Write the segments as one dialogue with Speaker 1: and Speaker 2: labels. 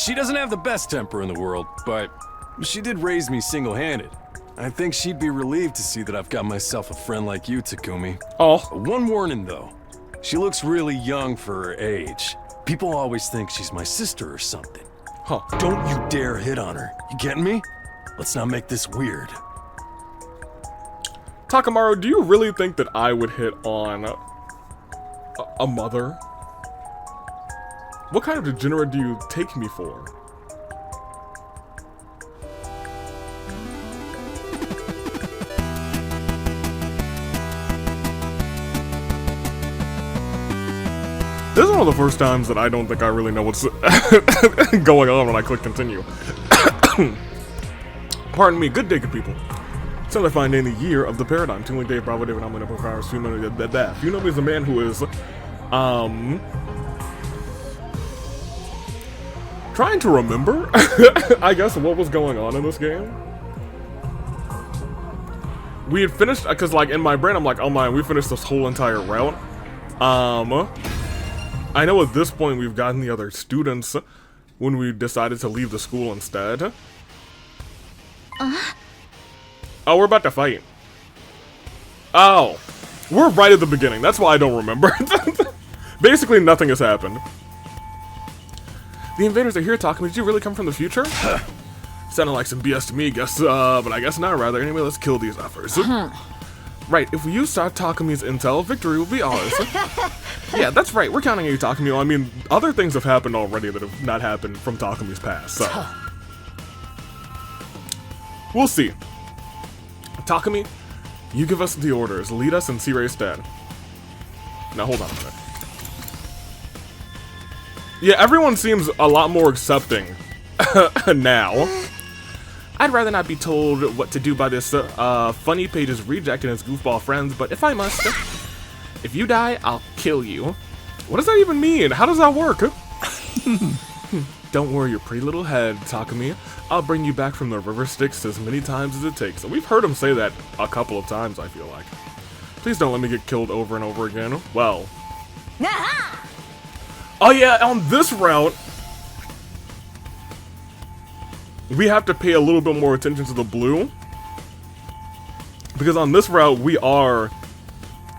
Speaker 1: She doesn't have the best temper in the world, but she did raise me single-handed. I think she'd be relieved to see that I've got myself a friend like you, Takumi.
Speaker 2: Oh.
Speaker 1: One warning, though. She looks really young for her age. People always think she's my sister or something.
Speaker 2: Huh.
Speaker 1: Don't you dare hit on her. You getting me? Let's not make this weird.
Speaker 2: Takamaru, do you really think that I would hit on a mother? What kind of degenerate do you take me for? This is one of the first times that I don't think I really know what's going on when I click continue. Pardon me, good day, good people. So I find in the year of the paradigm, Tuning Day, Bravo David, I'm gonna prepare that. You know me as a man who is, trying to remember, I guess, what was going on in this game. We had finished, because, like, in my brain, I'm like, oh my, we finished this whole entire route. I know at this point we've gotten the other students when we decided to leave the school instead. Oh, we're about to fight. Oh, we're right at the beginning. That's why I don't remember. Basically, nothing has happened. The invaders are here, Takumi. Did you really come from the future? Sounded like some BS to me, but I guess not, rather. Anyway, let's kill these effers. Right, if we use Takumi's intel, victory will be ours. Yeah, that's right. We're counting on you, Takumi. I mean, other things have happened already that have not happened from Takumi's past, so. We'll see. Takumi, you give us the orders. Lead us in Siray's stead. Now, hold on a minute. Yeah, everyone seems a lot more accepting now. I'd rather not be told what to do by this funny page's reject and his goofball friends, but if I must, if you die, I'll kill you. What does that even mean? How does that work? Don't worry your pretty little head, Takumi. I'll bring you back from the river Styx as many times as it takes. We've heard him say that a couple of times, I feel like. Please don't let me get killed over and over again. Well. Oh yeah, on this route, we have to pay a little bit more attention to the blue. Because on this route, we are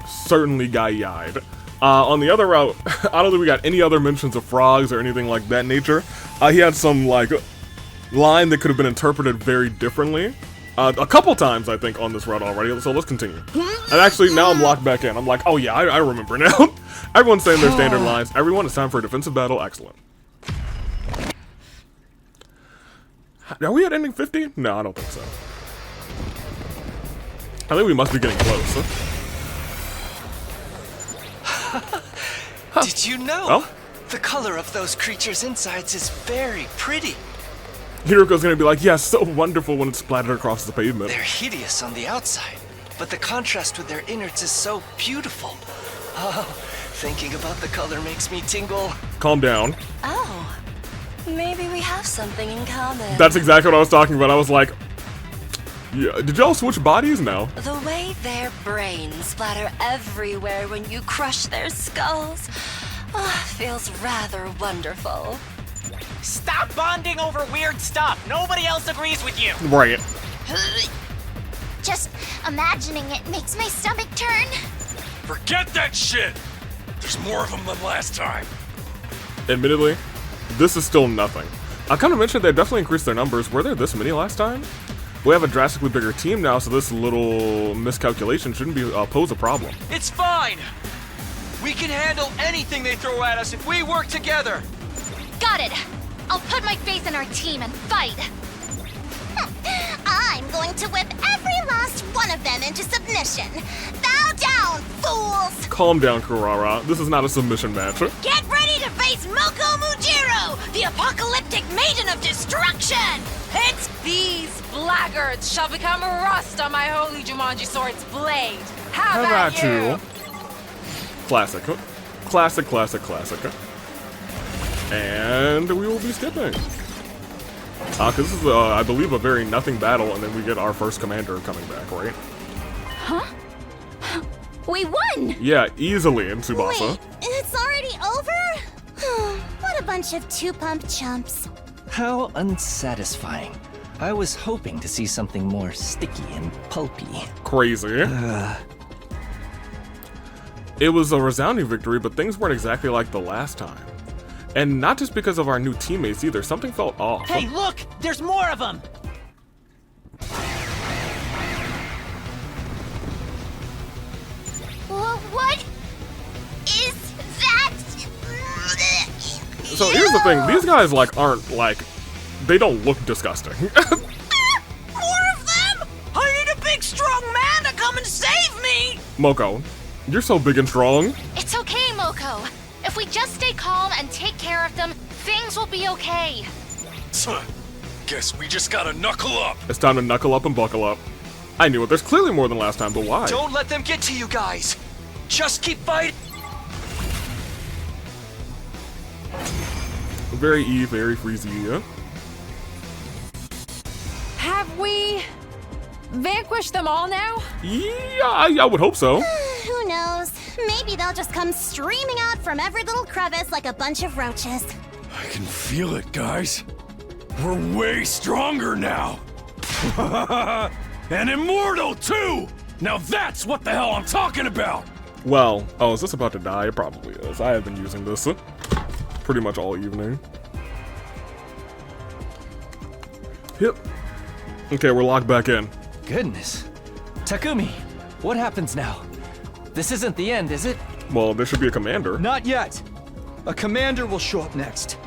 Speaker 2: certainly guy-eyed. On the other route, I don't think we got any other mentions of frogs or anything like that nature. He had some, like, line that could have been interpreted very differently. A couple times, I think, on this route already, so let's continue. And actually, now I'm locked back in. I'm like, oh yeah, I remember now. Everyone's saying their standard lines. Everyone, it's time for a defensive battle. Excellent. Are we at ending 50? No, I don't think so. I think we must be getting close.
Speaker 3: Did you know?
Speaker 2: Oh?
Speaker 3: The color of those creatures' insides is very pretty.
Speaker 2: Hiroko's gonna be like, yeah, so wonderful when it's splattered across the pavement.
Speaker 3: They're hideous on the outside, but the contrast with their innards is so beautiful. Oh, thinking about the color makes me tingle.
Speaker 2: Calm down.
Speaker 4: Oh, maybe we have something in common.
Speaker 2: That's exactly what I was talking about. I was like, yeah, did y'all switch bodies? No.
Speaker 4: The way their brains splatter everywhere when you crush their skulls feels rather wonderful.
Speaker 5: Stop bonding over weird stuff. Nobody else agrees with you.
Speaker 2: Right.
Speaker 6: Just imagining it makes my stomach turn.
Speaker 1: Forget that shit! There's more of them than last time.
Speaker 2: Admittedly, this is still nothing. I kind of mentioned they definitely increased their numbers. Were there this many last time? We have a drastically bigger team now, so this little miscalculation shouldn't be pose a problem.
Speaker 5: It's fine. We can handle anything they throw at us if we work together.
Speaker 6: Got it. I'll put my faith in our team and fight. I'm going to whip every last one of them into submission. Bow down, fools!
Speaker 2: Calm down, Kurara. This is not a submission match.
Speaker 6: Get ready to face Moko Mujiro, the apocalyptic maiden of destruction!
Speaker 7: It's these blackguards shall become rust on my holy Jumanji sword's blade. How about you?
Speaker 2: Classic. Classic, classic, classic. And we will be skipping. Cause this is, I believe, a very nothing battle, and then we get our first commander coming back, right?
Speaker 6: Huh? We won!
Speaker 2: Yeah, easily in Tsubasa.
Speaker 6: Wait, it's already over? What a bunch of two-pump chumps.
Speaker 3: How unsatisfying. I was hoping to see something more sticky and pulpy.
Speaker 2: Crazy. It was a resounding victory, but things weren't exactly like the last time. And not just because of our new teammates either. Something felt off.
Speaker 8: Hey, look! There's more of them!
Speaker 6: What is that?
Speaker 2: So here's the thing. These guys, like, aren't, like... They don't look disgusting.
Speaker 8: More of them! I need a big, strong man to come and save me!
Speaker 2: Moko, you're so big and strong.
Speaker 9: It's okay, Moko. If we just stay calm and take care of them, things will be okay.
Speaker 1: Guess we just gotta knuckle up.
Speaker 2: It's time to knuckle up and buckle up. I knew it. There's clearly more than last time, but why?
Speaker 5: Don't let them get to you guys. Just keep fighting.
Speaker 2: Very very freezy.
Speaker 7: Have we vanquished them all now?
Speaker 2: Yeah, I would hope so.
Speaker 6: Who knows? Maybe they'll just come streaming out from every little crevice like a bunch of roaches.
Speaker 1: I can feel it, guys. We're way stronger now. And immortal, too! Now that's what the hell I'm talking about!
Speaker 2: Well, oh, is this about to die? It probably is. I have been using this pretty much all evening. Yep. Okay, we're locked back in.
Speaker 3: Goodness. Takumi, what happens now? This isn't the end, is it?
Speaker 2: Well, there should be a commander.
Speaker 10: Not yet. A commander will show up next.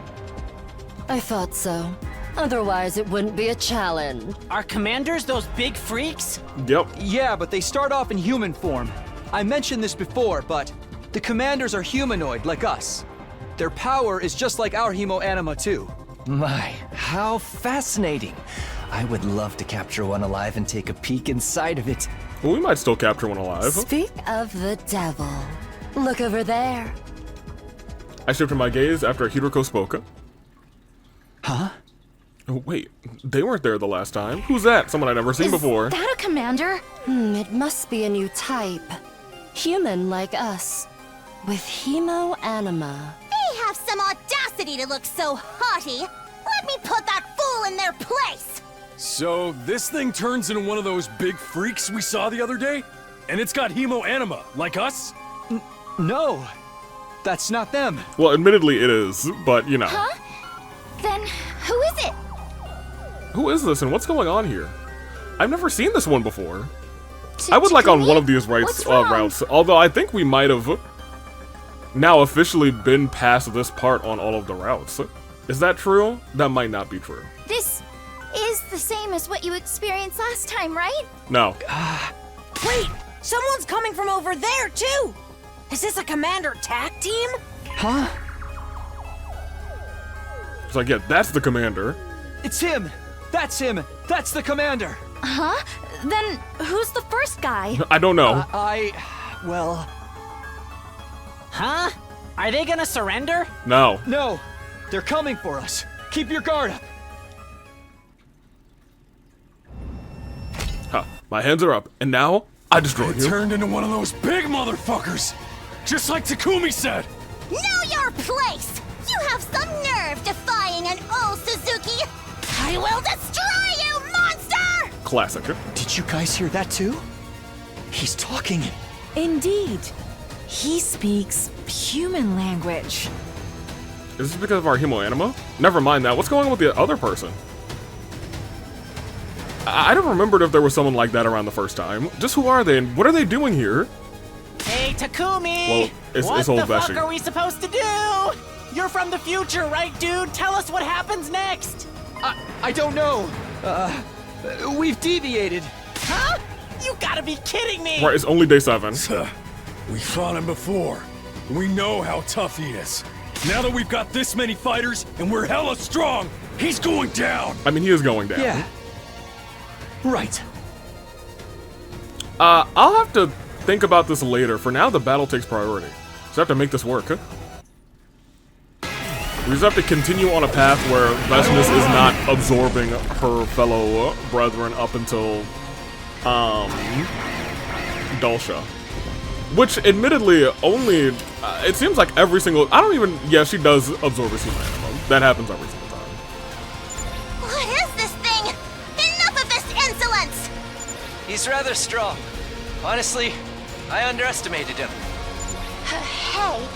Speaker 4: I thought so. Otherwise, it wouldn't be a challenge.
Speaker 8: Are commanders those big freaks?
Speaker 2: Yep.
Speaker 10: Yeah, but they start off in human form. I mentioned this before, but the commanders are humanoid, like us. Their power is just like our hemo anima, too.
Speaker 3: My, how fascinating. I would love to capture one alive and take a peek inside of it.
Speaker 2: Well, we might still capture one alive.
Speaker 4: Speak of the devil. Look over there.
Speaker 2: I shifted my gaze after Hiroko spoke.
Speaker 10: Huh?
Speaker 2: Oh, wait, they weren't there the last time. Who's that? Someone I'd never seen before.
Speaker 9: Is that a commander?
Speaker 4: It must be a new type. Human like us. With hemo anima.
Speaker 6: They have some audacity to look so haughty. Let me put that fool in their place.
Speaker 1: So, this thing turns into one of those big freaks we saw the other day? And it's got hemo anima, like us?
Speaker 10: No, that's not them.
Speaker 2: Well, admittedly it is, but you know.
Speaker 9: Huh? Then who is it?
Speaker 2: Who is this and what's going on here? I've never seen this one before. I would like on one of these routes, although I think we might have now officially been past this part on all of the routes. Is that true? That might not be true.
Speaker 9: This is the same as what you experienced last time, right?
Speaker 2: No.
Speaker 8: Wait! Someone's coming from over there, too! Is this a commander tag team?
Speaker 10: Huh?
Speaker 2: It's like, yeah, that's the commander.
Speaker 10: It's him! That's him! That's the commander!
Speaker 9: Huh? Then who's the first guy?
Speaker 2: I don't know.
Speaker 10: Well...
Speaker 8: Huh? Are they gonna surrender?
Speaker 2: No.
Speaker 10: No! They're coming for us! Keep your guard up!
Speaker 2: Huh. My hands are up, and now I destroyed
Speaker 1: It
Speaker 2: you.
Speaker 1: turned into one of those big motherfuckers! Just like Takumi said!
Speaker 6: Know your place! You have some nerve defying an old Suzuki! I will destroy you, monster!
Speaker 2: Classic.
Speaker 10: Did you guys hear that too? He's talking.
Speaker 7: Indeed. He speaks human language.
Speaker 2: Is this because of our hemo anima? Never mind that. What's going on with the other person? I don't remember if there was someone like that around the first time. Just who are they and what are they doing here?
Speaker 8: Hey, Takumi!
Speaker 2: Well, it's
Speaker 8: what
Speaker 2: old
Speaker 8: the fuck
Speaker 2: Beshi.
Speaker 8: are we supposed to do? You're from the future, right, dude? Tell us what happens next!
Speaker 10: I don't know. We've deviated.
Speaker 8: Huh? You gotta be kidding me!
Speaker 2: Right, it's only day 7.
Speaker 1: We fought him before. We know how tough he is. Now that we've got this many fighters and we're hella strong, he's going down!
Speaker 2: I mean, he is going down.
Speaker 10: Yeah. Right.
Speaker 2: I'll have to think about this later. For now, the battle takes priority. So I have to make this work. We just have to continue on a path where Vesnus is not absorbing her fellow brethren up until, Dulcia. Which, admittedly, only, it seems like every single, I don't even, yeah, she does absorb a human anima. That happens every single time.
Speaker 3: He's rather strong. Honestly, I underestimated him.
Speaker 6: Hey,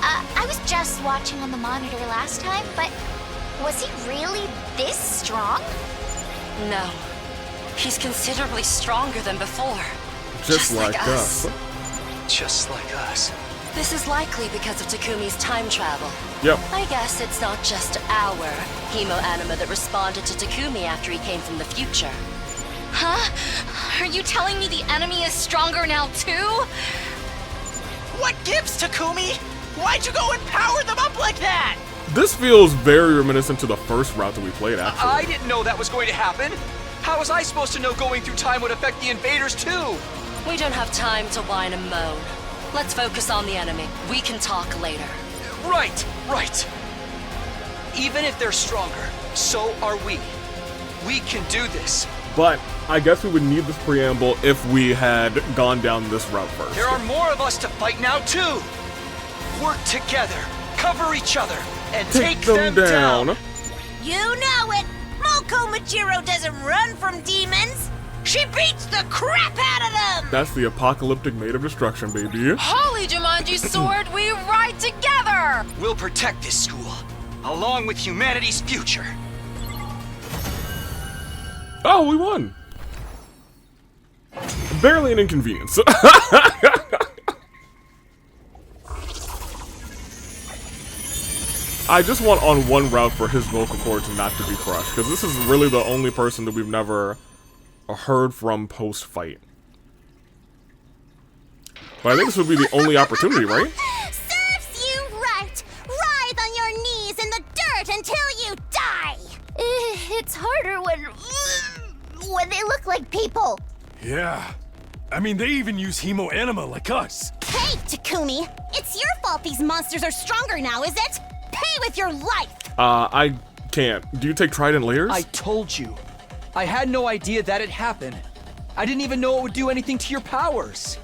Speaker 6: I was just watching on the monitor last time, but was he really this strong?
Speaker 4: No. He's considerably stronger than before.
Speaker 2: Just like us.
Speaker 3: Just like us.
Speaker 4: This is likely because of Takumi's time travel.
Speaker 2: Yep.
Speaker 4: I guess it's not just our hemoanima that responded to Takumi after he came from the future.
Speaker 9: Huh? Are you telling me the enemy is stronger now too?
Speaker 5: What gives, Takumi? Why'd you go and power them up like that?
Speaker 2: This feels very reminiscent to the first route that we played, actually.
Speaker 5: I didn't know that was going to happen. How was I supposed to know going through time would affect the invaders too?
Speaker 4: We don't have time to whine and moan. Let's focus on the enemy. We can talk later.
Speaker 5: Right. Even if they're stronger, so are we. We can do this.
Speaker 2: But I guess we would need this preamble if we had gone down this route first.
Speaker 5: There are more of us to fight now too. Work together, cover each other, and take them down.
Speaker 8: You know it! Moko Majiro doesn't run from demons! She beats the crap out of them!
Speaker 2: That's the apocalyptic maid of destruction, baby.
Speaker 7: Holy Jumanji sword, we ride together!
Speaker 5: We'll protect this school, along with humanity's future.
Speaker 2: Oh, we won. Barely an inconvenience. I just want on one route for his vocal cords not to be crushed, because this is really the only person that we've never heard from post-fight. But I think this would be the only opportunity, right?
Speaker 6: Serves you right! Writhe on your knees in the dirt until you die! It's harder when they look like people.
Speaker 1: Yeah. I mean, they even use hemoanima like us.
Speaker 6: Hey, Takumi! It's your fault these monsters are stronger now, is it? Pay with your life!
Speaker 2: I can't. Do you take trident layers?
Speaker 10: I told you. I had no idea that it happened. I didn't even know it would do anything to your powers.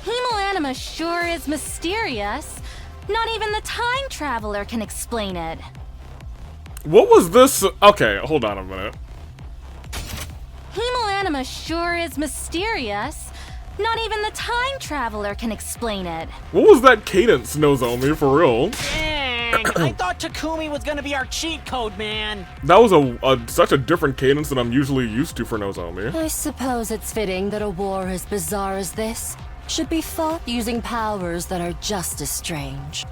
Speaker 9: Hemoanima sure is mysterious. Not even the time traveler can explain it.
Speaker 2: What was this? Okay, hold on a minute.
Speaker 9: Hemoanima sure is mysterious. Not even the time traveler can explain it.
Speaker 2: What was that cadence, Nozomi, for real?
Speaker 11: Dang, I thought Takumi was gonna be our cheat code, man.
Speaker 2: That was such a different cadence than I'm usually used to for Nozomi.
Speaker 4: I suppose it's fitting that a war as bizarre as this should be fought using powers that are just as strange.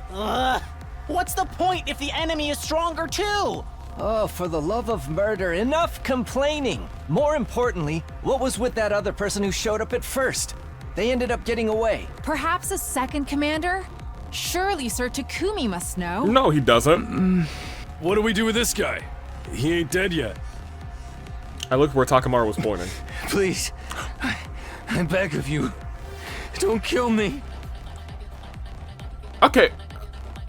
Speaker 11: What's the point if the enemy is stronger too?
Speaker 3: Oh, for the love of murder, enough complaining! More importantly, what was with that other person who showed up at first? They ended up getting away.
Speaker 7: Perhaps a second commander? Surely Sir Takumi must know.
Speaker 2: No, he doesn't.
Speaker 1: What do we do with this guy? He ain't dead yet.
Speaker 2: I looked where Takamaru was pointing.
Speaker 3: Please, I beg of you, don't kill me.
Speaker 2: Okay,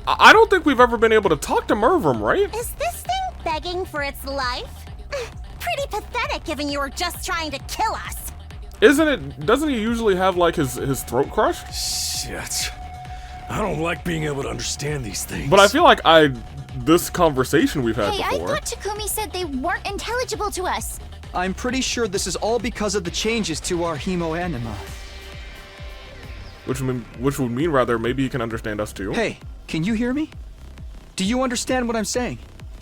Speaker 2: I don't think we've ever been able to talk to Mervum, right?
Speaker 6: Is this thing begging for its life? Pretty pathetic given you were just trying to kill us.
Speaker 2: Isn't it? Doesn't he usually have like his throat crushed?
Speaker 1: Shit. I don't like being able to understand these things.
Speaker 2: But I feel like this conversation we've had
Speaker 6: Hey, I
Speaker 2: before.
Speaker 6: thought Takumi said they weren't intelligible to us.
Speaker 10: I'm pretty sure this is all because of the changes to our hemoanima.
Speaker 2: Which would mean rather maybe he can understand us too.
Speaker 10: Hey, can you hear me? Do you understand what I'm saying?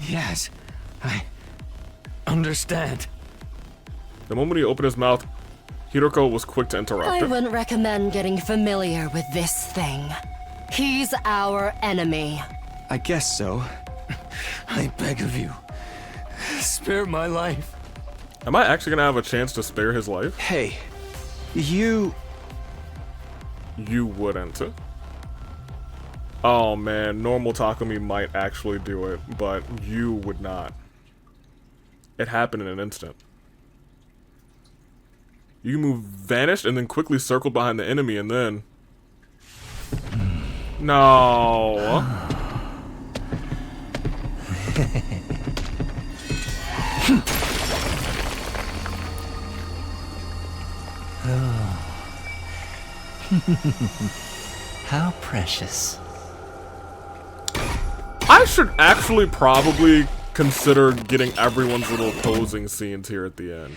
Speaker 3: Yes, I understand.
Speaker 2: The moment he opened his mouth, Hiroko was quick to interrupt.
Speaker 4: I wouldn't recommend getting familiar with this thing. He's our enemy.
Speaker 10: I guess so.
Speaker 3: I beg of you, spare my life.
Speaker 2: Am I actually gonna have a chance to spare his life?
Speaker 10: Hey, you
Speaker 2: wouldn't. Oh man, normal Takumi might actually do it, but you would not. It happened in an instant. You move, vanished, and then quickly circled behind the enemy, and then... No.
Speaker 3: How precious.
Speaker 2: I should actually probably consider getting everyone's little posing scenes here at the end.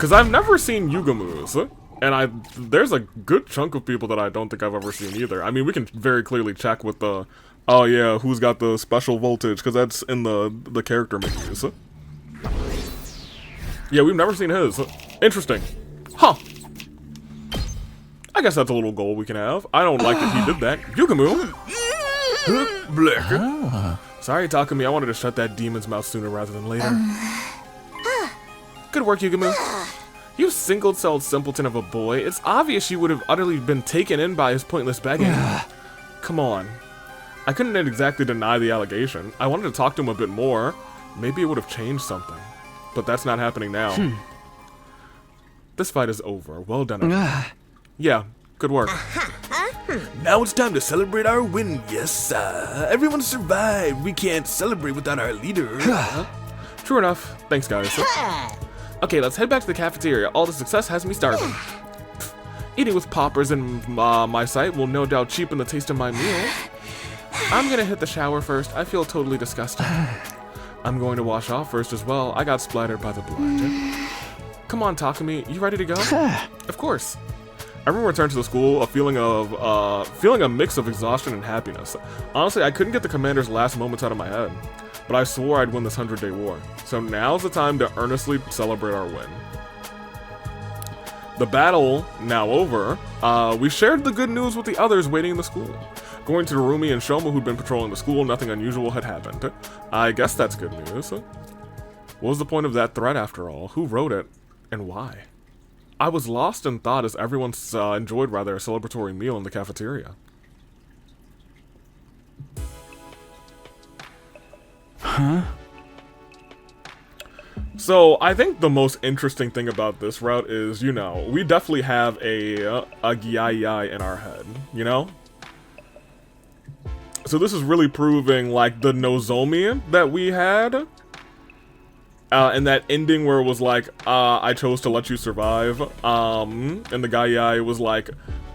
Speaker 2: Because I've never seen Yugamu's, and there's a good chunk of people that I don't think I've ever seen either. I mean, we can very clearly check with the, oh yeah, who's got the special voltage, because that's in the character menus. Yeah, we've never seen his. Interesting. Huh. I guess that's a little goal we can have. I don't like that he did that. Yugamu! Sorry, Takumi, I wanted to shut that demon's mouth sooner rather than later. Good work, Yugamu. You single-celled simpleton of a boy. It's obvious you would have utterly been taken in by his pointless begging. Come on. I couldn't exactly deny the allegation. I wanted to talk to him a bit more. Maybe it would have changed something. But that's not happening now. This fight is over. Well done. Yeah, good work.
Speaker 12: Now it's time to celebrate our win. Yes, everyone survived. We can't celebrate without our leader.
Speaker 2: True enough. Thanks, guys. Okay, let's head back to the cafeteria. All the success has me starving. Eating with paupers in my sight will no doubt cheapen the taste of my meal. I'm gonna hit the shower first. I feel totally disgusting. I'm going to wash off first as well. I got splattered by the blood. Come on, Takumi. You ready to go? Of course. Everyone returned to the school, feeling a mix of exhaustion and happiness. Honestly, I couldn't get the commander's last moments out of my head, but I swore I'd win this 100-day war. So now's the time to earnestly celebrate our win. The battle now over, we shared the good news with the others waiting in the school. Going to Rumi and Shoma, who'd been patrolling the school, nothing unusual had happened. I guess that's good news. What was the point of that threat after all? Who wrote it, and why? I was lost in thought as everyone enjoyed a celebratory meal in the cafeteria.
Speaker 10: Huh?
Speaker 2: So, I think the most interesting thing about this route is, you know, we definitely have a Gyai in our head, you know? So this is really proving, like, the Nozomi that we had. And that ending where it was like, I chose to let you survive. And the Gyai was like,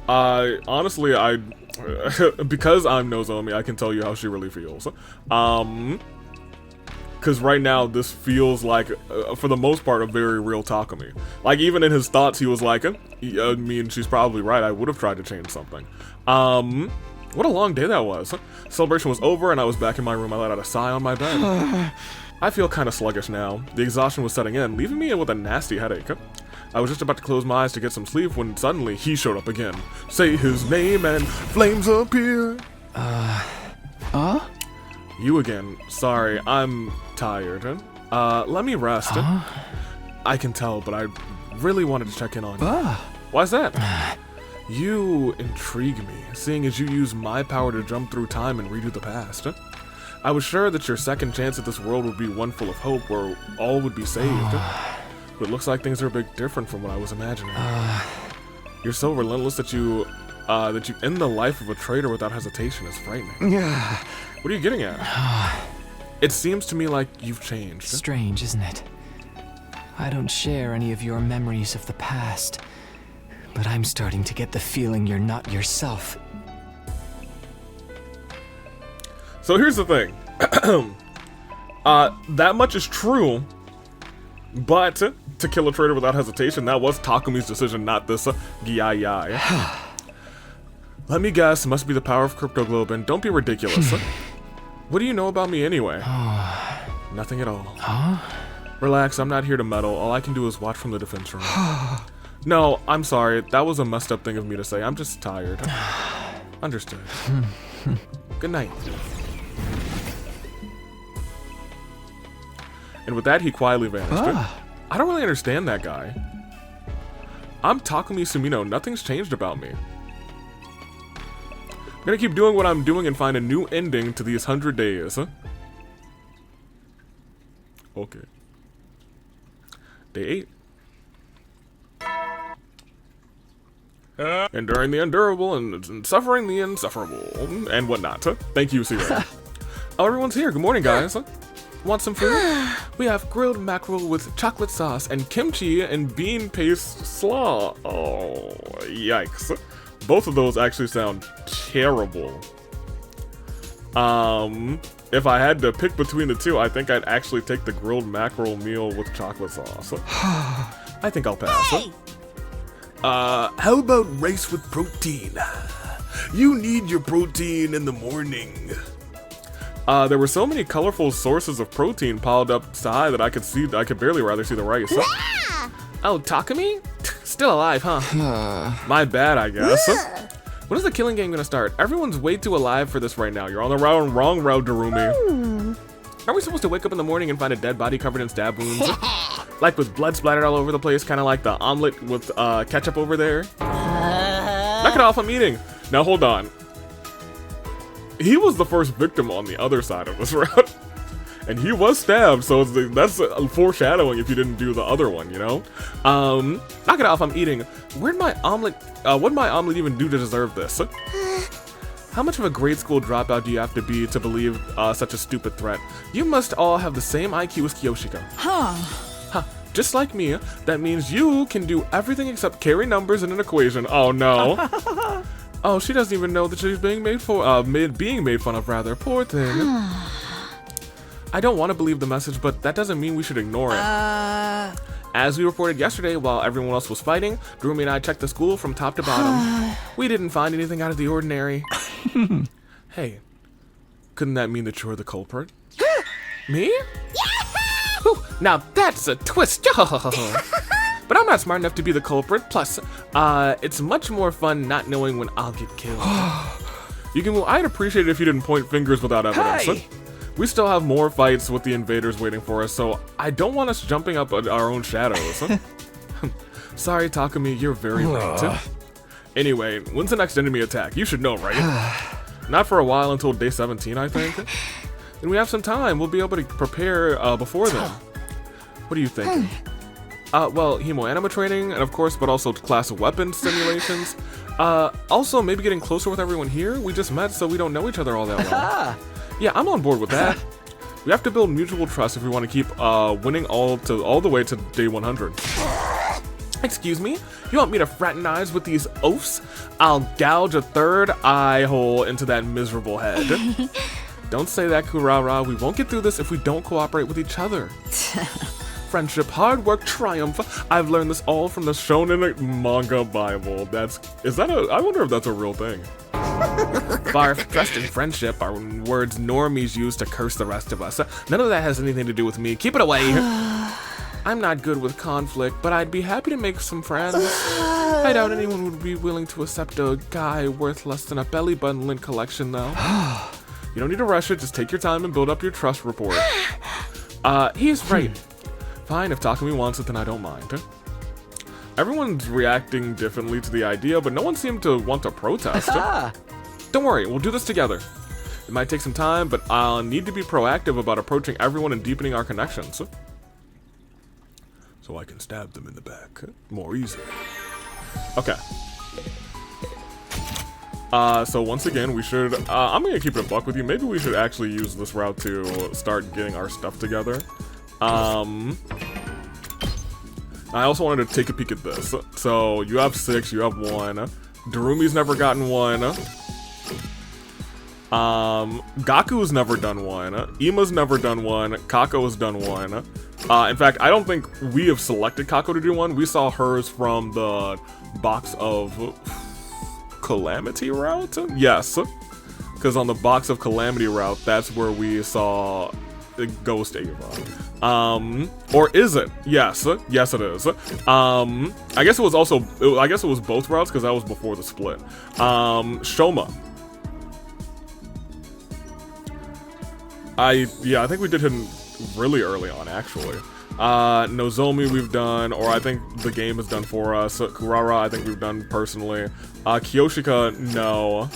Speaker 2: honestly, because I'm Nozomi, I can tell you how she really feels. Because right now, this feels like, for the most part, a very real Takumi. Like, even in his thoughts, he was like, I mean, she's probably right, I would have tried to change something. What a long day that was. Celebration was over, and I was back in my room. I let out a sigh on my bed. I feel kind of sluggish now. The exhaustion was setting in, leaving me with a nasty headache. I was just about to close my eyes to get some sleep when suddenly he showed up again. Say his name and flames appear. You again. Sorry, I'm tired. Let me rest. I can tell, but I really wanted to check in on you. Why's that? You intrigue me, seeing as you use my power to jump through time and redo the past. I was sure that your second chance at this world would be one full of hope, where all would be saved. But it looks like things are a bit different from what I was imagining. You're so relentless that you end the life of a traitor without hesitation is frightening. What are you getting at? It seems to me like you've changed.
Speaker 3: Strange, isn't it? I don't share any of your memories of the past, but I'm starting to get the feeling you're not yourself.
Speaker 2: So here's the thing. That much is true, but to kill a traitor without hesitation, that was Takumi's decision, not this Gyai. Let me guess, it must be the power of Cryptoglobin. Don't be ridiculous. What do you know about me anyway? Nothing at all. Relax, I'm not here to meddle. All I can do is watch from the defense room. No, I'm sorry. That was a messed up thing of me to say. I'm just tired. Understood. Good night. And with that, he quietly vanished. I don't really understand that guy. I'm Takumi Sumino. Nothing's changed about me. I'm gonna keep doing what I'm doing and find a new ending to these 100 days. Okay. Day 8. Enduring the endurable and suffering the insufferable and whatnot. Thank you, Sierra. Oh, everyone's here. Good morning, guys. Want some food? We have grilled mackerel with chocolate sauce and kimchi and bean paste slaw. Oh, yikes. Both of those actually sound terrible. If I had to pick between the two, I think I'd actually take the grilled mackerel meal with chocolate sauce. I think I'll pass.
Speaker 8: Hey!
Speaker 12: How about rice with protein? You need your protein in the morning.
Speaker 2: There were so many colorful sources of protein piled up so high that I could barely rather see the rice. Oh, Takumi? Still alive, huh? My bad, I guess. When is the killing game gonna start? Everyone's way too alive for this right now. You're on the wrong road, Darumi. Are we supposed to wake up in the morning and find a dead body covered in stab wounds? Like with blood splattered all over the place, kind of like the omelet with ketchup over there? Knock it off, I'm eating. Now hold on. He was the first victim on the other side of this route. And he was stabbed, so that's a foreshadowing if you didn't do the other one, you know? Knock it off, I'm eating. What'd my omelet even do to deserve this? How much of a grade school dropout do you have to be to believe such a stupid threat? You must all have the same IQ as Kiyoshika. Huh. Just like me, that means you can do everything except carry numbers in an equation. Oh no. Oh, she doesn't even know that she's being made fun of, rather. Poor thing. I don't want to believe the message, but that doesn't mean we should ignore it. As we reported yesterday, while everyone else was fighting, Darumi and I checked the school from top to bottom. We didn't find anything out of the ordinary. Hey, couldn't that mean that you're the culprit? Me? Whew, now that's a twist. But I'm not smart enough to be the culprit. Plus, it's much more fun not knowing when I'll get killed. I'd appreciate it if you didn't point fingers without evidence.
Speaker 10: Hey!
Speaker 2: We still have more fights with the invaders waiting for us, so I don't want us jumping up at our own shadows. Sorry, Takumi, you're very right. Anyway, when's the next enemy attack? You should know, right? Not for a while, until day 17, I think. And we have some time. We'll be able to prepare before then. What are you thinking? Well, hemo-anima training, and of course, but also class weapon simulations. Also, maybe getting closer with everyone here. We just met, so we don't know each other all that well. Yeah, I'm on board with that. We have to build mutual trust if we want to keep winning all the way to day 100. Excuse me? You want me to fraternize with these oafs? I'll gouge a third eye hole into that miserable head. Don't say that, Kurara. We won't get through this if we don't cooperate with each other. Friendship, hard work, triumph. I've learned this all from the Shonen Manga Bible. I wonder if that's a real thing. Barf, trust and friendship are words normies use to curse the rest of us. None of that has anything to do with me. Keep it away. I'm not good with conflict, but I'd be happy to make some friends. I doubt anyone would be willing to accept a guy worth less than a belly button lint collection, though. You don't need to rush it. Just take your time and build up your trust rapport. He's right. Fine, if Takumi wants it, then I don't mind. Everyone's reacting differently to the idea, but no one seemed to want to protest. Don't worry, we'll do this together. It might take some time, but I'll need to be proactive about approaching everyone and deepening our connections. So I can stab them in the back more easily. Okay. So once again, we should, I'm gonna keep it a buck with you. Maybe we should actually use this route to start getting our stuff together. I also wanted to take a peek at this. So you have 6, you have 1. Darumi's never gotten 1. Gaku's never done 1. Ima's never done 1. Kako's done 1. In fact, I don't think we have selected Kako to do 1. We saw hers from the box of Calamity route? Yes. Because on the box of Calamity route, that's where we saw Ghost Ava. Or is it? Yes. Yes, it is. I guess it was also, I guess it was both routes because that was before the split. Shoma. I think we did him really early on, actually. Nozomi we've done, or I think the game has done for us. Kurara I think we've done personally. Kiyoshika, no.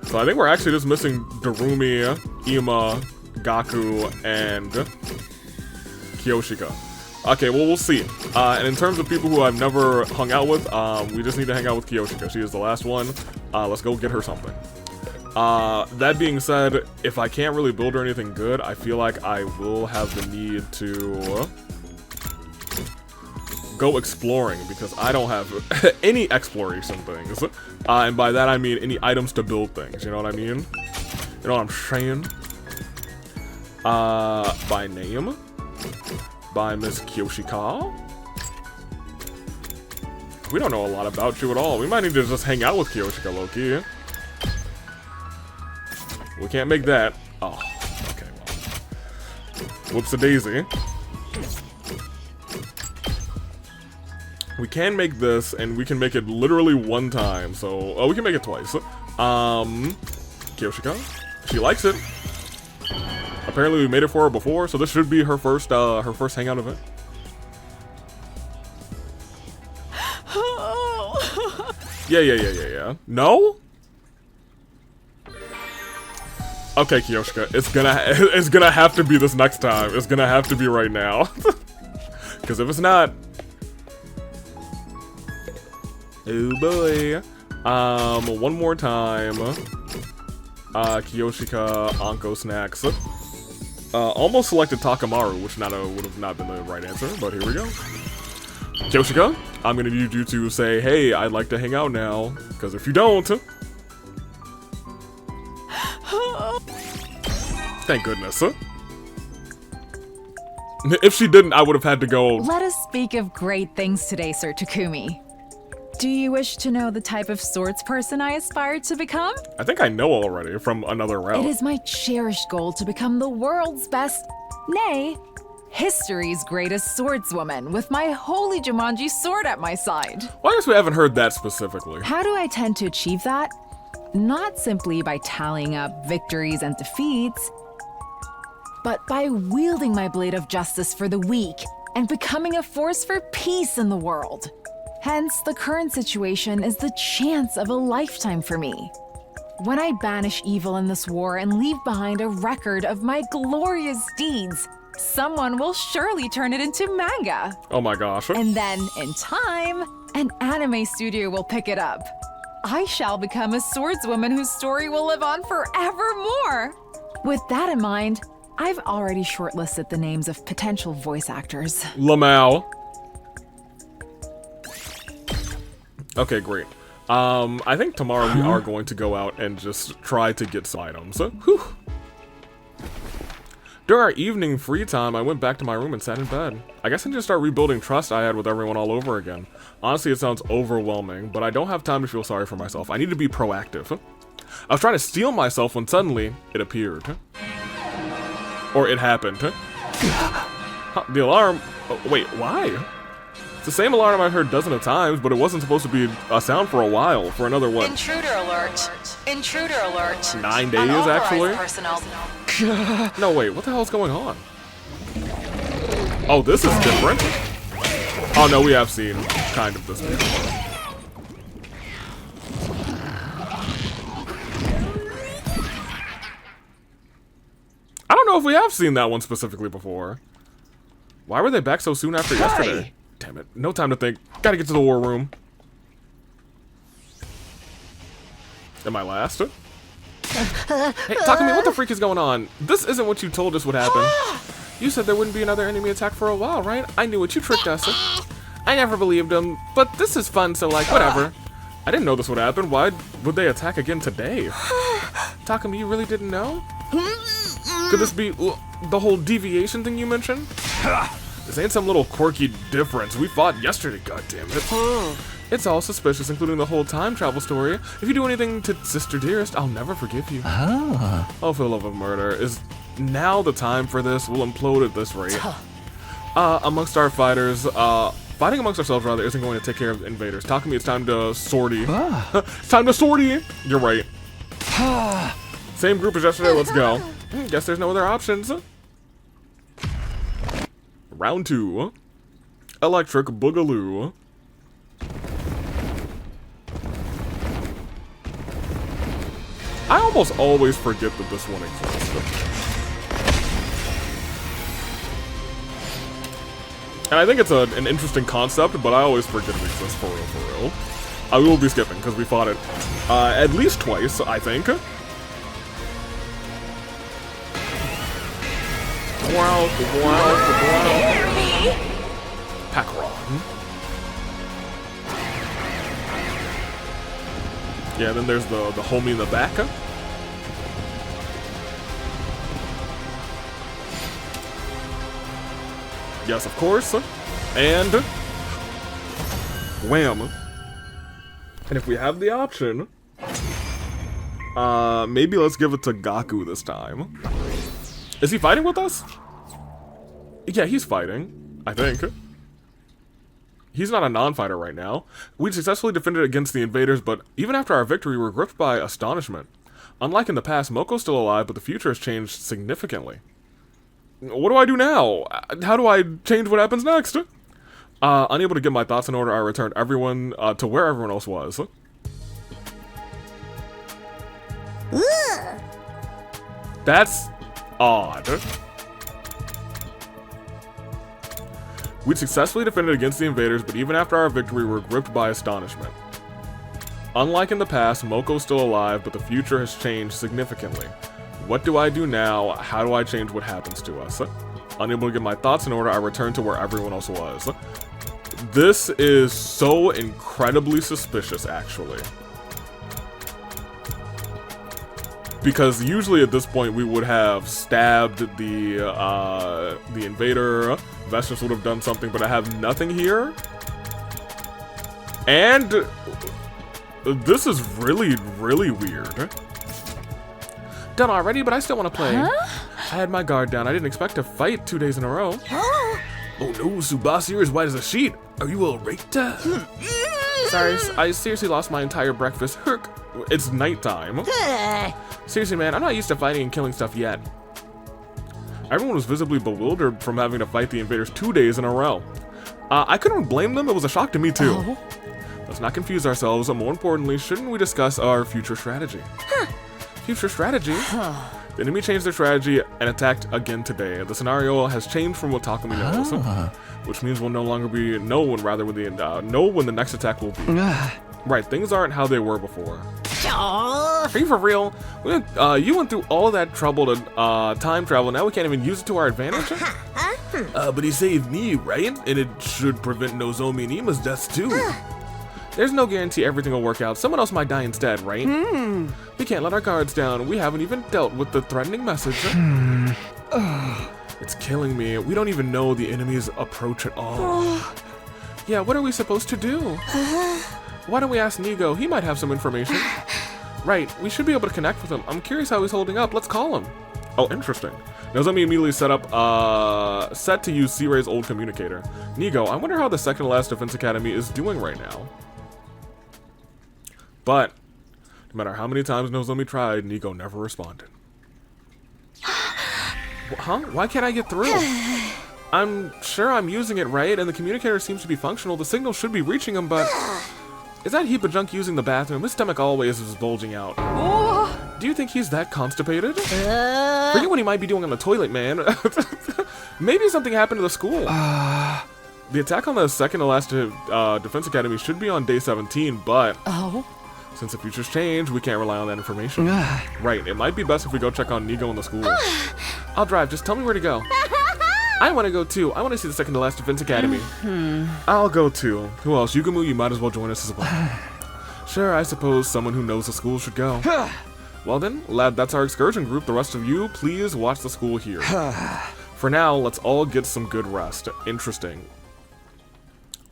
Speaker 2: So I think we're actually just missing Darumi, Ima, Gaku, and Kiyoshika. Okay, well, we'll see. And in terms of people who I've never hung out with, we just need to hang out with Kiyoshika. She is the last one. Let's go get her something. That being said, if I can't really build her anything good, I feel like I will have the need to go exploring, because I don't have any exploration things. And by that I mean any items to build things, you know what I mean? You know what I'm saying? By name? By Miss Kiyoshika? We don't know a lot about you at all. We might need to just hang out with Kyoshika low-key. We can't make that. Oh, okay, well. Whoops-a-daisy. We can make this, and we can make it literally one time. So, oh, we can make it twice. Kyoshika, she likes it. Apparently, we made it for her before, so this should be her first hangout event. Yeah. No? Okay, Kyoshika, it's gonna have to be this next time. It's gonna have to be right now. Because if it's not, oh boy. One more time. Kyoshika, Anko snacks. Almost selected Takamaru, which would have not been the right answer, but here we go. Kyoshika, I'm gonna need you to say, hey, I'd like to hang out now. Because if you don't... Thank goodness. If she didn't, I would have had to go...
Speaker 13: Let us speak of great things today, Sir Takumi. Do you wish to know the type of swords person I aspire to become?
Speaker 2: I think I know already from another route.
Speaker 13: It is my cherished goal to become the world's best, nay, history's greatest swordswoman with my holy Jumanji sword at my side.
Speaker 2: Well, I guess we haven't heard that specifically.
Speaker 13: How do I tend to achieve that? Not simply by tallying up victories and defeats, but by wielding my blade of justice for the weak and becoming a force for peace in the world. Hence, the current situation is the chance of a lifetime for me. When I banish evil in this war and leave behind a record of my glorious deeds, someone will surely turn it into manga.
Speaker 2: Oh my gosh.
Speaker 13: And then, in time, an anime studio will pick it up. I shall become a swordswoman whose story will live on forevermore. With that in mind, I've already shortlisted the names of potential voice actors.
Speaker 2: Lamau. Okay, great. I think tomorrow we are going to go out and just try to get some items. Whew. During our evening free time, I went back to my room and sat in bed. I guess I need to start rebuilding trust I had with everyone all over again. Honestly, it sounds overwhelming, but I don't have time to feel sorry for myself. I need to be proactive. I was trying to steel myself when suddenly it appeared. Or it happened. The alarm... Oh, wait, why? It's the same alarm I've heard dozens of times, but it wasn't supposed to be a sound for a while. For another, what?
Speaker 7: Intruder alert. Intruder alert.
Speaker 2: 9 days, actually?
Speaker 7: Personnel.
Speaker 2: No, wait, what the hell's going on? Oh, this is different. Oh, no, we have seen kind of this before. I don't know if we have seen that one specifically before. Why were they back so soon after yesterday? Damn it. No time to think. Gotta get to the war room. Am I last? Hey, Takumi, what the freak is going on? This isn't what you told us would happen. You said there wouldn't be another enemy attack for a while, right? I knew it. You tricked us. I never believed him, but this is fun, so like, whatever. I didn't know this would happen. Why would they attack again today? Takumi, you really didn't know? Could this be the whole deviation thing you mentioned? This ain't some little quirky difference. We fought yesterday, goddammit. It's all suspicious, including the whole time travel story. If you do anything to Sister Dearest, I'll never forgive you. Oh, for the love of murder. Is now the time for this? We'll implode at this rate. Amongst our fighters, fighting amongst ourselves, rather, isn't going to take care of invaders. Takumi, it's time to sortie. It's time to sortie! You're right. Same group as yesterday, let's go. Guess there's no other options. Round 2. Electric Boogaloo. I almost always forget that this one exists. And I think it's an interesting concept, but I always forget it exists for real, I will be skipping, because we fought it at least twice, I think. Packron. Yeah, then there's the homie in the back. Yes, of course. And Wham. And if we have the option, maybe let's give it to Gaku this time. Is he fighting with us? Yeah, he's fighting, I think. He's not a non-fighter right now. We successfully defended against the invaders, but even after our victory, we were gripped by astonishment. Unlike in the past, Moko's still alive, but the future has changed significantly. What do I do now? How do I change what happens next? Unable to get my thoughts in order, I returned everyone to where everyone else was. That's odd. We successfully defended against the invaders, but even after our victory, we were gripped by astonishment. Unlike in the past, Moko's still alive, but the future has changed significantly. What do I do now? How do I change what happens to us? Unable to get my thoughts in order, I returned to where everyone else was. This is so incredibly suspicious, actually. Because usually at this point we would have stabbed the invader. Vestus would have done something, but I have nothing here. And this is really, really weird. Done already, but I still want to play. Huh? I had my guard down. I didn't expect to fight 2 days in a row.
Speaker 12: Oh no, Tsubasa, you're as white as a sheet. Are you alright?
Speaker 2: Sorry, I seriously lost my entire breakfast. Herk. It's nighttime. Seriously, man, I'm not used to fighting and killing stuff yet. Everyone was visibly bewildered from having to fight the invaders 2 days in a row. I couldn't blame them. It was a shock to me, too. Oh. Let's not confuse ourselves. More importantly, shouldn't we discuss our future strategy? Future strategy? The enemy changed their strategy and attacked again today. The scenario has changed from what Takumi knows, which means we'll no longer know when the next attack will be. Right, things aren't how they were before. Are you for real? You went through all that trouble to time travel, now we can't even use it to our advantage?
Speaker 12: But he saved me, right? And it should prevent Nozomi and Ima's deaths too.
Speaker 2: There's no guarantee everything will work out. Someone else might die instead, right? We can't let our guards down. We haven't even dealt with the threatening message. It's killing me. We don't even know the enemy's approach at all. Yeah, what are we supposed to do? Why don't we ask Nigo? He might have some information. Right, we should be able to connect with him. I'm curious how he's holding up. Let's call him. Oh, interesting. Nozomi immediately set to use C-Ray's old communicator. Nigo, I wonder how the second to last Defense Academy is doing right now. But, no matter how many times Nozomi tried, Nigo never responded. Huh? Why can't I get through? I'm sure I'm using it right, and the communicator seems to be functional. The signal should be reaching him, but... Is that heap of junk using the bathroom? His stomach always is bulging out. Do you think he's that constipated? Forget what he might be doing on the toilet, man. Maybe something happened to the school. The attack on the second to last Defense Academy should be on day 17, but... Since the future's changed, we can't rely on that information. Right, it might be best if we go check on Nigo in the school. I'll drive, just tell me where to go. I want to go too. I want to see the second to last Defense Academy. I'll go too. Who else? Yugumu, you might as well join us as well. Sure, I suppose someone who knows the school should go. Well then, lad, that's our excursion group. The rest of you, please watch the school here. For now, let's all get some good rest. Interesting.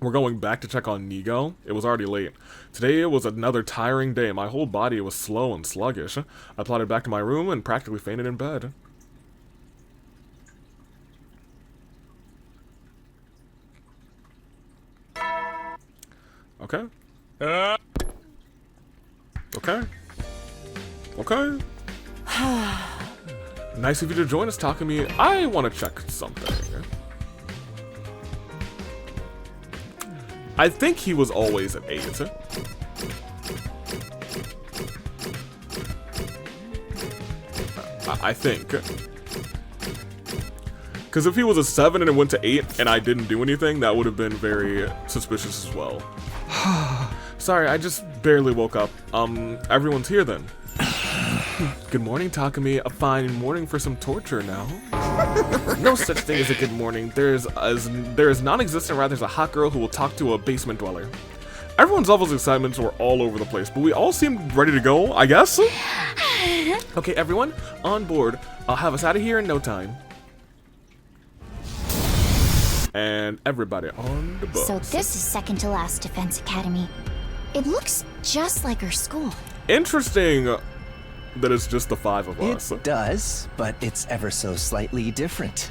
Speaker 2: We're going back to check on Nigo. It was already late. Today was another tiring day. My whole body was slow and sluggish. I plodded back to my room and practically fainted in bed. Okay. Okay. Okay. Nice of you to join us, Takumi. I want to check something. I think he was always an 8. I think. Because if he was a 7 and it went to 8 and I didn't do anything, that would have been very suspicious as well. Sorry, I just barely woke up. Everyone's here then. Good morning, Takumi. A fine morning for some torture now. No such thing as a good morning. There is non-existent, rather there's a hot girl who will talk to a basement dweller. Everyone's levels of excitement were all over the place, but we all seemed ready to go, I guess? Okay, everyone, on board. I'll have us out of here in no time. And everybody on the bus.
Speaker 6: So this is second to last Defense Academy. It looks just like our school.
Speaker 2: Interesting that it's just the 5 of us.
Speaker 3: It does, but it's ever so slightly different.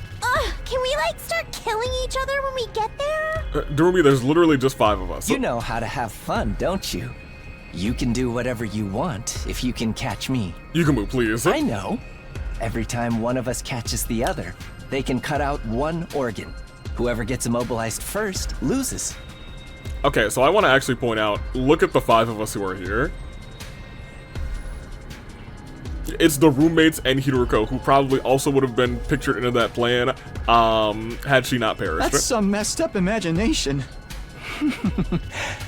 Speaker 6: Can we, like, start killing each other when we get there?
Speaker 2: Durumi, there's literally just 5 of us.
Speaker 3: You know how to have fun, don't you? You can do whatever you want if you can catch me.
Speaker 2: You can move, please.
Speaker 3: I know. Every time one of us catches the other, they can cut out one organ. Whoever gets immobilized first loses.
Speaker 2: Okay, so I want to actually point out, look at the 5 of us who are here. It's the roommates and Hiruko, who probably also would have been pictured into that plan, had she not perished.
Speaker 10: That's some messed up imagination.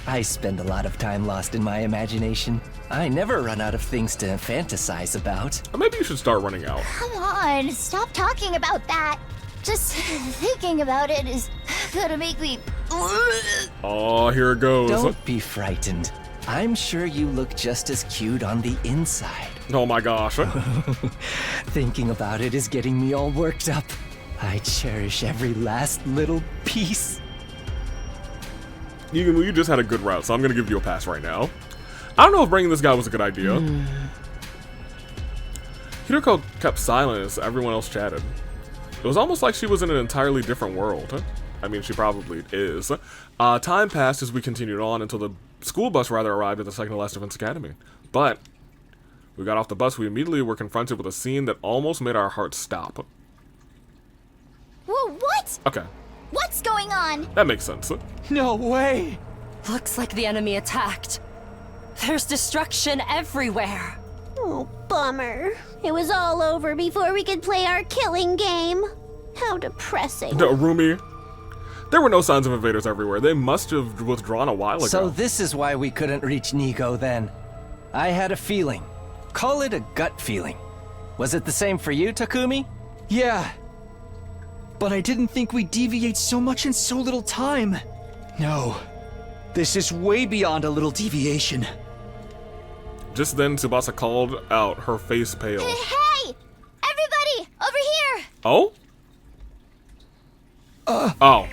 Speaker 3: I spend a lot of time lost in my imagination. I never run out of things to fantasize about.
Speaker 2: Maybe you should start running out.
Speaker 6: Come on, stop talking about that. Just thinking about it is gonna make me...
Speaker 2: Oh, here it goes.
Speaker 3: Don't be frightened. I'm sure you look just as cute on the inside.
Speaker 2: Oh my gosh.
Speaker 3: Thinking about it is getting me all worked up. I cherish every last little piece.
Speaker 2: You just had a good route, so I'm gonna give you a pass right now. I don't know if bringing this guy was a good idea. Hiruko kept silent as everyone else chatted. It was almost like she was in an entirely different world. I mean, she probably is. Time passed as we continued on until the school bus arrived at the second to last Defense Academy. But we got off the bus, we immediately were confronted with a scene that almost made our hearts stop.
Speaker 6: Whoa, what?
Speaker 2: Okay.
Speaker 6: What's going on?
Speaker 2: That makes sense.
Speaker 10: No way!
Speaker 7: Looks like the enemy attacked. There's destruction everywhere.
Speaker 6: Oh, bummer. It was all over before we could play our killing game. How depressing.
Speaker 2: Rumi, there were no signs of invaders everywhere. They must have withdrawn a while ago.
Speaker 3: So this is why we couldn't reach Nico then. I had a feeling. Call it a gut feeling. Was it the same for you, Takumi?
Speaker 10: Yeah. But I didn't think we'd deviate so much in so little time. No. This is way beyond a little deviation.
Speaker 2: Just then, Tsubasa called out, her face pale.
Speaker 6: Hey! Everybody! Over here!
Speaker 2: Oh? Oh.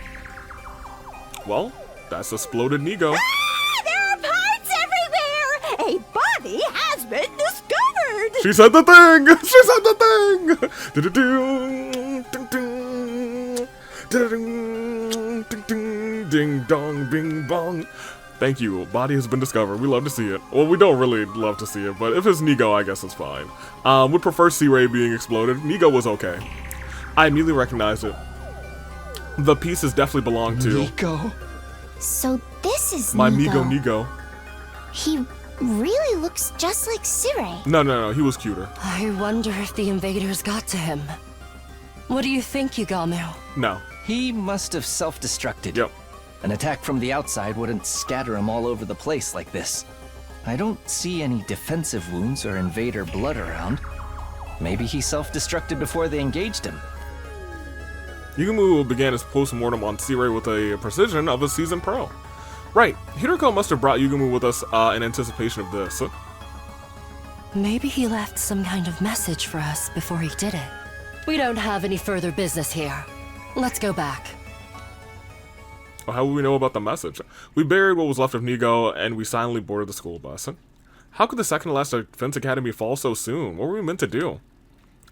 Speaker 2: Well, that's exploded Nigo.
Speaker 8: Ah, there are parts everywhere! A body has been discovered!
Speaker 2: She said the thing! She said the thing! Do-do-do, ding-ding, da-ding, ding-ding, ding-dong, bing-bong. Thank you. Body has been discovered. We love to see it. Well, we don't really love to see it, but if it's Nigo, I guess it's fine. Would prefer C-Ray being exploded. Nigo was okay. I immediately recognized it. The pieces definitely belong to...
Speaker 10: Nigo?
Speaker 6: So this is
Speaker 2: my
Speaker 6: Nigo.
Speaker 2: Nigo.
Speaker 6: He really looks just like Sirei.
Speaker 2: No, he was cuter.
Speaker 7: I wonder if the invaders got to him. What do you think, Yugamu?
Speaker 2: No.
Speaker 3: He must have self-destructed.
Speaker 2: Yep.
Speaker 3: An attack from the outside wouldn't scatter him all over the place like this. I don't see any defensive wounds or invader blood around. Maybe he self-destructed before they engaged him.
Speaker 2: Yugamu began his post-mortem on C-Ray with a precision of a seasoned pro. Right, Hiruko must have brought Yugamu with us in anticipation of this.
Speaker 7: Maybe he left some kind of message for us before he did it. We don't have any further business here. Let's go back.
Speaker 2: Well, how would we know about the message? We buried what was left of Nigo, and we silently boarded the school bus. How could the second to last Defense Academy fall so soon? What were we meant to do?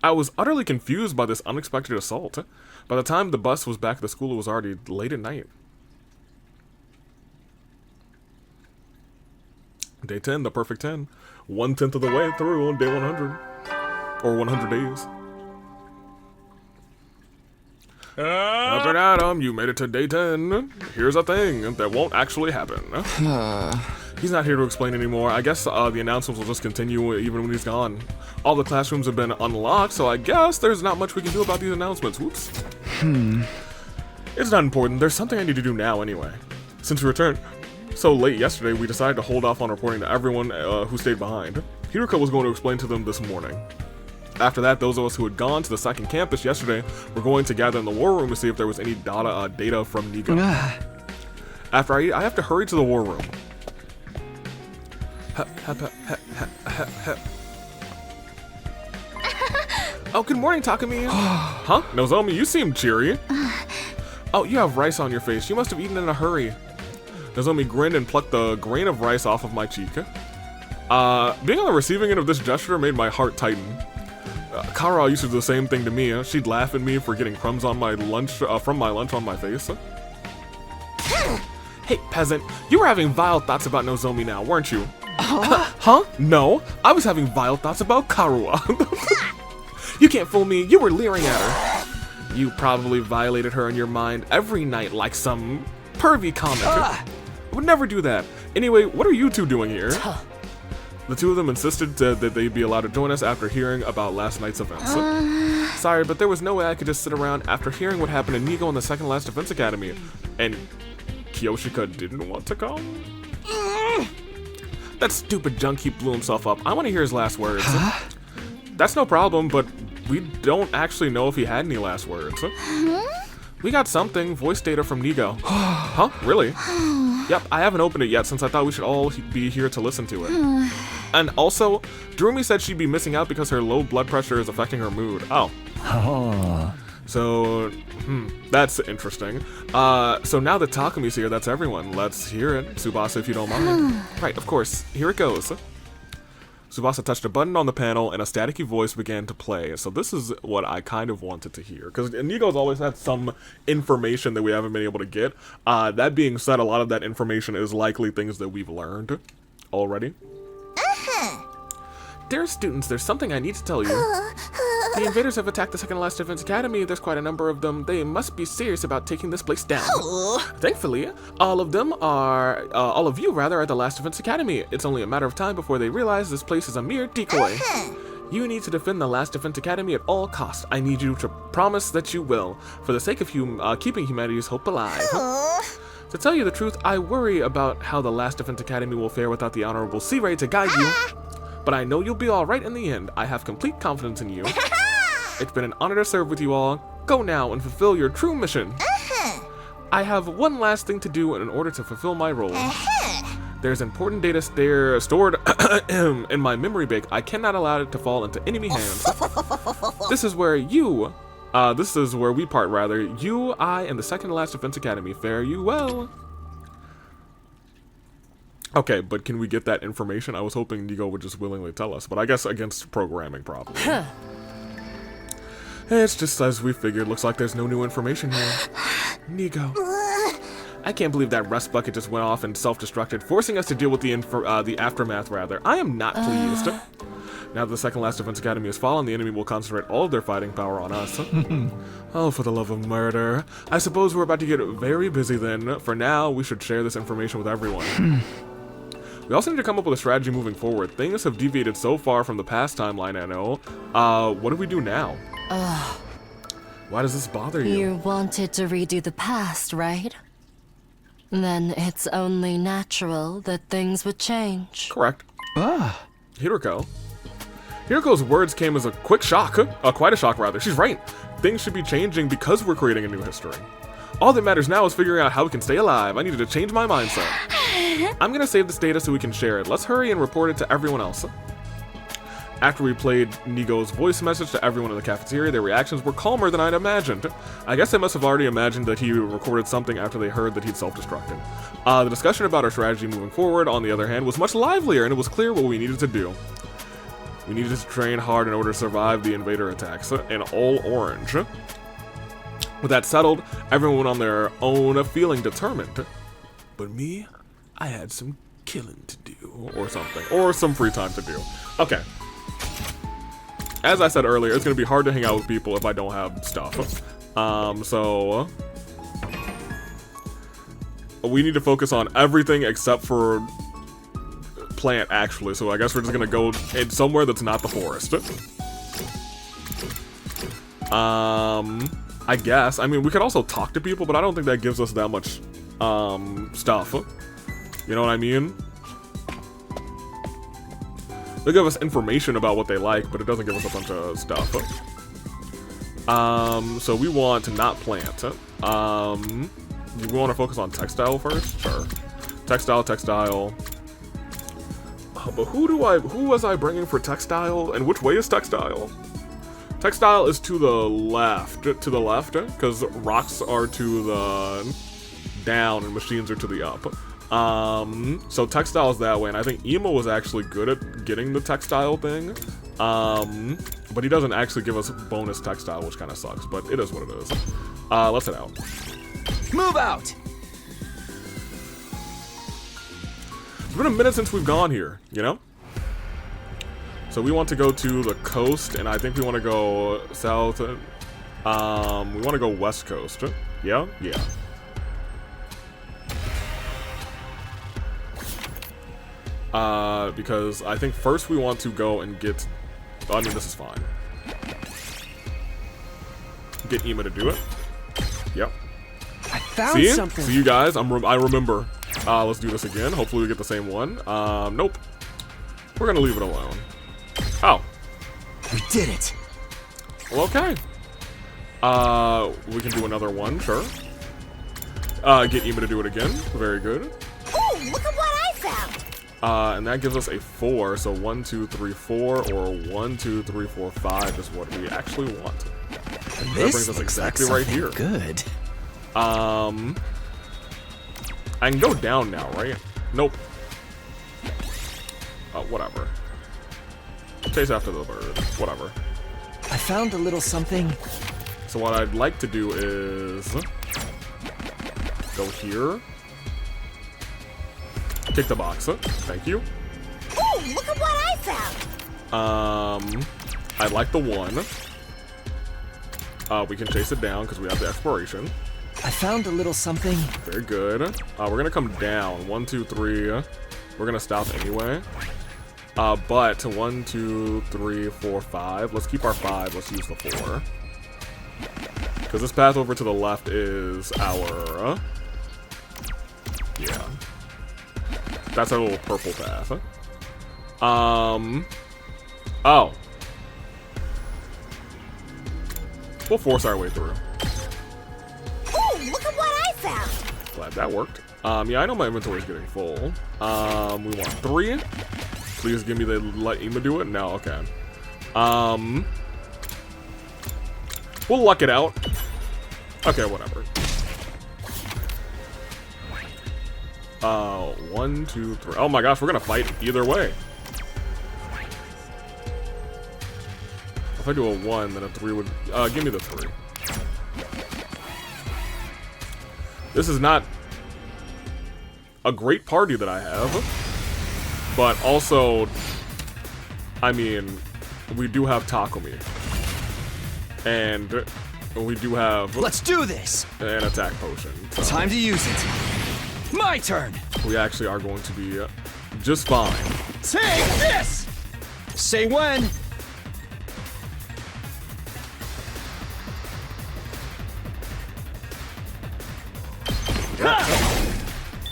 Speaker 2: I was utterly confused by this unexpected assault. By the time the bus was back at the school, it was already late at night. Day 10, the perfect 10. 1/10 of the way through on day 100. Or 100 days. Adam, you made it to day 10. Here's a thing that won't actually happen. He's not here to explain anymore. I guess the announcements will just continue even when he's gone. All the classrooms have been unlocked, so I guess there's not much we can do about these announcements. Whoops. It's not important. There's something I need to do now anyway. Since we returned so late yesterday, we decided to hold off on reporting to everyone who stayed behind. Hiruko was going to explain to them this morning. After that, those of us who had gone to the second campus yesterday were going to gather in the war room to see if there was any data from Nigo. After I have to hurry to the war room. Oh, good morning, Takumi. Huh? Nozomi, you seem cheery. Oh, you have rice on your face. You must have eaten in a hurry. Nozomi grinned and plucked the grain of rice off of my cheek. Being on the receiving end of this gesture made my heart tighten. Kara used to do the same thing to me. She'd laugh at me for getting crumbs on my lunch from my lunch on my face. Hey, peasant, you were having vile thoughts about Nozomi now, weren't you? Huh? No, I was having vile thoughts about Karua. You can't fool me, you were leering at her. You probably violated her in your mind every night like some pervy comic. I would never do that. Anyway, what are you two doing here? The two of them insisted that they'd be allowed to join us after hearing about last night's events. Sorry, but there was no way I could just sit around after hearing what happened to Nigo in the second last Defense Academy. And Kiyoshika didn't want to come? That stupid junkheap blew himself up. I want to hear his last words. That's no problem, but we don't actually know if he had any last words. We got something, voice data from Nigo. Huh? Really? Yep, I haven't opened it yet since I thought we should all be here to listen to it. And also, Drumi said she'd be missing out because her low blood pressure is affecting her mood. Oh. So, that's interesting. So now that Takumi's here, that's everyone. Let's hear it, Tsubasa, if you don't mind. Right, of course. Here it goes. Tsubasa touched a button on the panel and a staticky voice began to play. So this is what I kind of wanted to hear. Because Nigo's always had some information that we haven't been able to get. That being said, a lot of that information is likely things that we've learned already. Dear students, there's something I need to tell you. The invaders have attacked the second last Defense Academy. There's quite a number of them. They must be serious about taking this place down. Thankfully, all of you are at the last Defense Academy. It's only a matter of time before they realize this place is a mere decoy. You need to defend the last Defense Academy at all costs. I need you to promise that you will, for the sake of keeping humanity's hope alive. To tell you the truth, I worry about how the last Defense Academy will fare without the Honorable C-Ray to guide you. But I know you'll be alright in the end. I have complete confidence in you. It's been an honor to serve with you all. Go now and fulfill your true mission. I have one last thing to do in order to fulfill my role. There's important data stored in my memory bank. I cannot allow it to fall into enemy hands. This is where we part rather. You, I, and the second last Defense Academy. Fare you well. Okay, but can we get that information? I was hoping Nigo would just willingly tell us, but I guess against programming probably. It's just as we figured. Looks like there's no new information here. Nigo. I can't believe that rust bucket just went off and self-destructed, forcing us to deal with the aftermath rather. I am not pleased. Now that the second last Defense Academy has fallen, the enemy will concentrate all of their fighting power on us. Oh, for the love of murder. I suppose we're about to get very busy then. For now, we should share this information with everyone. We also need to come up with a strategy moving forward. Things have deviated so far from the past timeline, I know. What do we do now? Why does this bother you?
Speaker 7: You wanted to redo the past, right? Then it's only natural that things would change.
Speaker 2: Correct. Hiroko. Hiroko's words came as a quick shock. Quite a shock, rather. She's right. Things should be changing because we're creating a new history. All that matters now is figuring out how we can stay alive. I needed to change my mindset. I'm gonna save this data so we can share it. Let's hurry and report it to everyone else. After we played Nigo's voice message to everyone in the cafeteria, their reactions were calmer than I'd imagined. I guess they must have already imagined that he recorded something after they heard that he'd self-destructed. The discussion about our strategy moving forward, on the other hand, was much livelier, and it was clear what we needed to do. We needed to train hard in order to survive the invader attacks, in all orange. With that settled, everyone went on their own, feeling determined. But me, I had some killing to do, or something, or some free time to do. Okay. As I said earlier, it's gonna be hard to hang out with people if I don't have stuff. So we need to focus on everything except for plant, actually. So I guess we're just gonna go in somewhere that's not the forest. I guess. I mean, we could also talk to people, but I don't think that gives us that much stuff. You know what I mean? They give us information about what they like, but it doesn't give us a bunch of stuff. So we want to not plant. Do we want to focus on textile first? Sure. Textile. But who was I bringing for textile? And which way is textile? Textile is to the left, because rocks are to the down and machines are to the up. So textile is that way, and I think Emo was actually good at getting the textile thing. But he doesn't actually give us bonus textile, which kind of sucks, but it is what it is. Let's head out.
Speaker 10: Move out!
Speaker 2: It's been a minute since we've gone here, you know? So we want to go to the coast, and I think we want to go south. We want to go west coast. Yeah? Yeah. Because I think first we want to go and get... I mean, this is fine. Get Ema to do it. Yep.
Speaker 10: I found something.
Speaker 2: See you guys. I remember. Let's do this again. Hopefully we get the same one. Nope. We're gonna leave it alone. Oh.
Speaker 10: We did it.
Speaker 2: Well, okay. We can do another one, sure. Get Ema to do it again. Very good.
Speaker 8: Oh, look at what I found.
Speaker 2: And that gives us a 4. So 1, 2, 3, 4, or 1, 2, 3, 4, 5 is what we actually want. And that brings us exactly right here.
Speaker 3: Good.
Speaker 2: I can go down now, right? Nope. Whatever. Chase after the bird. Whatever.
Speaker 3: I found a little something.
Speaker 2: So what I'd like to do is go here. Kick the box. Thank you.
Speaker 8: Oh, look at what I found.
Speaker 2: I like the 1. We can chase it down because we have the exploration.
Speaker 3: I found a little something.
Speaker 2: Very good. We're gonna come down. 1, 2, 3. We're gonna stop anyway. But 1, 2, 3, 4, 5. Let's keep our 5. Let's use the 4. Because this path over to the left is our... yeah. That's our little purple path. Oh. We'll force our way through.
Speaker 8: Oh, look at what I found.
Speaker 2: Glad that worked. Yeah, I know my inventory is getting full. We want 3. Please give me the let Ema do it. No, okay. We'll luck it out. Okay, whatever. 1, 2, 3. Oh my gosh, we're gonna fight either way. If I do a 1, then a 3 would... give me the 3. This is not a great party that I have. But also, I mean, we do have Takumi. And we do have...
Speaker 10: let's do this!
Speaker 2: An attack potion. So
Speaker 10: time to use it. My turn!
Speaker 2: We actually are going to be just fine.
Speaker 10: Take this! Say when!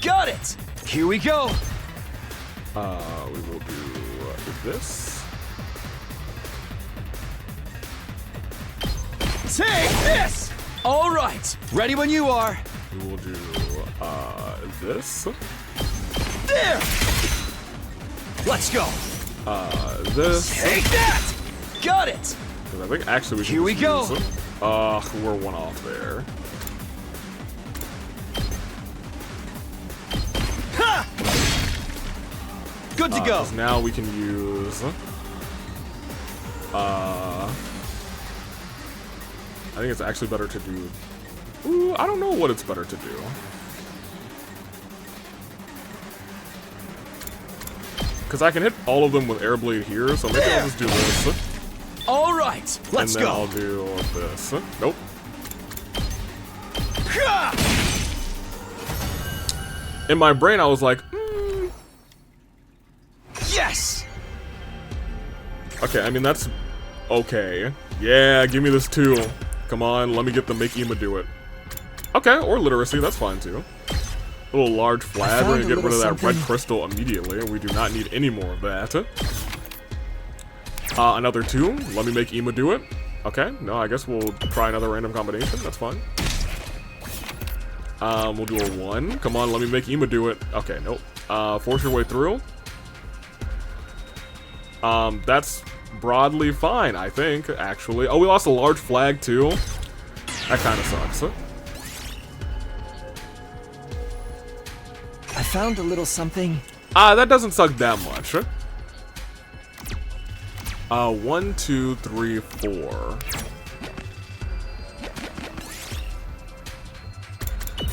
Speaker 10: Got it! Here we go!
Speaker 2: We will do this.
Speaker 10: Take this! Alright, ready when you are.
Speaker 2: We will do this.
Speaker 10: There! Let's go!
Speaker 2: This.
Speaker 10: Take that! Got it!
Speaker 2: Because I think actually we can
Speaker 10: here we go!
Speaker 2: We're 1 off there.
Speaker 10: Ha! Good to go.
Speaker 2: Now we can use. I think it's actually better to do. Ooh, I don't know what it's better to do. Because I can hit all of them with Air Blade here, so maybe I'll just do this.
Speaker 10: All right, let's
Speaker 2: go.
Speaker 10: go.
Speaker 2: And then I'll do this. Nope. In my brain, I was like,
Speaker 10: yes.
Speaker 2: Okay, I mean that's okay. Yeah, give me this too. Come on, let me get the make Ema do it. Okay, or literacy, that's fine too. A little large flag, we're gonna get rid of that red crystal immediately, and we do not need any more of that. Another 2, let me make Ema do it. Okay, no, I guess we'll try another random combination, that's fine. We'll do a 1. Come on, let me make Ema do it. Okay, nope. Force your way through. That's broadly fine, I think, actually. Oh, we lost a large flag, too. That kind of sucks.
Speaker 3: I found a little something.
Speaker 2: That doesn't suck that much. 1, 2, 3, 4.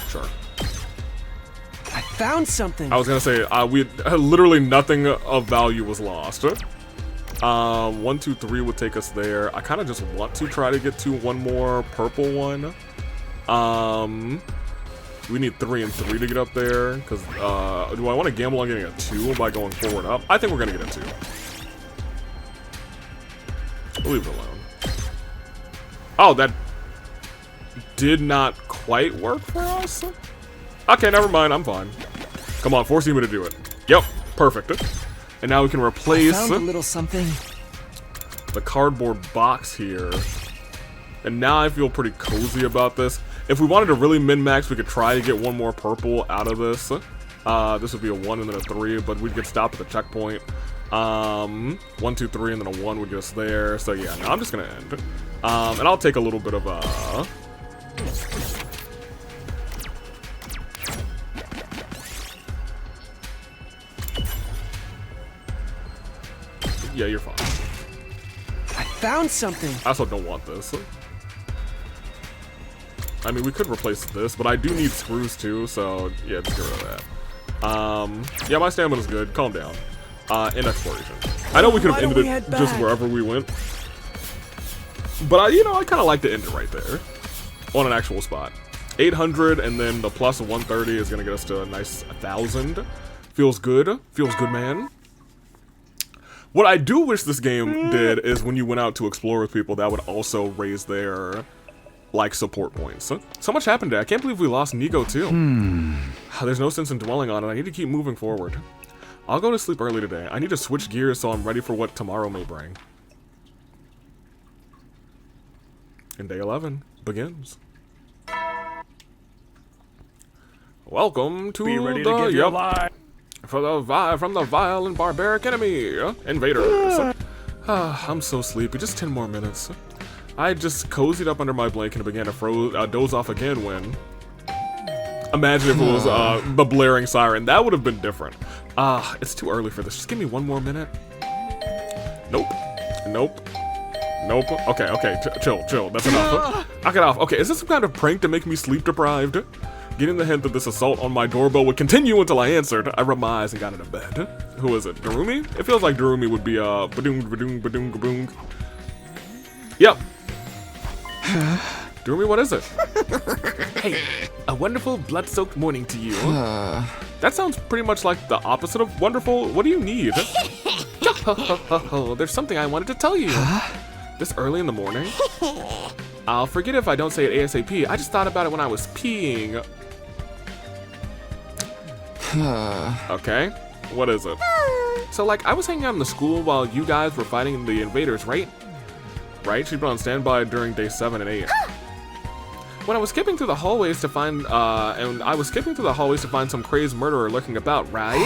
Speaker 2: Sure.
Speaker 14: I found something.
Speaker 2: I was gonna say, literally nothing of value was lost. 1, 2, 3 would take us there. I kind of just want to try to get to one more purple one. We need 3 and 3 to get up there, because, do I want to gamble on getting a 2 by going forward up? I think we're gonna get a 2. We'll leave it alone. Oh, that did not quite work for us? Okay, never mind, I'm fine. Come on, forcing me to do it. Yep, perfect. And now we can replace
Speaker 3: I found a little something.
Speaker 2: the cardboard box here. And now I feel pretty cozy about this. If we wanted to really min-max, we could try to get one more purple out of this. This would be a 1 and then a 3, but we'd get stopped at the checkpoint. 1, 2, 3, and then a 1 would get us there. So yeah, no, I'm just gonna end. And I'll take a little bit of yeah, you're fine.
Speaker 14: I found something.
Speaker 2: I also don't want this. I mean, we could replace this, but I do need screws too, so yeah, just get rid of that. Yeah, my stamina's good. Calm down. In exploration. I know we could have ended it just wherever we went. But, you know, I kind of like to end it right there. On an actual spot. 800, and then the plus 130 is going to get us to a nice 1,000. Feels good. Feels good, man. What I do wish this game did is when you went out to explore with people, that would also raise their, like, support points. So much happened there. I can't believe we lost Nico, too. There's no sense in dwelling on it. I need to keep moving forward. I'll go to sleep early today. I need to switch gears so I'm ready for what tomorrow may bring. And day 11 begins. Welcome to from the vile and barbaric enemy, invaders. I'm so sleepy. Just 10 more minutes. I just cozied up under my blanket and began to doze off again when. Imagine if it was the blaring siren. That would have been different. It's too early for this. Just give me one more minute. Nope. Nope. Nope. Okay. Chill. That's enough. Knock it off. Okay, is this some kind of prank to make me sleep deprived? Getting the hint that this assault on my doorbell would continue until I answered, I rubbed my eyes and got into bed. Who is it? Darumi? It feels like Darumi would be badoong. Yep. Darumi, what is it?
Speaker 12: Hey, a wonderful blood-soaked morning to you.
Speaker 2: That sounds pretty much like the opposite of wonderful. What do you need? There's something I wanted to tell you. This early in the morning? I'll forget if I don't say it ASAP. I just thought about it when I was peeing. Okay, what is it? So, like, I was hanging out in the school while you guys were fighting the invaders, right? Right? She'd been on standby during day 7 and 8. When I was skipping through the hallways to find, some crazed murderer lurking about, right?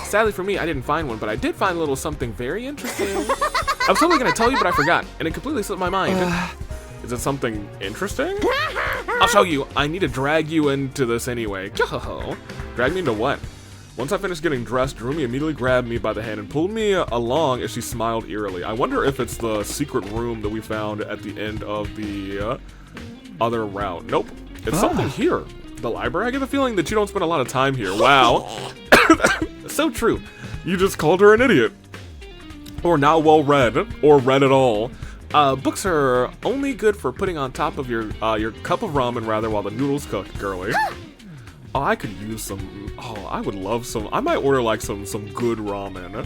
Speaker 2: Sadly for me, I didn't find one, but I did find a little something very interesting. I was totally gonna tell you, but I forgot, and it completely slipped my mind. Is it something interesting? I'll show you. I need to drag you into this anyway. Drag me into what? Once I finished getting dressed, Darumi immediately grabbed me by the hand and pulled me along as she smiled eerily. I wonder if it's the secret room that we found at the end of the other route. Nope. It's something here. The library? I get the feeling that you don't spend a lot of time here. Wow. So true. You just called her an idiot. Or not well read. Or read at all. Books are only good for putting on top of your cup of ramen, rather, while the noodles cook, girly. Oh, I could use some. Oh, I would love some. I might order like some good ramen.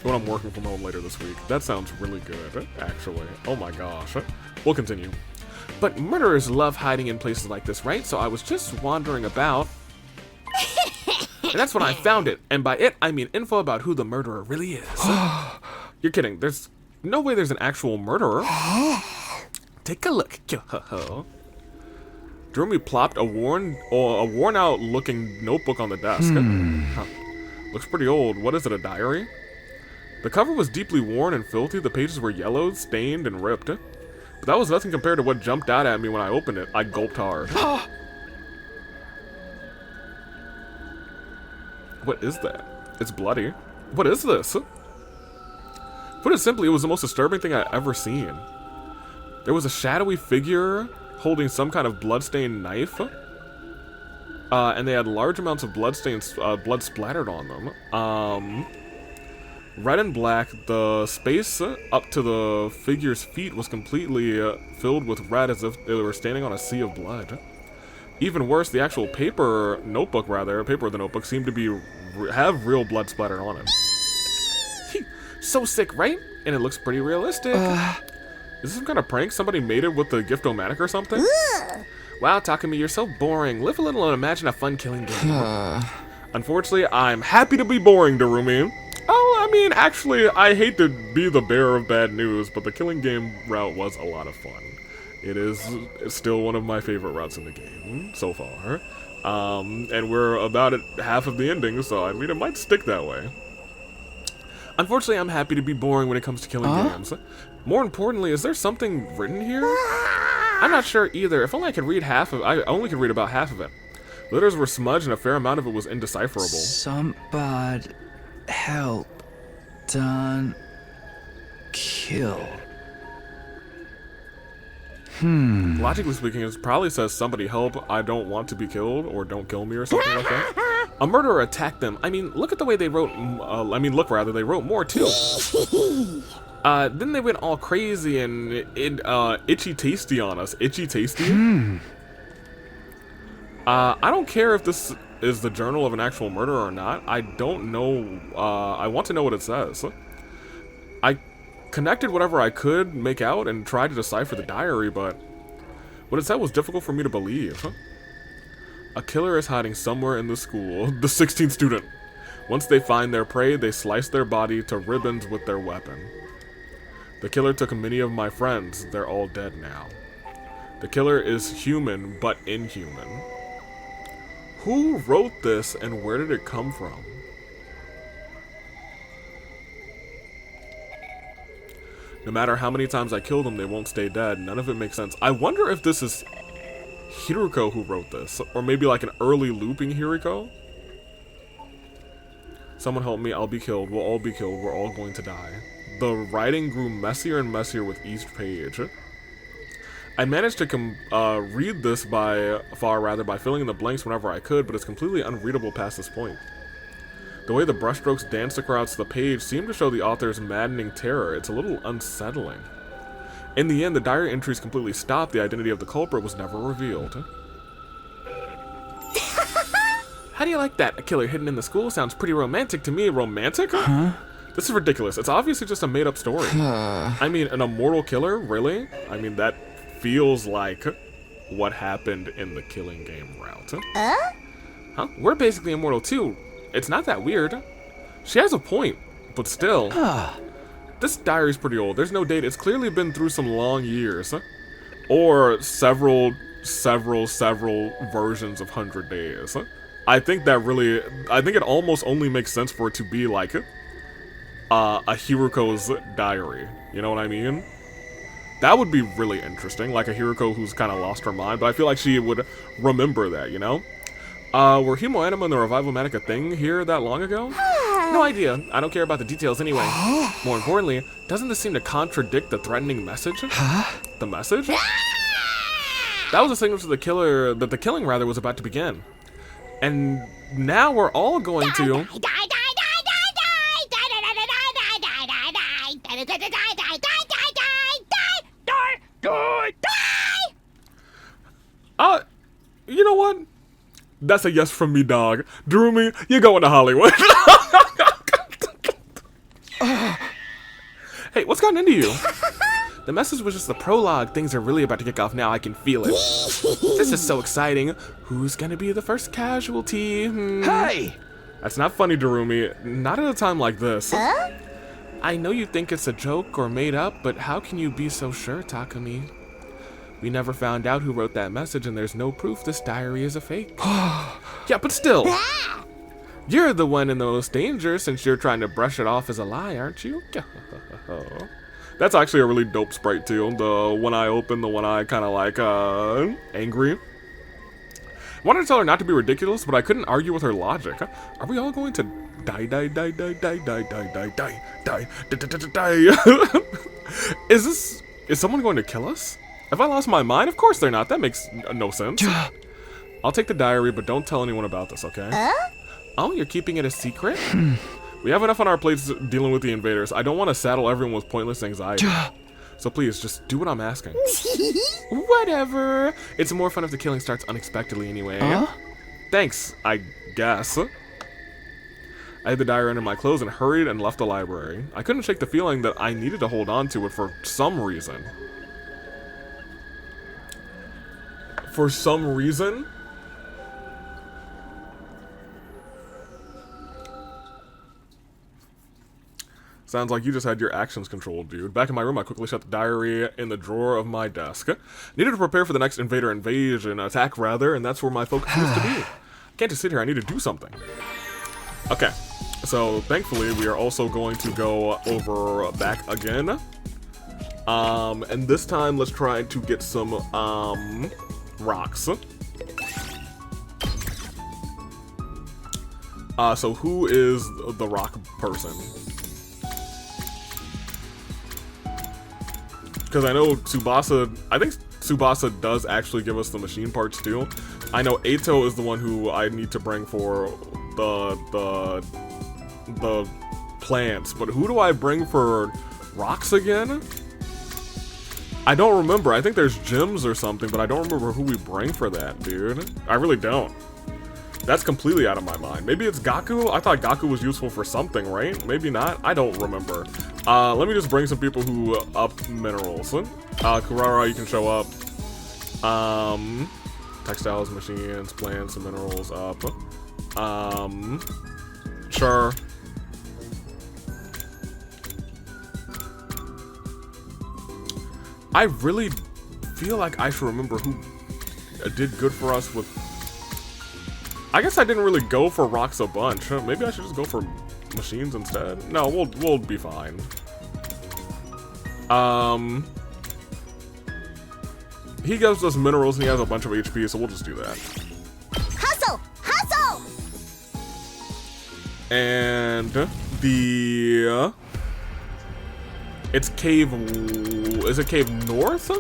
Speaker 2: When I'm working from home later this week. That sounds really good, actually. Oh my gosh. We'll continue. But murderers love hiding in places like this, right? So I was just wandering about. And that's when I found it. And by it, I mean info about who the murderer really is. You're kidding. There's no way there's an actual murderer. Take a look. Darumi plopped a worn out looking notebook on the desk. Huh. Looks pretty old. What is it, a diary? The cover was deeply worn and filthy, the pages were yellowed, stained, and ripped. But that was nothing compared to what jumped out at me when I opened it. I gulped hard. What is that? It's bloody. What is this? Put it simply, it was the most disturbing thing I'd ever seen. There was a shadowy figure holding some kind of bloodstained knife. And they had large amounts of blood splattered on them. Red and black, the space up to the figure's feet was completely filled with red as if they were standing on a sea of blood. Even worse, the actual paper of the notebook seemed to have real blood splattered on it. So sick, right? And it looks pretty realistic. Is this some kind of prank? Somebody made it with the Gift-O-Matic or something? Wow, Takumi, you're so boring. Live a little and imagine a fun killing game. Unfortunately, I'm happy to be boring, Darumi. Oh, I mean, actually, I hate to be the bearer of bad news, but the killing game route was a lot of fun. It's still one of my favorite routes in the game so far. And we're about at half of the ending, so I mean, it might stick that way. Unfortunately, I'm happy to be boring when it comes to killing games. More importantly, is there something written here? I'm not sure either. If only I could read I only could read about half of it. Letters were smudged and a fair amount of it was indecipherable.
Speaker 3: Somebody help. Done. Kill.
Speaker 2: Logically speaking, it probably says somebody help, I don't want to be killed, or don't kill me, or something like that. A murderer attacked them. I mean, look at the way they wrote, they wrote more too. Then they went all crazy and itchy tasty on us. Itchy tasty? I don't care if this is the journal of an actual murderer or not. I don't know. I want to know what it says. I connected whatever I could make out and tried to decipher the diary, but what it said was difficult for me to believe. A killer is hiding somewhere in the school. The 16th student. Once they find their prey, they slice their body to ribbons with their weapon. The killer took many of my friends. They're all dead now. The killer is human, but inhuman. Who wrote this and where did it come from? No matter how many times I kill them, they won't stay dead. None of it makes sense. I wonder if this is Hiruko who wrote this, or maybe like an early looping Hiruko. Someone help me, I'll be killed. We'll all be killed. We're all going to die. The writing grew messier and messier with each page. I managed to read this by filling in the blanks whenever I could, but it's completely unreadable past this point. The way the brushstrokes danced across the page seemed to show the author's maddening terror. It's a little unsettling. In the end, the diary entries completely stopped. The identity of the culprit was never revealed. How do you like that? A killer hidden in the school sounds pretty romantic to me. Romantic? Huh? This is ridiculous. It's obviously just a made-up story. I mean, an immortal killer? Really? I mean, that feels like what happened in the killing game route. Huh? We're basically immortal too. It's not that weird. She has a point, but still. This diary's pretty old. There's no date. It's clearly been through some long years. Or several versions of 100 days. I think it almost only makes sense for it to be like a Hiruko's diary. You know what I mean? That would be really interesting, like a Hiruko who's kind of lost her mind, but I feel like she would remember that, you know? Were Hemo-Anima and the Revival-Matic a thing here that long ago? No idea. I don't care about the details anyway. More importantly, doesn't this seem to contradict the threatening message? The message? That was a signal to the killer that the killing was about to begin. And now we're all going to... You know what? That's a yes from me, dog. Darumi, you're going to Hollywood. Hey, what's gotten into you? The message was just the prologue. Things are really about to kick off now. I can feel it. This is so exciting. Who's gonna be the first casualty?
Speaker 14: Hey!
Speaker 2: That's not funny, Darumi. Not at a time like this. I know you think it's a joke or made up, but how can you be so sure, Takumi? We never found out who wrote that message, and there's no proof this diary is a fake. Yeah, but still. You're the one in the most danger since you're trying to brush it off as a lie, aren't you? That's actually a really dope sprite too. The one eye open, the one eye kind of like angry. I wanted to tell her not to be ridiculous, but I couldn't argue with her logic. Are we all going to die? Is someone going to kill us? Have I lost my mind? Of course they're not. That makes no sense. I'll take the diary, but don't tell anyone about this, okay? Oh, you're keeping it a secret? We have enough on our plates dealing with the invaders. I don't want to saddle everyone with pointless anxiety. So please, just do what I'm asking. Whatever. It's more fun if the killing starts unexpectedly anyway. Thanks, I guess. I had the diary under my clothes and hurried and left the library. I couldn't shake the feeling that I needed to hold on to it for some reason. For some reason? Sounds like you just had your actions controlled, dude. Back in my room, I quickly shut the diary in the drawer of my desk. Needed to prepare for the next attack rather, and that's where my focus needs to be. I can't just sit here, I need to do something. Okay, so thankfully we are also going to go over back again. And this time let's try to get some, rocks. So who is the rock person? Because I know Tsubasa, I think Tsubasa does actually give us the machine parts too. I know Eito is the one who I need to bring for the plants, but who do I bring for rocks again? I don't remember. I think there's gems or something, but I don't remember who we bring for that, dude. I really don't. That's completely out of my mind. Maybe it's Gaku? I thought Gaku was useful for something, right? Maybe not? I don't remember. Let me just bring some people who up minerals. Kurara, you can show up. Textiles, machines, plants, and minerals up. Sure. I really feel like I should remember who did good for us with... I guess I didn't really go for rocks a bunch. Maybe I should just go for machines instead. No, we'll be fine. He gives us minerals and he has a bunch of HP, so we'll just do that.
Speaker 6: Hustle! Hustle!
Speaker 2: And the it's cave. Is it cave north?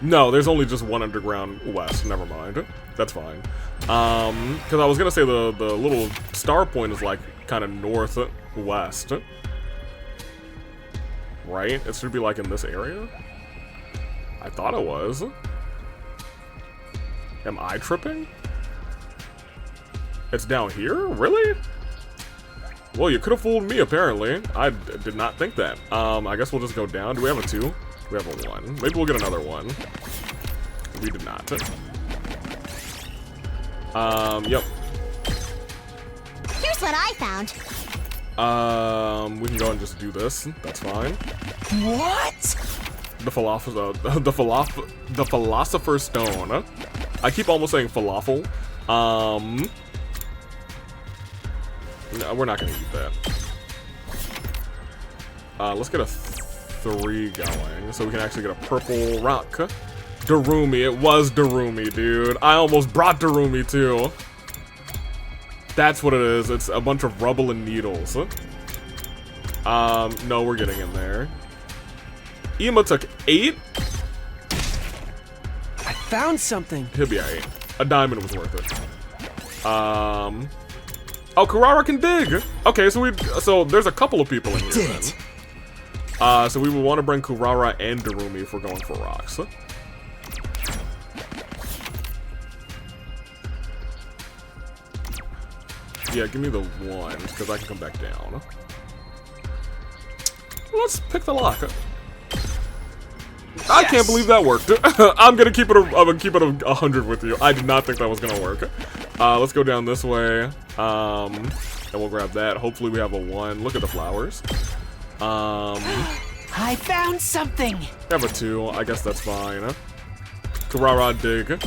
Speaker 2: No, there's only just one underground west. Never mind. That's fine. Because I was gonna say the little star point is like kind of northwest, right? It should be like in this area. I thought it was. Am I tripping? It's down here? Really? Well, you could have fooled me, apparently. I did not think that. I guess we'll just go down. Do we have a 2? We have a 1. Maybe we'll get another 1. We did not. Yep.
Speaker 6: Here's what I found.
Speaker 2: We can go and just do this. That's fine.
Speaker 11: What?
Speaker 2: The philosopher's stone. I keep almost saying falafel. No, we're not gonna eat that. Let's get a 3 going, so we can actually get a purple rock. Darumi, it was Darumi, dude. I almost brought Darumi too. That's what it is. It's a bunch of rubble and needles. No, we're getting in there. Ima took 8.
Speaker 14: I found something.
Speaker 2: He'll be alright. A diamond was worth it. Oh, Kurara can dig. Okay, so there's a couple of people in here then. So we would want to bring Kurara and Darumi if we're going for rocks. Yeah, give me the 1 because I can come back down. Let's pick the lock. I can't believe that worked. I'm gonna keep it 100 with you. I did not think that was gonna work. Let's go down this way. And we'll grab that. Hopefully we have a 1. Look at the flowers.
Speaker 11: I found something.
Speaker 2: Have a 2. I guess that's fine. Kurara dig.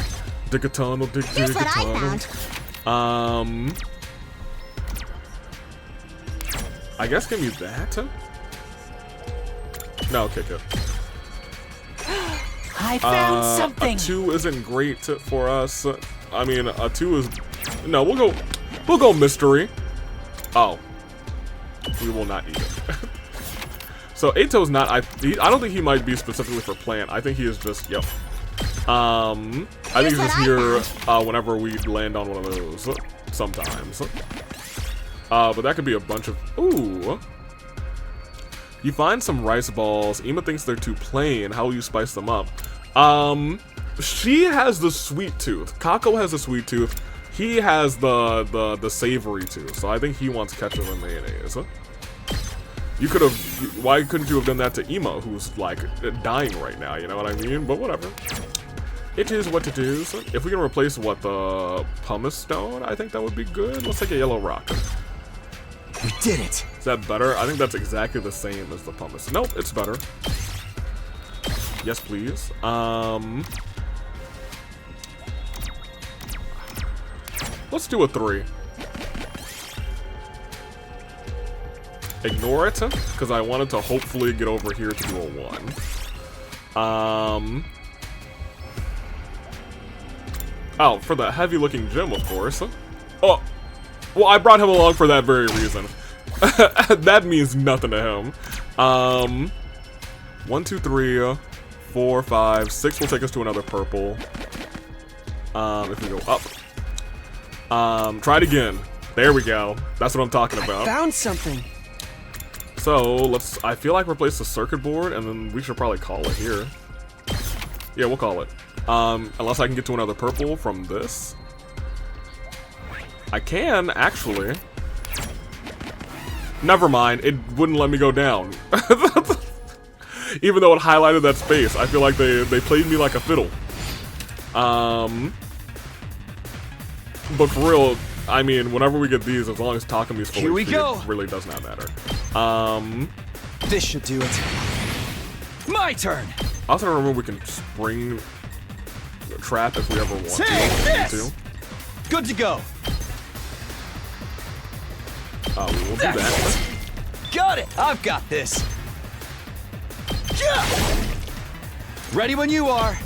Speaker 2: Dig a tunnel, dig a tunnel.
Speaker 6: Here's what I found.
Speaker 2: I guess give me that. No, kick it.
Speaker 11: I found something.
Speaker 2: A 2 isn't great for us. I mean, a 2 is... No, we'll go mystery. Oh. We will not eat it. So Ato's not... I don't think he might be specifically for plant. I think he is just... Yep. I think he's just here whenever we land on one of those. Sometimes. But that could be a bunch of... Ooh. You find some rice balls. Ima thinks they're too plain. How will you spice them up? She has the sweet tooth. Kako has the sweet tooth. He has the savory tooth. So I think he wants ketchup and mayonnaise. You could have... Why couldn't you have done that to Ima, who's, like, dying right now? You know what I mean? But whatever. It is what it is. If we can replace, what, the pumice stone, I think that would be good. Let's take a yellow rock.
Speaker 10: We did it!
Speaker 2: Is that better? I think that's exactly the same as the pumice. Nope, it's better. Yes, please. Let's do a 3. Ignore it, because I wanted to hopefully get over here to do a 1. Oh, for the heavy-looking gem, of course. Oh, well, I brought him along for that very reason. That means nothing to him. 1, 2, 3, 4, 5, 6 will take us to another purple. If we go up. Try it again. There we go. That's what I'm talking about.
Speaker 14: Found something.
Speaker 2: So let's. I feel like replace the circuit board, and then we should probably call it here. Yeah, we'll call it. Unless I can get to another purple from this. I can, actually. Never mind, it wouldn't let me go down. Even though it highlighted that space, I feel like they played me like a fiddle. But for real, I mean, whenever we get these, as long as Takami's full HP, it really does not matter.
Speaker 10: This should do it. My turn!
Speaker 2: I also remember we can spring trap if we ever want to.
Speaker 10: Good to go.
Speaker 2: We'll do that.
Speaker 10: Got it! I've got this. Yeah! Ready when you are.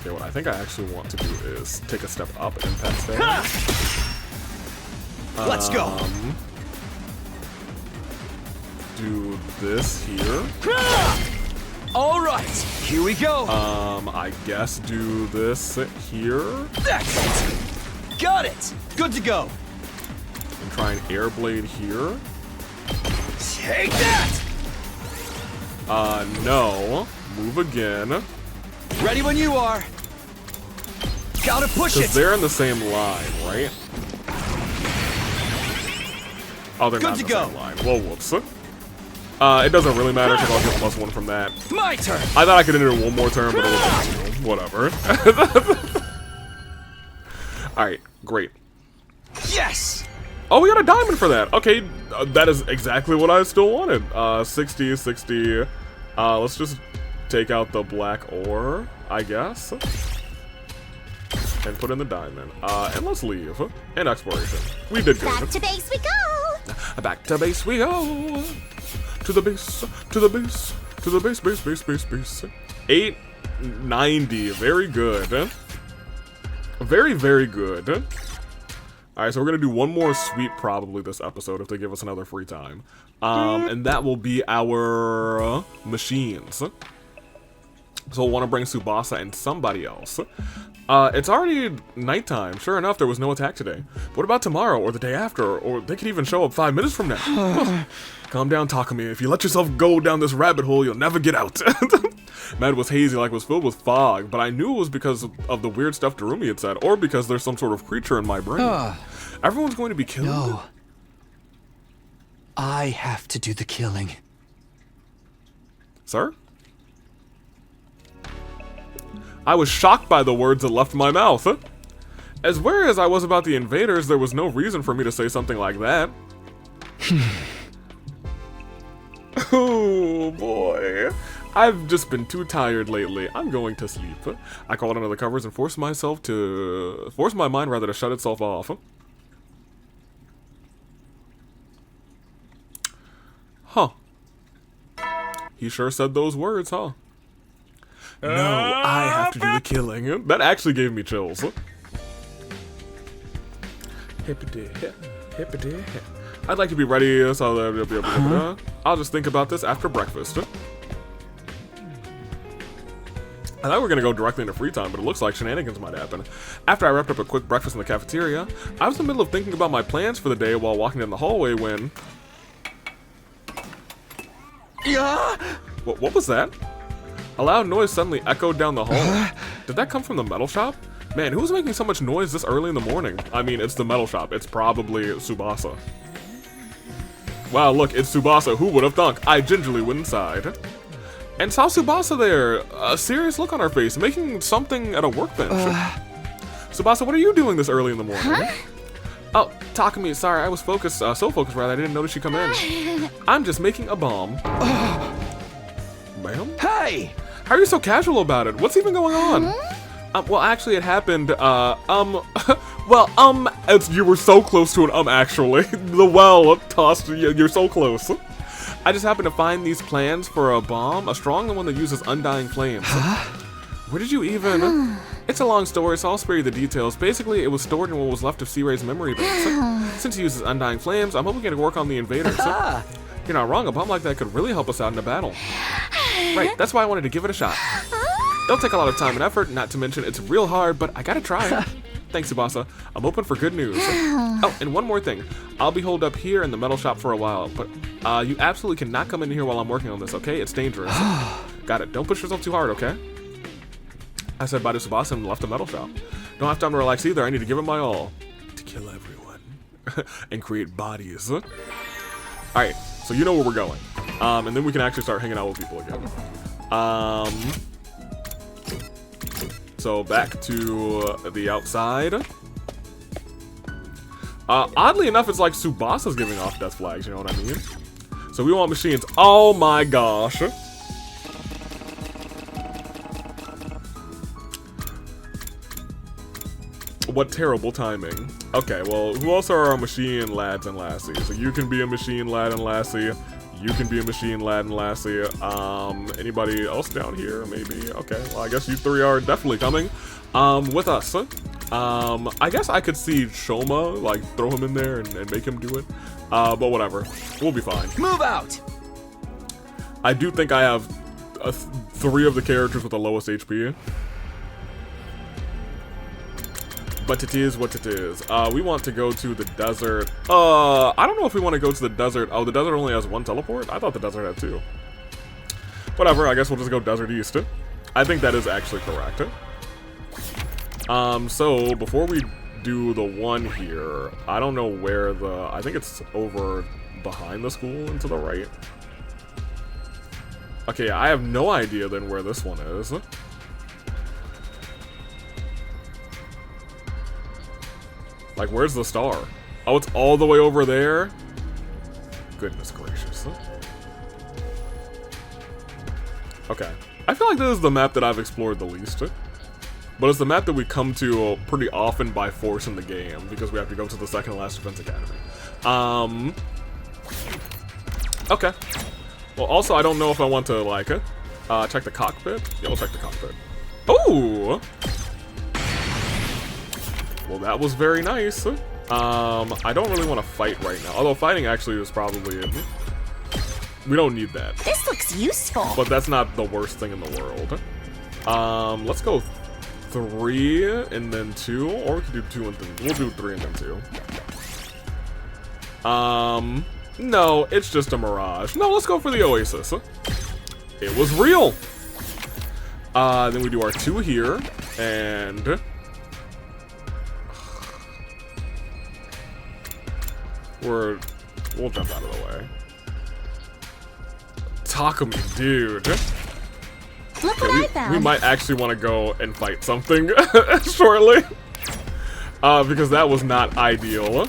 Speaker 2: Okay, what I think I actually want to do is take a step up and pass there.
Speaker 10: Let's go.
Speaker 2: Do this here.
Speaker 10: All right, here we go.
Speaker 2: I guess do this here.
Speaker 10: Excellent. Got it. Good to go.
Speaker 2: And try an air blade here.
Speaker 10: Take that.
Speaker 2: No. Move again.
Speaker 10: Ready when you are. Gotta push it.
Speaker 2: Because they're in the same line, right? Oh, they're not in the same line. Whoa, whoops. It doesn't really matter because I'll get +1 from that.
Speaker 10: My turn.
Speaker 2: I thought I could enter it one more turn, but it was 2. Whatever. Alright, great.
Speaker 10: Yes!
Speaker 2: Oh, we got a diamond for that. Okay, that is exactly what I still wanted. 60, 60. Let's just take out the black ore, I guess. And put in the diamond. And let's leave. And exploration. We did good.
Speaker 6: Back to base we go!
Speaker 2: Back to base we go! To the base, to the base, to the base, base, base, base, base. 890, very good. Very, very good. Alright, so we're gonna do one more sweep probably this episode if they give us another free time. And that will be our machines. So we'll want to bring Tsubasa and somebody else. It's already nighttime. Sure enough, there was no attack today. What about tomorrow or the day after? Or they could even show up 5 minutes from now. Calm down, Takami. If you let yourself go down this rabbit hole, you'll never get out. Mad was hazy like it was filled with fog, but I knew it was because of the weird stuff Darumi had said, or because there's some sort of creature in my brain. Everyone's going to be killed?
Speaker 10: No. I have to do the killing.
Speaker 2: Sir? I was shocked by the words that left my mouth. As weird as I was about the invaders, there was no reason for me to say something like that. Oh boy. I've just been too tired lately. I'm going to sleep. I crawled under the covers and forced my mind rather to shut itself off. Huh. He sure said those words, huh?
Speaker 12: No, I have to do the killing.
Speaker 2: That actually gave me chills.
Speaker 12: Hippity hip, hippity hip.
Speaker 2: I'd like to be ready, so I'll just think about this after breakfast. I thought we were gonna go directly into free time, but it looks like shenanigans might happen. After I wrapped up a quick breakfast in the cafeteria, I was in the middle of thinking about my plans for the day while walking down the hallway when...
Speaker 5: Yeah.
Speaker 2: What was that? A loud noise suddenly echoed down the hall. Did that come from the metal shop? Man, who's making so much noise this early in the morning? I mean, it's the metal shop. It's probably Tsubasa. Wow, look, it's Tsubasa. Who would have thunk? I gingerly went inside. And saw Tsubasa there, a serious look on her face, making something at a workbench. Tsubasa, what are you doing this early in the morning? Huh? Oh, Takumi, sorry, I was focused, so focused rather, I didn't notice you come in. I'm just making a bomb. Ma'am?
Speaker 5: Hey!
Speaker 2: How are you so casual about it? What's even going on? Well, actually, it happened, you were so close to an actually. The well tossed, you're so close. I just happened to find these plans for a bomb, a strong one that uses undying flames. Where did you even... It's a long story, so I'll spare you the details. Basically, it was stored in what was left of Sea Ray's memory banks. Since he uses undying flames, I'm hoping we can work on the invaders. You're not wrong, a bomb like that could really help us out in a battle. Right, that's why I wanted to give it a shot. It'll take a lot of time and effort, not to mention it's real hard, but I gotta try. Thanks, Tsubasa. I'm open for good news. Oh, and one more thing. I'll be holed up here in the metal shop for a while, but you absolutely cannot come in here while I'm working on this, okay? It's dangerous. Got it. Don't push yourself too hard, okay? I said bye to Tsubasa and left the metal shop. Don't have time to relax either. I need to give it my all. To kill everyone. And create bodies. Alright, so you know where we're going. And then we can actually start hanging out with people again. So back to the outside. Oddly enough, it's like Tsubasa's giving off death flags, you know what I mean? So we want machines. Oh my gosh. What terrible timing. Okay, well, who else are our machine lads and lassies? So you can be a machine lad and lassie. You can be a machine lad and lassie. Anybody else down here? Maybe. Okay, well, I guess you three are definitely coming with us. I guess I could see Shoma, like, throw him in there and make him do it. But whatever. We'll be fine.
Speaker 5: Move out!
Speaker 2: I do think I have 3 of the characters with the lowest HP. But it is what it is. We want to go to the desert. I don't know if we want to go to the desert. Oh, the desert only has 1 teleport? I thought the desert had 2. Whatever, I guess we'll just go desert east. I think that is actually correct. So before we do the one here, I don't know where the... I think it's over behind the school and to the right. Okay, I have no idea then where this one is. Like, where's the star? Oh, it's all the way over there? Goodness gracious. Okay. I feel like this is the map that I've explored the least. But it's the map that we come to pretty often by force in the game, because we have to go to the second to last defense academy. Okay. Well, also, I don't know if I want to, like, check the cockpit. Yeah, we'll check the cockpit. Ooh! Well, that was very nice. I don't really want to fight right now. Although fighting actually is probably... We don't need that.
Speaker 6: This looks useful.
Speaker 2: But that's not the worst thing in the world. Let's go 3 and then 2. Or we can do 2 and 3. We'll do 3 and then 2. No, it's just a mirage. No, let's go for the Oasis. It was real. Then we do our 2 here. And... We'll jump out of the way. Takumi, dude.
Speaker 9: Look what I found.
Speaker 2: We might actually want to go and fight something shortly. Because that was not ideal.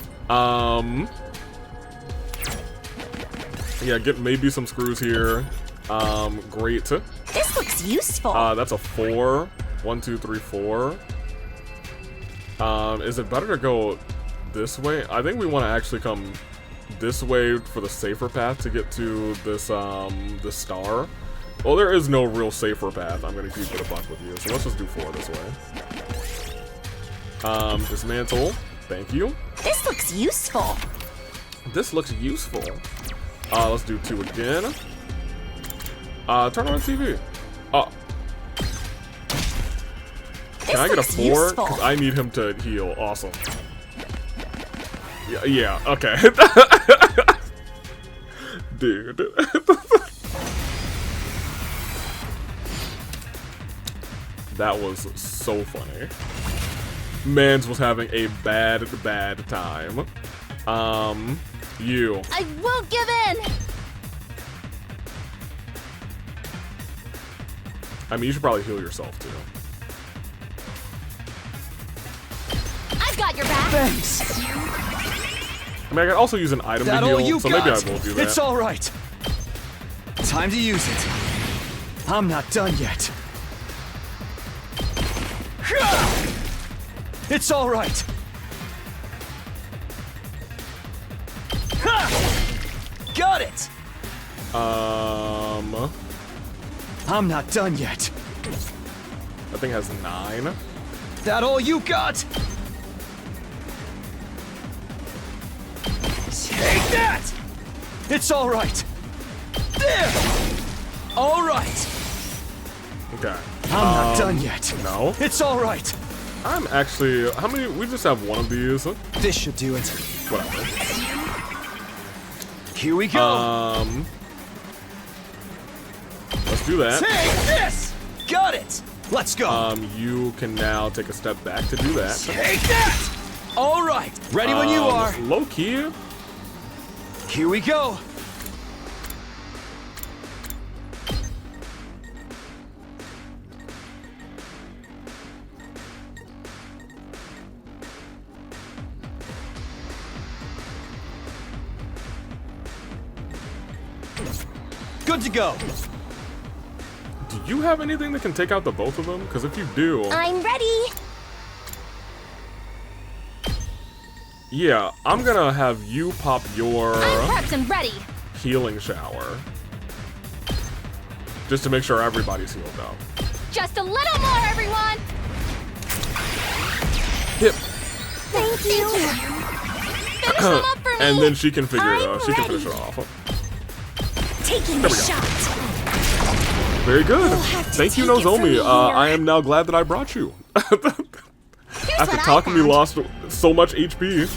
Speaker 2: Yeah, get maybe some screws here. Great.
Speaker 6: This looks useful.
Speaker 2: That's a 4. 1, 2, 3, 4. Is it better to go this way? I think we want to actually come this way for the safer path to get to this, this star. Well, there is no real safer path. I'm gonna keep it a buck with you, so let's just do 4 this way. Dismantle. Thank you.
Speaker 6: This looks useful.
Speaker 2: This looks useful. Let's do 2 again. Turn on TV. Oh. Can I get a 4? Because I need him to heal. Awesome. Yeah, okay. Dude. That was so funny. Mans was having a bad time. You.
Speaker 9: I won't give in!
Speaker 2: I mean, you should probably heal yourself, too.
Speaker 9: I've got your back!
Speaker 14: Thanks!
Speaker 2: I mean, I can also use an item to heal, so maybe I will do that.
Speaker 10: It's alright! Time to use it. I'm not done yet. It's alright! Got it! I'm not done yet.
Speaker 2: That thing has 9.
Speaker 10: That all you got? Take that! It's alright! There! Alright!
Speaker 2: Okay.
Speaker 10: I'm not done yet.
Speaker 2: No.
Speaker 10: It's alright!
Speaker 2: I'm actually... How many... We just have one of these.
Speaker 10: This should do it.
Speaker 2: Whatever.
Speaker 10: Here we go!
Speaker 2: Let's do that.
Speaker 10: Take this! Got it! Let's go!
Speaker 2: You can now take a step back to do that.
Speaker 10: Take that! Alright! Ready when you are!
Speaker 2: Low key.
Speaker 10: Here we go! Good to go!
Speaker 2: Do you have anything that can take out the both of them? Because if you do...
Speaker 6: I'm ready!
Speaker 2: Yeah, I'm gonna have you pop your...
Speaker 9: I'm prepped and ready!
Speaker 2: Healing shower. Just to make sure everybody's healed though.
Speaker 9: Just a little more, everyone!
Speaker 2: Hip.
Speaker 6: Thank you!
Speaker 9: Finish them up for me!
Speaker 2: And then she can figure
Speaker 6: I'm
Speaker 2: she can
Speaker 6: ready.
Speaker 2: finish it off.
Speaker 6: Taking the shot!
Speaker 2: Very good.
Speaker 6: have to
Speaker 2: Thank you,
Speaker 6: take it from
Speaker 2: Nozomi.
Speaker 6: me
Speaker 2: I am now glad that I brought you. After Takumi lost so much HP.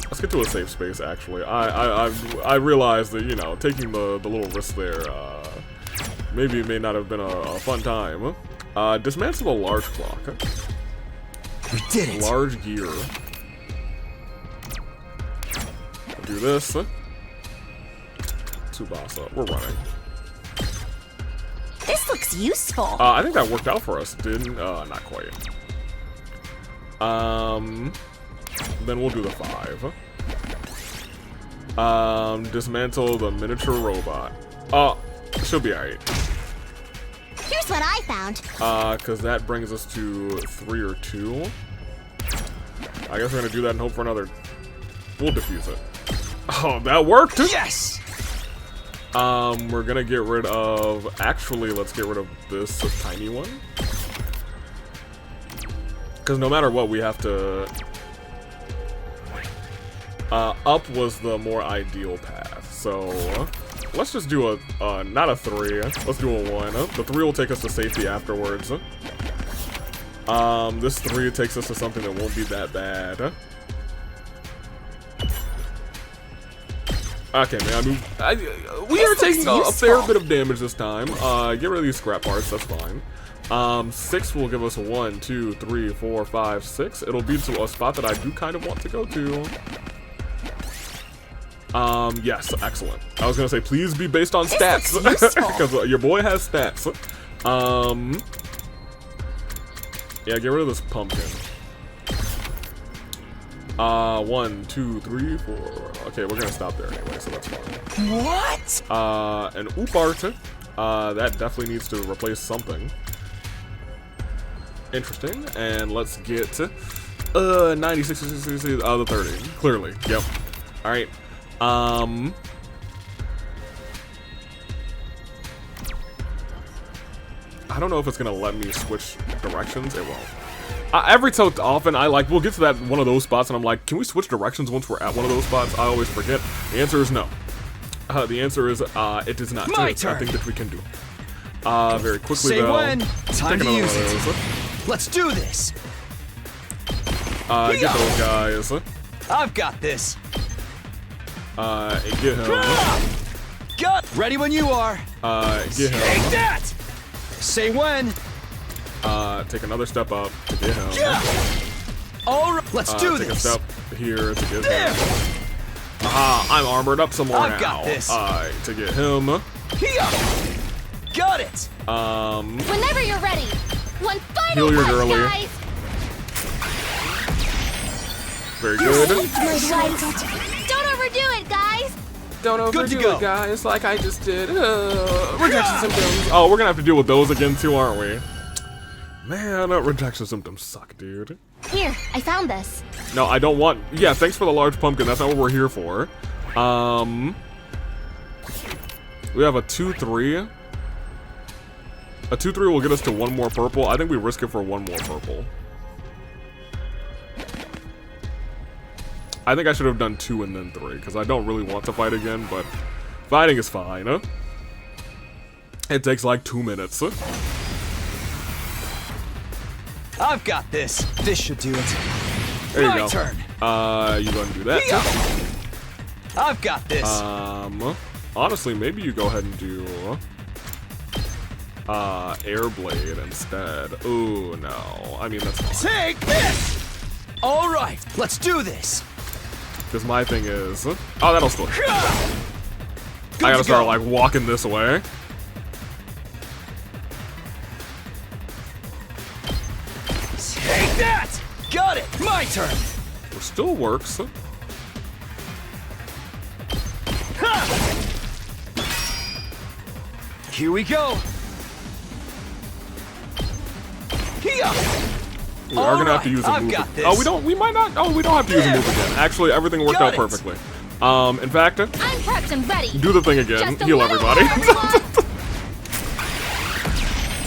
Speaker 2: Let's get to a safe space. Actually, I realized that, you know, taking the little risk there, maybe it may not have been a fun time. Dismantle a large clock.
Speaker 10: We did it.
Speaker 2: Large gear. Do this. Tsubasa, we're running.
Speaker 6: This looks useful.
Speaker 2: I think that worked out for us, didn't? Not quite. Then we'll do the 5. Dismantle the miniature robot. She'll be alright.
Speaker 6: Here's what I found.
Speaker 2: Cause that brings us to 3 or 2. I guess we're gonna do that and hope for another. We'll defuse it. Oh, that worked!
Speaker 10: Yes!
Speaker 2: We're gonna get rid of... Actually, let's get rid of this tiny one. Because no matter what, we have to... up was the more ideal path. So, let's just do a... not a 3. Let's do a 1. The 3 will take us to safety afterwards. This 3 takes us to something that won't be that bad. Okay, man, I mean, we are taking a fair bit of damage this time. Get rid of these scrap parts, that's fine. 6 will give us 1, 2, 3, 4, 5, 6. It'll be to a spot that I do kind of want to go to. Yes, excellent. I was gonna say, please be based on stats. Because your boy has stats. Yeah, get rid of this pumpkin. 1, 2, 3, 4. Okay, we're gonna stop there anyway, so that's fine.
Speaker 5: What?
Speaker 2: An oop art. That definitely needs to replace something. Interesting. And let's get 96, the 30. Clearly. Yep. Alright. I don't know if it's gonna let me switch directions. It won't. Every so often, we'll get to that one of those spots, and I'm like, can we switch directions once we're at one of those spots? I always forget. The answer is no. The answer is, it is not.
Speaker 5: My
Speaker 2: It's
Speaker 5: turn.
Speaker 2: nothing that we can do. Very quickly,
Speaker 5: Say
Speaker 2: though.
Speaker 5: when. Time to use it.
Speaker 2: Those.
Speaker 5: Let's do this.
Speaker 2: Get those guys.
Speaker 5: I've got this.
Speaker 2: Get him.
Speaker 5: Got. Ready when you are.
Speaker 2: Get him.
Speaker 5: Take that. Say when.
Speaker 2: Take another step up to get him.
Speaker 5: All right. Let's do
Speaker 2: take
Speaker 5: this.
Speaker 2: a step here to get him. Aha, I'm armored up some more now.
Speaker 5: I've got this.
Speaker 2: To get him.
Speaker 5: Got it.
Speaker 6: Whenever you're ready. One final
Speaker 2: Heal your
Speaker 6: punch,
Speaker 2: girly.
Speaker 6: guys.
Speaker 2: Very good.
Speaker 6: Don't overdo it, guys.
Speaker 2: Don't
Speaker 5: Good to
Speaker 2: overdo
Speaker 5: go.
Speaker 2: it, guys, like I just did. Rejection symptoms. Oh, we're gonna have to deal with those again too, aren't we? Man, rejection symptoms suck, dude.
Speaker 6: Here, I found this.
Speaker 2: No, I don't want... Yeah, thanks for the large pumpkin. That's not what we're here for. We have a 2-3. A 2-3 will get us to one more purple. I think we risk it for one more purple. I think I should have done 2 and then 3, because I don't really want to fight again, but fighting is fine, huh? It takes like 2 minutes.
Speaker 5: I've got this. This should do it.
Speaker 2: There you
Speaker 5: My
Speaker 2: go.
Speaker 5: turn.
Speaker 2: You go and do that.
Speaker 5: I've got this.
Speaker 2: Honestly, maybe you go ahead and do air blade instead. Ooh, no. I mean, that's fine.
Speaker 5: Take this. All right, let's do this.
Speaker 2: Because my thing is, oh, that'll still. I gotta start like walking this way.
Speaker 5: Take that. Got it. My turn.
Speaker 2: It still works.
Speaker 5: Here we go.
Speaker 2: We are gonna have to use a move. Oh, we don't. We might not. Oh, we don't have to use a move again. Actually, everything worked out perfectly. In fact,
Speaker 6: I'm prepped and ready.
Speaker 2: do the thing again. Heal everybody.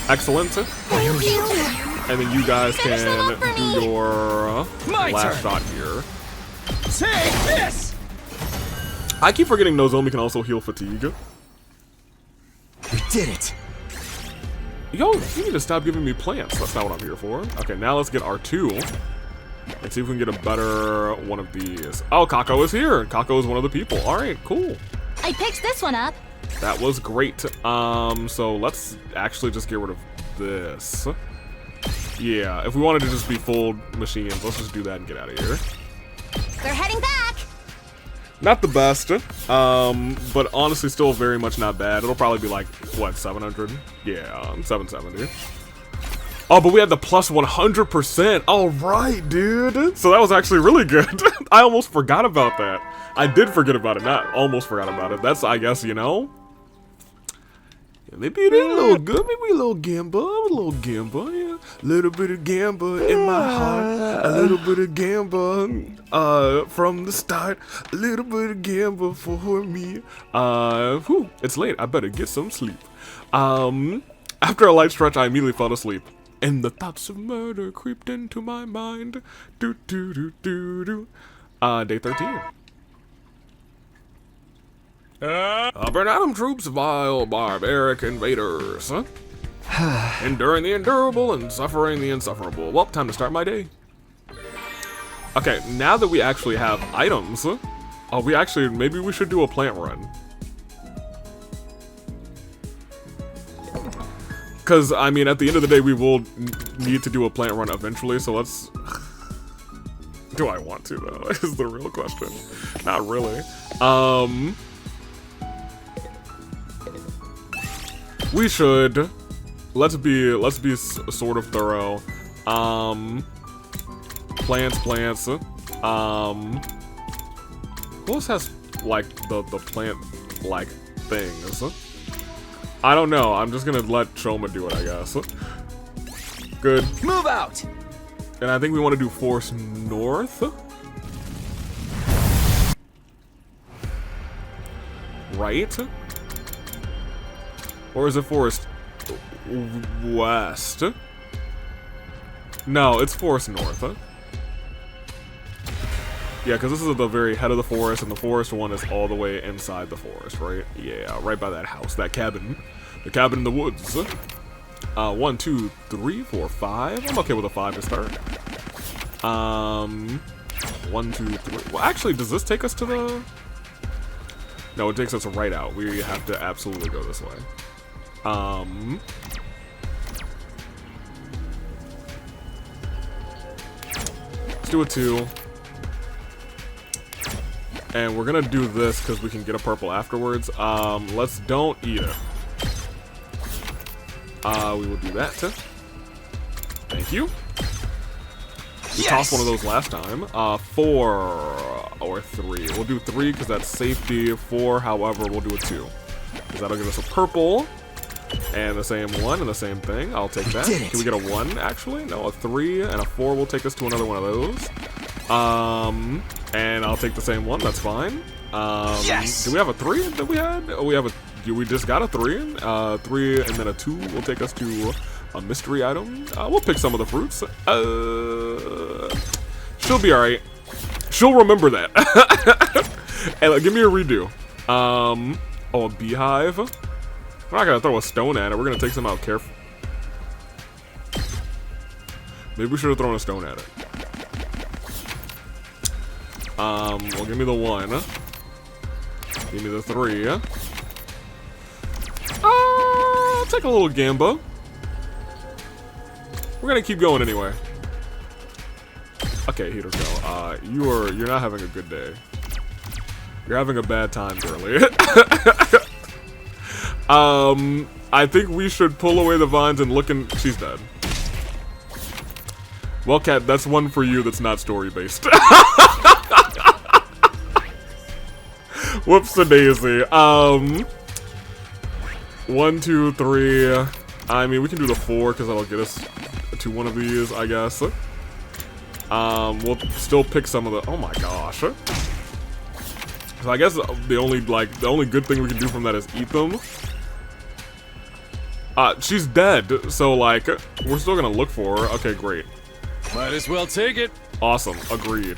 Speaker 2: Excellent. And then you guys can do your last shot here.
Speaker 5: Take this.
Speaker 2: I keep forgetting Nozomi can also heal fatigue.
Speaker 5: We did it.
Speaker 2: Yo, you need to stop giving me plants. That's not what I'm here for. Okay, now let's get R2. And see if we can get a better one of these. Oh, Kako is here. Kako is one of the people. Alright, cool.
Speaker 9: I picked this one up.
Speaker 2: That was great. So let's actually just get rid of this. Yeah, if we wanted to just be full machines, let's just do that and get out of here.
Speaker 6: They're heading back.
Speaker 2: Not the best, but honestly still very much not bad. It'll probably be like, what, 700? Yeah, 770. Oh, but we had the plus 100%. All right, dude. So that was actually really good. I almost forgot about that. I did forget about it, not almost forgot about it. That's, I guess, you know. Yeah, maybe it is a little good. Maybe a little gamba, yeah. A little bit of gamba in my heart. A little bit of gamba from the start. A little bit of gamba for me. Whew, it's late. I better get some sleep. After a light stretch, I immediately fell asleep. And the thoughts of murder creeped into my mind. Do do do do do. Day 13. Bernadum troops, vile barbaric invaders. Enduring the endurable and suffering the insufferable. Well, time to start my day. Okay, now that we actually have items, maybe we should do a plant run. Because, I mean, at the end of the day, we will need to do a plant run eventually, so let's... Do I want to, though, is the real question. Not really. We should. Let's be sort of thorough. Plants. Who else has, like, the plant, like, things? I don't know. I'm just gonna let Choma do it, I guess. Good.
Speaker 10: Move out!
Speaker 2: And I think we want to do Force North. Right? Or is it Forest West? No, it's Forest North. Yeah, because this is at the very head of the forest, and the forest one is all the way inside the forest, right? Yeah, right by that house, that cabin. The cabin in the woods. 1, 2, 3, 4, 5. I'm okay with a 5 to start. 1, 2, 3. Well, actually, does this take us to the... No, it takes us right out. We have to absolutely go this way. Let's do a 2. And we're gonna do this because we can get a purple afterwards. Let's don't eat it. We will do that. Thank you. We tossed one of those last time. 4 or 3. We'll do 3 because that's safety. 4, however, we'll do a 2. Because that'll give us a purple. And the same one and the same thing. I'll take that. Can we get a 1, actually? No, a 3 and a 4 will take us to another one of those. And I'll take the same one. That's fine.
Speaker 5: Yes!
Speaker 2: Do we have a 3 that we had? Oh, we just got a 3. 3 and then a 2 will take us to a mystery item. We'll pick some of the fruits. She'll be alright. She'll remember that. And give me a redo. Oh, a beehive. We're not gonna throw a stone at it. We're gonna take some out careful. Maybe we should have thrown a stone at it. Well, give me the 1. Give me the 3. I'll take a little gamba. We're gonna keep going anyway. Okay, Heater go. You're not having a good day. You're having a bad time, girly. I think we should pull away the vines and look in. She's dead. Well, Cat, that's one for you that's not story-based. Whoops-a-daisy. 1, 2, 3. I mean, we can do the 4 because that'll get us to one of these, I guess. We'll still pick some of the. Oh my gosh. So I guess the only good thing we can do from that is eat them. She's dead, so like we're still gonna look for her. Okay, great.
Speaker 1: Might as well take it.
Speaker 2: Awesome, agreed.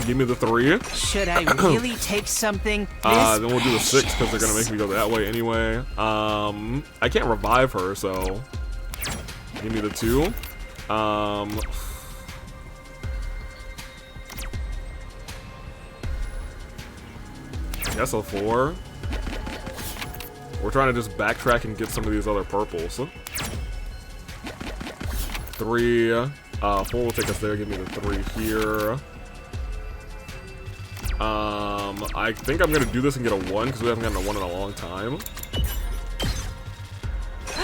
Speaker 2: Give me the 3.
Speaker 11: Should I really take something?
Speaker 2: Then we'll do the 6 because they're gonna make me go that way anyway. I can't revive her, so give me the 2. I guess a 4. We're trying to just backtrack and get some of these other purples. 3. 4 will take us there. Give me the 3 here. I think I'm gonna do this and get a 1 because we haven't gotten a 1 in a long time.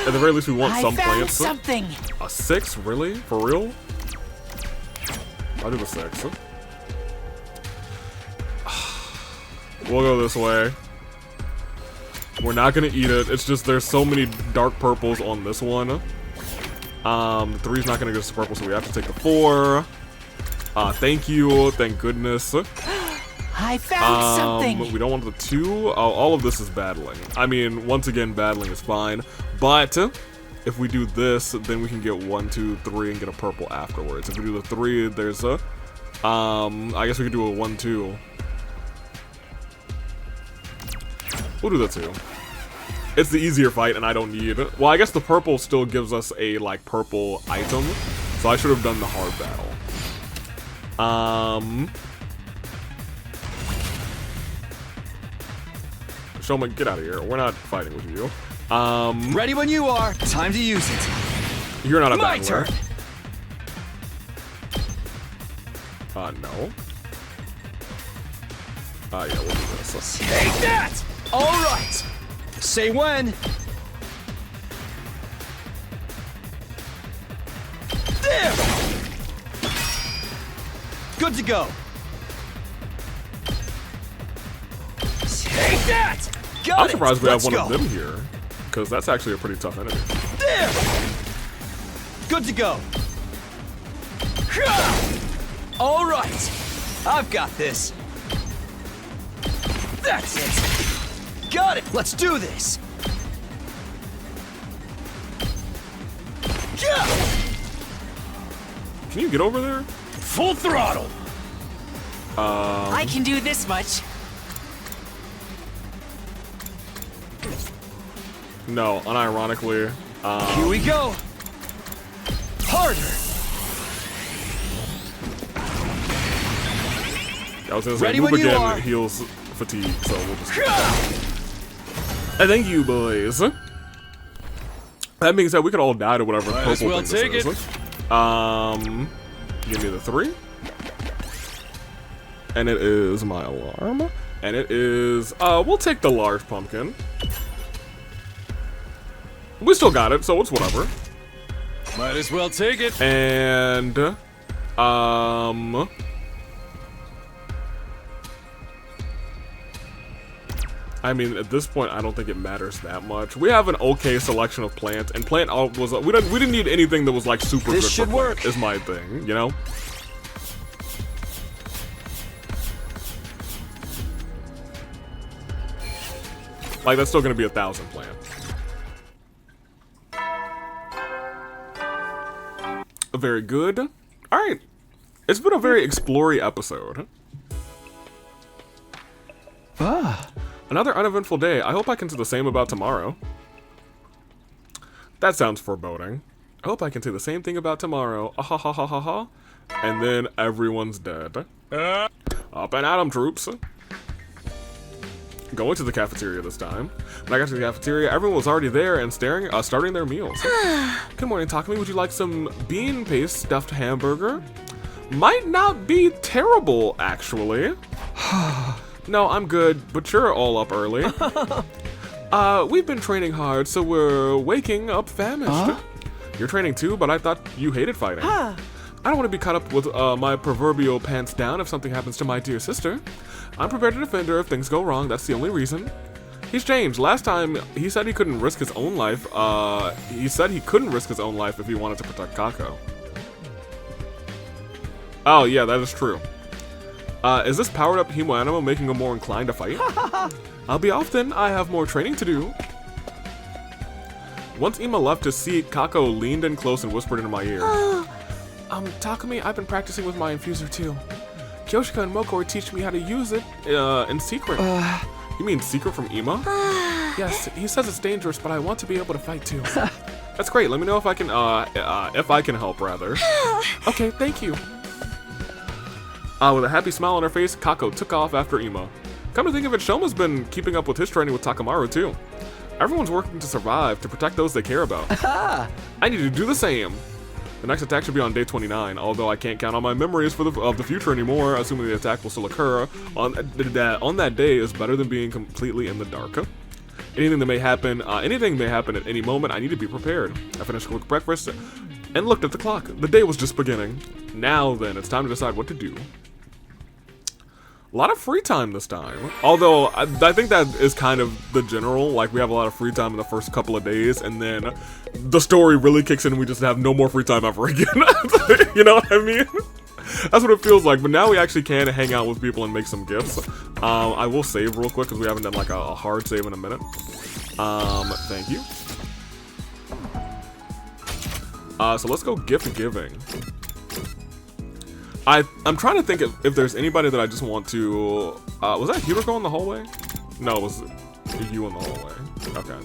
Speaker 2: At the very least, we want some plants.
Speaker 11: Something.
Speaker 2: A 6, really? For real? I'll do the 6. We'll go this way. We're not gonna eat it. It's just there's so many dark purples on this one. The 3's not gonna get us the purple, so we have to take the 4. Thank you. Thank goodness.
Speaker 11: I found something.
Speaker 2: We don't want the 2. All of this is battling. I mean, once again, battling is fine. But if we do this, then we can get 1, 2, 3 and get a purple afterwards. If we do the 3, there's a. I guess we could do a 1, 2. We'll do that 2. It's the easier fight, and I don't need it. Well, I guess the purple still gives us a like purple item, so I should have done the hard battle. Shoma, get out of here. We're not fighting with you.
Speaker 10: Ready when you are. Time to use it.
Speaker 2: You're not a
Speaker 10: My
Speaker 2: battler.
Speaker 10: turn.
Speaker 2: No. Yeah, we'll do this.
Speaker 10: Take that! All right. Say when. There. Good to go.
Speaker 5: Take that! Got
Speaker 2: I'm
Speaker 5: it.
Speaker 2: surprised we have
Speaker 5: Let's
Speaker 2: one
Speaker 5: go.
Speaker 2: of them here, because that's actually a pretty tough enemy.
Speaker 5: There!
Speaker 10: Good to go.
Speaker 5: All right. I've got this. That's it. Got it.
Speaker 10: Let's do this.
Speaker 2: Can you get over there?
Speaker 5: Full throttle.
Speaker 11: I can do this much.
Speaker 2: No, unironically.
Speaker 5: Here we go. Harder.
Speaker 2: I was gonna say,
Speaker 5: Ready
Speaker 2: move
Speaker 5: when you
Speaker 2: again
Speaker 5: are.
Speaker 2: heals fatigue, so we'll just. Thank you, boys. That being said, we could all die to whatever
Speaker 1: Might
Speaker 2: purple
Speaker 1: as well
Speaker 2: thing this
Speaker 1: take
Speaker 2: is. Give me the 3. And it is my alarm. And it is, we'll take the large pumpkin. We still got it, so it's whatever.
Speaker 1: Might as well take it.
Speaker 2: And, I mean, at this point, I don't think it matters that much. We have an okay selection of plants, and plant was we didn't need anything that was like super
Speaker 5: This
Speaker 2: good
Speaker 5: should
Speaker 2: for
Speaker 5: work.
Speaker 2: plant, is my thing, you know. Like that's still gonna be 1,000 plant. Very good. All right, it's been a very explory episode. Another uneventful day. I hope I can say the same about tomorrow. That sounds foreboding. I hope I can say the same thing about tomorrow. Ah ha ha ha ha ha. And then everyone's dead. Up and at 'em, troops. Going to the cafeteria this time. When I got to the cafeteria, everyone was already there and starting their meals. Good morning, Takumi. Would you like some bean paste stuffed hamburger? Might not be terrible, actually. No, I'm good, but you're all up early. We've been training hard, so we're waking up famished. You're training too, but I thought you hated fighting. I don't want to be caught up with my proverbial pants down if something happens to my dear sister. I'm prepared to defend her if things go wrong, that's the only reason. He's changed. Last time, he said he couldn't risk his own life. He said he couldn't risk his own life if he wanted to protect Kako. Oh, yeah, that is true. Is this powered up Hemo Anima making him more inclined to fight? I'll be off then, I have more training to do. Once Ima left his seat, Kako leaned in close and whispered into my ear. Takumi, I've been practicing with my infuser too. Kyoshika and Moko are teaching me how to use it, in secret. You mean secret from Ima? Yes, he says it's dangerous, but I want to be able to fight too. That's great, let me know if I can help, rather. Okay, thank you. With a happy smile on her face, Kako took off after Ima. Come to think of it, Shoma's been keeping up with his training with Takamaru too. Everyone's working to survive, to protect those they care about. I need to do the same. The next attack should be on day 29, although I can't count on my memories of the future anymore, assuming the attack will still occur on that day is better than being completely in the dark. Anything may happen at any moment, I need to be prepared. I finished quick breakfast and looked at the clock. The day was just beginning. Now then, it's time to decide what to do. A lot of free time this time. Although, I think that is kind of the general, like we have a lot of free time in the first couple of days, and then the story really kicks in and we just have no more free time ever again. You know what I mean? That's what it feels like, but now we actually can hang out with people and make some gifts. I will save real quick because we haven't done like a hard save in a minute. Thank you. So let's go gift giving. I'm trying to think if there's anybody that I just want to... was that Hiroko in the hallway? No, it was you in the hallway. Okay.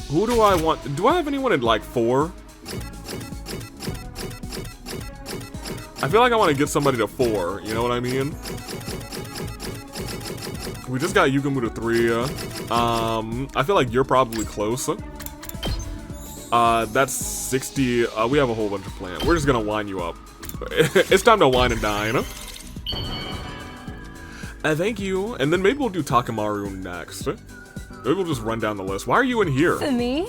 Speaker 2: Who do I want? Do I have anyone in like 4? I feel like I want to get somebody to 4, you know what I mean? We just got Yugumu to 3. I feel like you're probably close. That's 60. We have a whole bunch of plans. We're just gonna wine you up. It's time to wine and dine. Thank you. And then maybe we'll do Takamaru next. Maybe we'll just run down the list. Why are you in here?
Speaker 7: For me?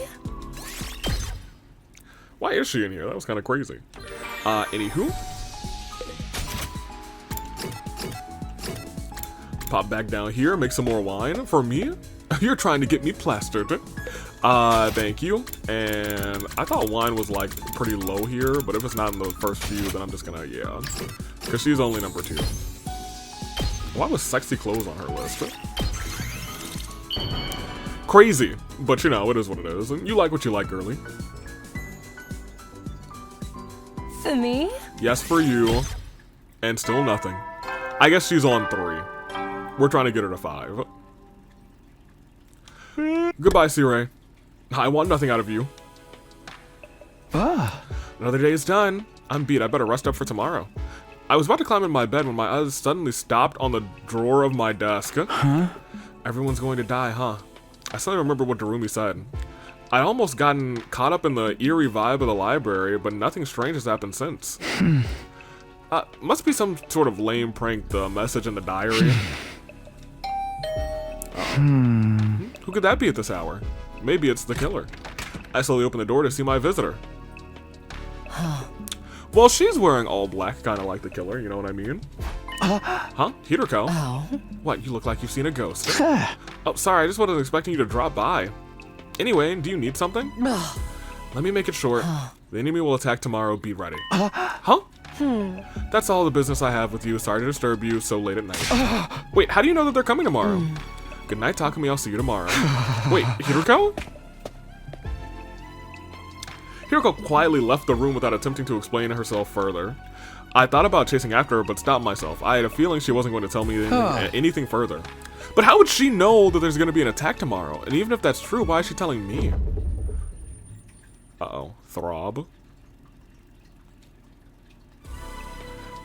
Speaker 2: Why is she in here? That was kind of crazy. Anywho. Pop back down here, make some more wine for me. You're trying to get me plastered. Thank you. And I thought wine was like pretty low here, but if it's not in the first few, then I'm just gonna, yeah. Because she's only number 2. Why was sexy clothes on her list? Crazy, but you know, it is what it is. And you like what you like, girly.
Speaker 7: For me?
Speaker 2: Yes, for you. And still nothing. I guess she's on 3. We're trying to get her to 5. Goodbye, C-Ray. I want nothing out of you. Another day is done. I'm beat. I better rest up for tomorrow. I was about to climb in my bed when my eyes suddenly stopped on the drawer of my desk.
Speaker 14: Huh?
Speaker 2: Everyone's going to die, huh? I suddenly remember what Darumi said. I'd almost gotten caught up in the eerie vibe of the library, but nothing strange has happened since. Must be some sort of lame prank, the message in the diary. Who could that be at this hour? Maybe it's the killer. I slowly open the door to see my visitor. Well, she's wearing all black, kind of like the killer, you know what I mean? Huh? Hideko? What, you look like you've seen a ghost. Oh, sorry, I just wasn't expecting you to drop by. Anyway, do you need something? Let me make it short. The enemy will attack tomorrow, be ready. Huh? That's all the business I have with you. Sorry to disturb you so late at night. Wait, how do you know that they're coming tomorrow? Good night, Takumi. I'll see you tomorrow. Wait, Hideko? Hideko quietly left the room without attempting to explain herself further. I thought about chasing after her, but stopped myself. I had a feeling she wasn't going to tell me anything further. But how would she know that there's going to be an attack tomorrow? And even if that's true, why is she telling me? Uh-oh. Throb.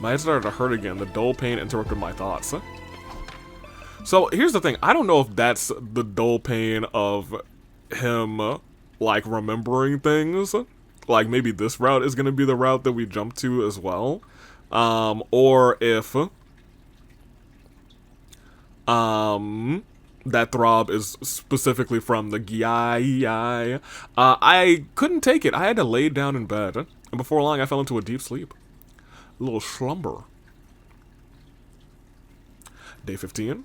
Speaker 2: My head started to hurt again. The dull pain interrupted my thoughts. So, here's the thing. I don't know if that's the dull pain of him, like, remembering things. Like, maybe this route is going to be the route that we jump to as well. Or if that throb is specifically from the Gyai. I couldn't take it. I had to lay down in bed. And before long, I fell into a deep sleep. A little slumber. Day 15.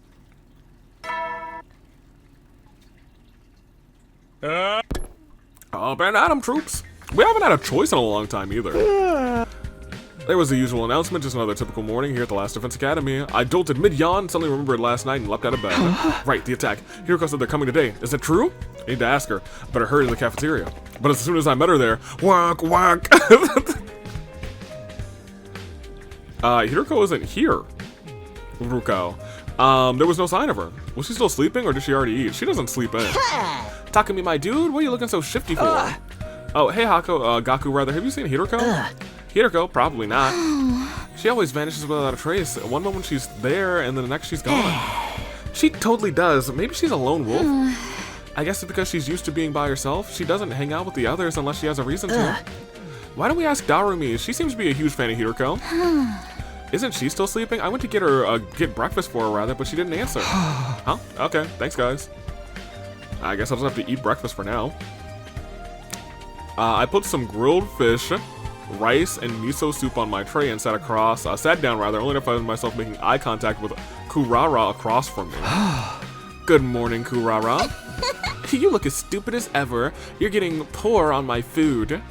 Speaker 2: Band Adam troops. We haven't had a choice in a long time either. There was the usual announcement, just another typical morning here at the Last Defense Academy. I jolted mid-yawn, suddenly remembered last night and leapt out of bed. Right, the attack. Hideko said they're coming today. Is it true? I need to ask her. I better hurry to the cafeteria. But as soon as I met her there, whack, whack. Hideko isn't here. Ruko. There was no sign of her. Was she still sleeping or did she already eat? She doesn't sleep in. Takumi, my dude, what are you looking so shifty for? Oh, hey Gaku rather, have you seen Hideko? Hideko? Probably not. She always vanishes without a trace. One moment she's there and then the next she's gone. She totally does. Maybe she's a lone wolf. I guess it's because she's used to being by herself. She doesn't hang out with the others unless she has a reason to. Why don't we ask Darumi? She seems to be a huge fan of Hideko. Isn't she still sleeping? I went to get her, get breakfast for her rather, but she didn't answer. Huh? Okay, thanks guys. I guess I'll just have to eat breakfast for now. I put some grilled fish, rice, and miso soup on my tray and sat down only to find myself making eye contact with Kurara across from me. Good morning, Kurara. You look as stupid as ever. You're getting poor on my food.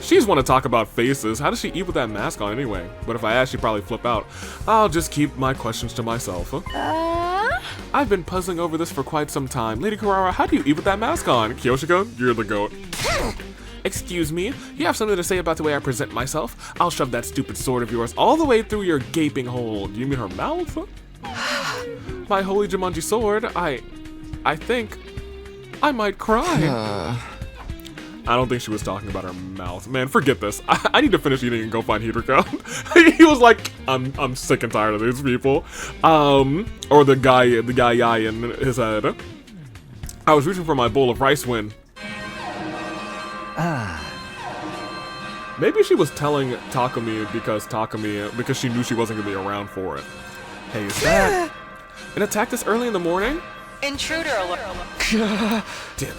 Speaker 2: She's want to talk about faces. How does she eat with that mask on anyway? But if I ask, she'd probably flip out. I'll just keep my questions to myself. I've been puzzling over this for quite some time. Lady Kurara, how do you eat with that mask on? Kyoshiko, you're the goat. Excuse me? You have something to say about the way I present myself? I'll shove that stupid sword of yours all the way through your gaping hole. Do you mean her mouth? My holy Jumanji sword, I think I might cry. I don't think she was talking about her mouth. Man, forget this. I need to finish eating and go find Hideko. He was like, I'm sick and tired of these people. Or the guy in his head. I was reaching for my bowl of rice when... Maybe she was telling Takumi because she knew she wasn't gonna be around for it. Hey, is that an attack this early in the morning?
Speaker 8: Intruder alert.
Speaker 2: Damn it.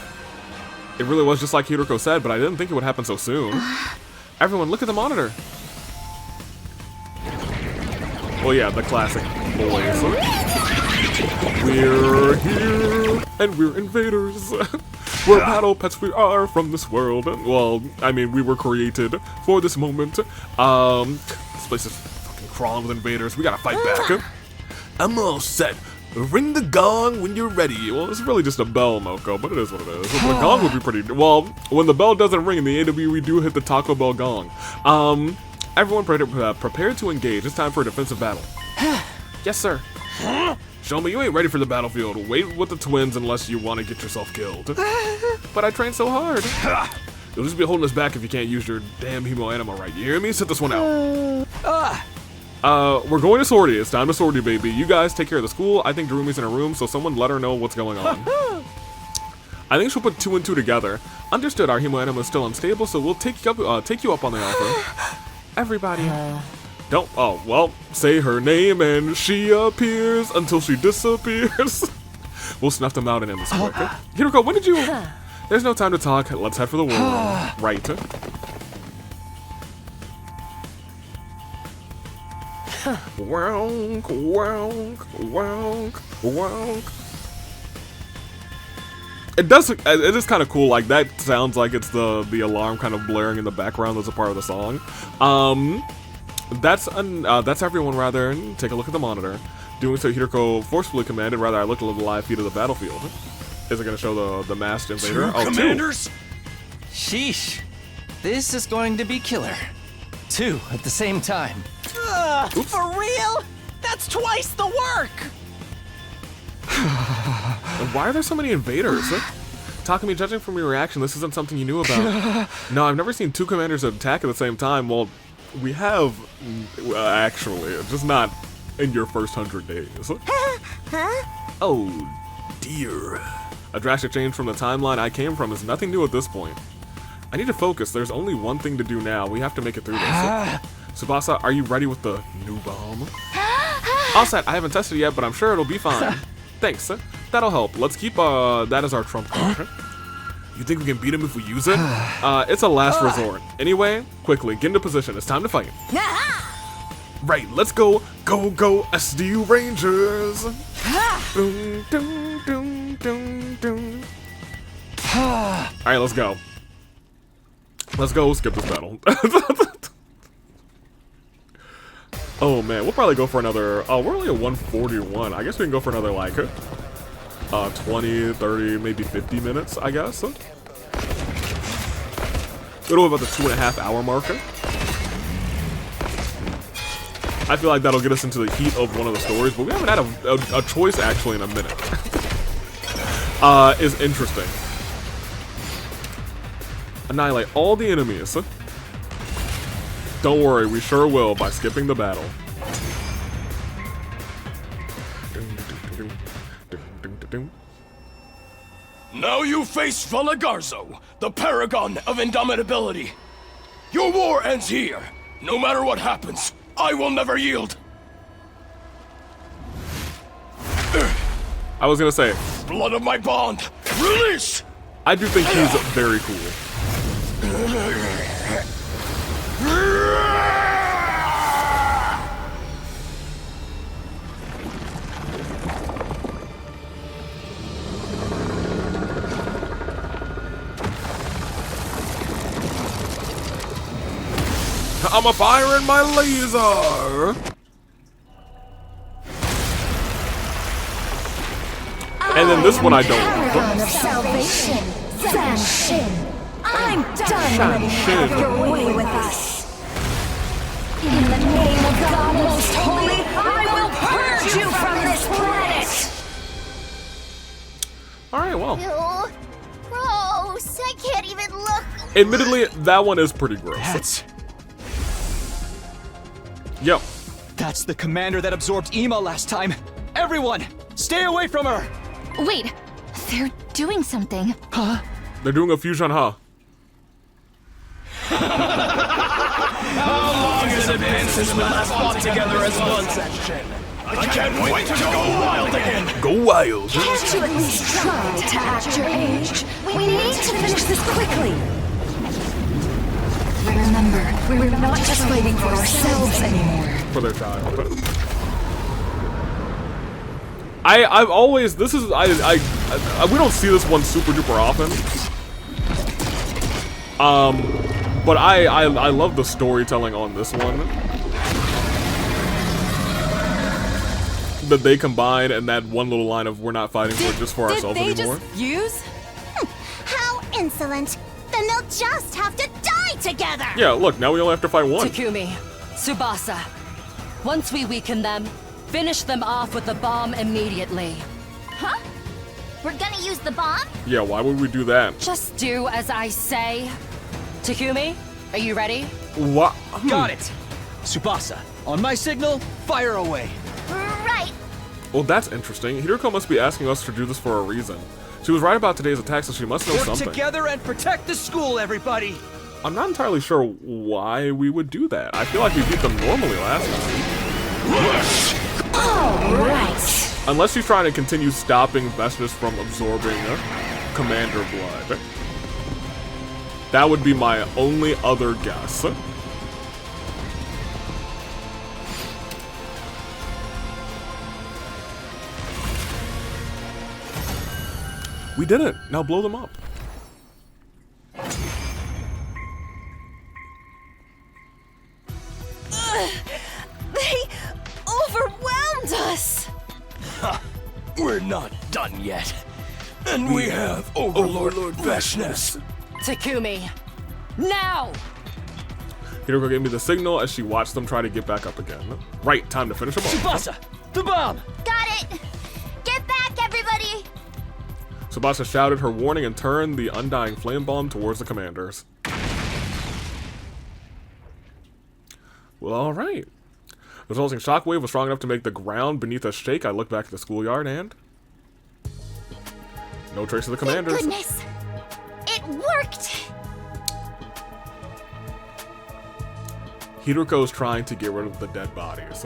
Speaker 2: It really was just like Hideko said, but I didn't think it would happen so soon. Everyone, look at the monitor. Oh yeah, the classic boys. We're here, and we're invaders. We're battle pets, we are from this world. Well, I mean, we were created for this moment. This place is fucking crawling with invaders. We gotta fight back.
Speaker 12: I'm all set. Ring the gong when you're ready.
Speaker 2: Well, it's really just a bell, Moko, but it is what it is. The gong would be pretty... Well, when the bell doesn't ring in the AW, we do hit the Taco Bell gong. Everyone prepare to engage. It's time for a defensive battle. Yes, sir. Show me you ain't ready for the battlefield. Wait with the twins unless you want to get yourself killed. But I trained so hard. You'll just be holding us back if you can't use your damn hemo anima right. You hear me? Sit this one out. We're going to Sortie. It's time to Sortie, baby. You guys take care of the school. I think Darumi's in a room, so someone let her know what's going on. I think she'll put 2 and 2 together. Understood, our hemo anima is still unstable, so we'll take you up on the offer. Everybody. Don't. Oh, well, say her name and she appears until she disappears. We'll snuff them out and end this quick. Hiroko, when did you... There's no time to talk. Let's head for the war room. Right. Wonk, wonk, wonk, wonk. It is kind of cool. Like, that sounds like it's the alarm kind of blaring in the background as a part of the song. That's everyone, rather. Take a look at the monitor. Doing so, Hiroko forcefully commanded, rather, I looked at the live feed of the battlefield. Is it going to show the masked invader?
Speaker 5: Two commanders?
Speaker 3: Sheesh. This is going to be killer. 2 at the same time.
Speaker 11: For real? That's twice the work!
Speaker 2: Why are there so many invaders? Takumi, judging from your reaction, this isn't something you knew about. No, I've never seen 2 commanders attack at the same time. Well, we have, actually, just not in your first 100 days. Oh, dear. A drastic change from the timeline I came from is nothing new at this point. I need to focus. There's only one thing to do now. We have to make it through this. Tsubasa, are you ready with the new bomb? All set. I haven't tested it yet, but I'm sure it'll be fine. Thanks. That'll help. Let's keep that as our trump card. You think we can beat him if we use it? It's a last resort. Anyway, quickly, get into position. It's time to fight. Right, let's go. Go, go, SD Rangers. Dun, dun, dun, dun, dun. Alright, let's go. Let's go skip this battle. Oh man, we'll probably go for another... Oh, we're only at 141. I guess we can go for another, like, 20, 30, maybe 50 minutes, I guess. It'll be about the 2.5 hour marker. I feel like that'll get us into the heat of one of the stories, but we haven't had a choice, actually, in a minute. Is interesting. Annihilate all the enemies. Don't worry, we sure will by skipping the battle.
Speaker 5: Now you face Valagarzo, the paragon of indomitability. Your war ends here. No matter what happens, I will never yield.
Speaker 2: I was gonna say,
Speaker 5: blood of my bond, release!
Speaker 2: I do think he's very cool. I'm a firing my laser! And then this one I don't.
Speaker 6: Paragon of salvation, Sanshin. I'm done letting you have your way with us. In the name of God Most Holy, I will purge you from this planet!
Speaker 2: Alright, well.
Speaker 6: Ew. Gross. I can't even look.
Speaker 2: Admittedly, that one is pretty gross.
Speaker 10: That's...
Speaker 2: Yep.
Speaker 10: That's the commander that absorbed Ema last time. Everyone, stay away from her!
Speaker 9: Wait, they're doing something.
Speaker 10: Huh?
Speaker 2: They're doing a fusion, huh?
Speaker 5: How long has it been since we last fought together as one section? I can't wait to go wild again!
Speaker 12: Go wild!
Speaker 6: Can't you at least try to act your age? We need to finish this quickly. Remember, we're not just fighting for ourselves anymore.
Speaker 2: For their child. I've always, this is, we don't see this one super duper often. But I love the storytelling on this one. That they combine, and that one little line of, we're not fighting for it just for ourselves anymore.
Speaker 6: Did they just use? How insolent. Then they'll just have to die together.
Speaker 2: Yeah, look, now we only have to fight one.
Speaker 7: Takumi, Tsubasa. Once we weaken them, finish them off with the bomb immediately.
Speaker 6: Huh? We're gonna use the bomb?
Speaker 2: Yeah, why would we do that?
Speaker 7: Just do as I say. Takumi, are you ready?
Speaker 2: What?
Speaker 10: Got it. Tsubasa, on my signal, fire away.
Speaker 6: Right.
Speaker 2: Well, that's interesting. Hiroko must be asking us to do this for a reason. She was right about today's attack, so she must know
Speaker 10: Work
Speaker 2: something.
Speaker 10: together and protect the school, everybody.
Speaker 2: I'm not entirely sure why we would do that. I feel like we beat them normally last time.
Speaker 6: Alright.
Speaker 2: Unless she's trying to continue stopping Vestnus from absorbing Commander Blood. That would be my only other guess. We did it. Now blow them up.
Speaker 7: They overwhelmed us!
Speaker 5: We're not done yet. And we have Overlord Vestnus.
Speaker 7: Takumi, now!
Speaker 2: Hiroko gave me the signal as she watched them try to get back up again. Right, time to finish them off.
Speaker 10: Tsubasa, the bomb!
Speaker 6: Got it. Get back, everybody.
Speaker 2: Tsubasa shouted her warning and turned the undying flame bomb towards the commanders. Well, alright. The resulting shockwave was strong enough to make the ground beneath us shake. I looked back at the schoolyard and... no trace of the commanders.
Speaker 6: Thank goodness. It worked.
Speaker 2: Hiroko's trying to get rid of the dead bodies.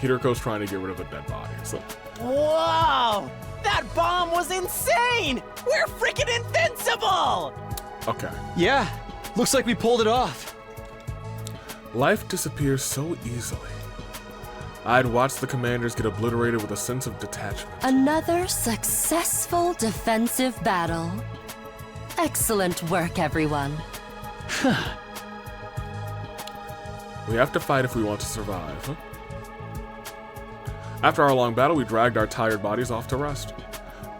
Speaker 2: Hiroko's trying to get rid of the dead bodies.
Speaker 11: Whoa! That bomb was insane! We're freaking invincible!
Speaker 2: Okay.
Speaker 10: Yeah, looks like we pulled it off.
Speaker 2: Life disappears so easily. I'd watched the commanders get obliterated with a sense of detachment.
Speaker 7: Another successful defensive battle. Excellent work, everyone.
Speaker 2: We have to fight if we want to survive. After our long battle, we dragged our tired bodies off to rest.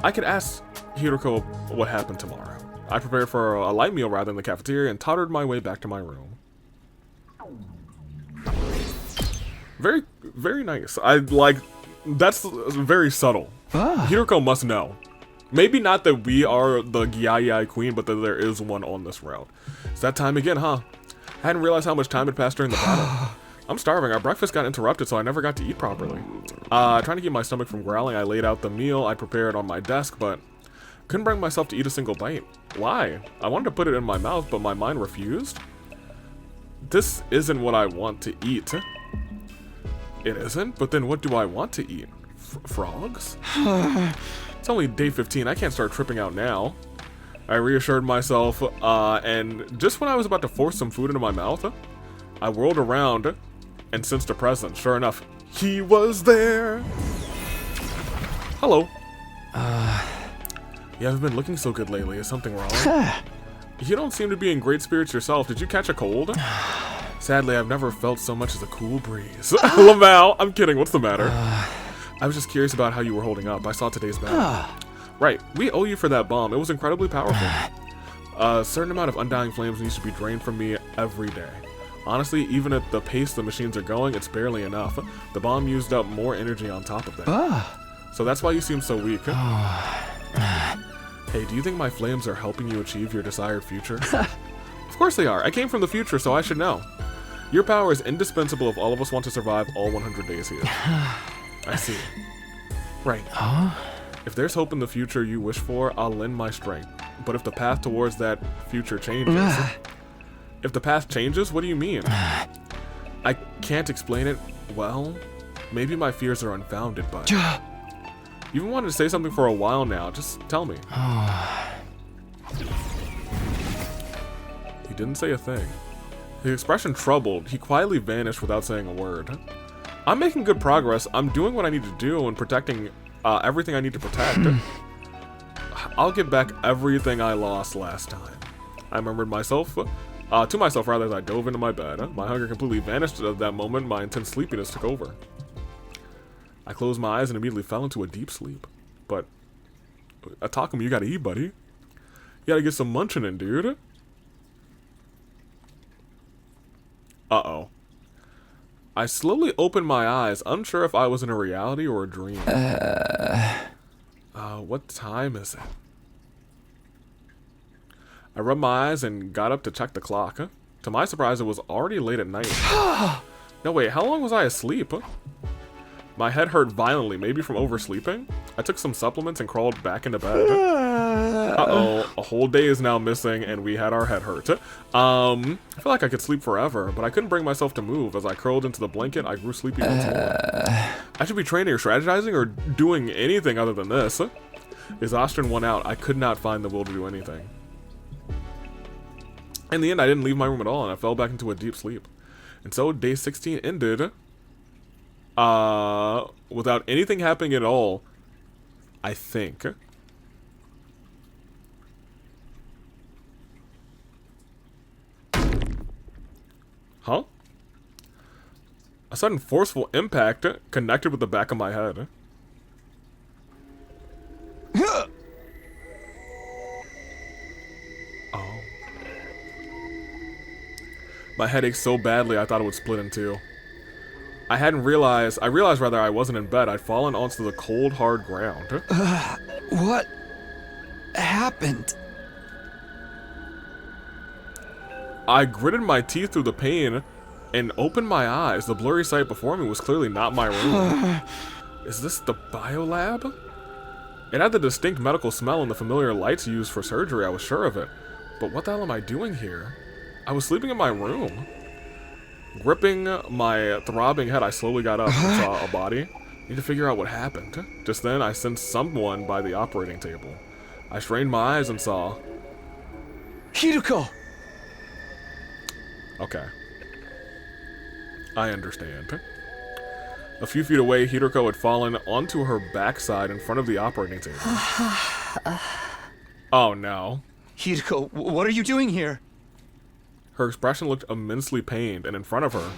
Speaker 2: I could ask Hiroko what happened tomorrow. I prepared for a light meal rather in the cafeteria and tottered my way back to my room. Very, very nice. That's very subtle. Hiroko must know. Maybe not that we are the Gyai Queen, but that there is one on this route. It's that time again, huh? I hadn't realized how much time had passed during the battle. I'm starving. Our breakfast got interrupted, so I never got to eat properly. Trying to keep my stomach from growling, I laid out the meal I prepared on my desk, but couldn't bring myself to eat a single bite. Why? I wanted to put it in my mouth, but my mind refused. This isn't what I want to eat. It isn't? But then what do I want to eat? Frogs? It's only day 15. I can't start tripping out now. I reassured myself, and just when I was about to force some food into my mouth, I whirled around and sensed a presence. Sure enough, he was there. Hello. You haven't been looking so good lately. Is something wrong? You don't seem to be in great spirits yourself. Did you catch a cold? Sadly, I've never felt so much as a cool breeze. Lamau, I'm kidding. What's the matter? I was just curious about how you were holding up. I saw today's battle. Right, we owe you for that bomb. It was incredibly powerful. A certain amount of undying flames needs to be drained from me every day. Honestly, even at the pace the machines are going, it's barely enough. The bomb used up more energy on top of that. So that's why you seem so weak. Hey, do you think my flames are helping you achieve your desired future? Of course they are. I came from the future, so I should know. Your power is indispensable if all of us want to survive all 100 days here. I see. Right. If there's hope in the future you wish for, I'll lend my strength. But if the path towards that future changes... If the path changes, what do you mean? I can't explain it. Well, maybe my fears are unfounded, but... You've been wanting to say something for a while now. Just tell me. He didn't say a thing. His expression troubled. He quietly vanished without saying a word. I'm making good progress. I'm doing what I need to do and protecting everything I need to protect. I'll get back everything I lost last time. I remembered myself, to myself rather, as I dove into my bed. My hunger completely vanished at that moment. My intense sleepiness took over. I closed my eyes and immediately fell into a deep sleep. But, Takumi, you gotta eat, buddy. You gotta get some munching in, dude. Uh-oh. I slowly opened my eyes, unsure if I was in a reality or a dream. What time is it? I rubbed my eyes and got up to check the clock. To my surprise, it was already late at night. No, wait, how long was I asleep? My head hurt violently, maybe from oversleeping. I took some supplements and crawled back into bed. Uh-oh, a whole day is now missing and we had our head hurt. I feel like I could sleep forever, but I couldn't bring myself to move. As I curled into the blanket, I grew sleepy once more. I should be training or strategizing or doing anything other than this. Exhaustion won out. I could not find the will to do anything. In the end, I didn't leave my room at all and I fell back into a deep sleep. And so, day 16 ended without anything happening at all, I think. Huh? A sudden forceful impact connected with the back of my head. Oh. My head ached so badly I thought it would split in two. I realized rather I wasn't in bed. I'd fallen onto the cold, hard ground.
Speaker 10: What happened?
Speaker 2: I gritted my teeth through the pain and opened my eyes. The blurry sight before me was clearly not my room. Is this the biolab? It had the distinct medical smell and the familiar lights used for surgery, I was sure of it. But what the hell am I doing here? I was sleeping in my room. Gripping my throbbing head, I slowly got up and saw a body. Need to figure out what happened. Just then, I sensed someone by the operating table. I strained my eyes and saw...
Speaker 10: Hiruko!
Speaker 2: Okay. I understand. A few feet away, Hiruko had fallen onto her backside in front of the operating table. Oh no.
Speaker 10: Hiruko, what are you doing here?
Speaker 2: Her expression looked immensely pained, and in front of her...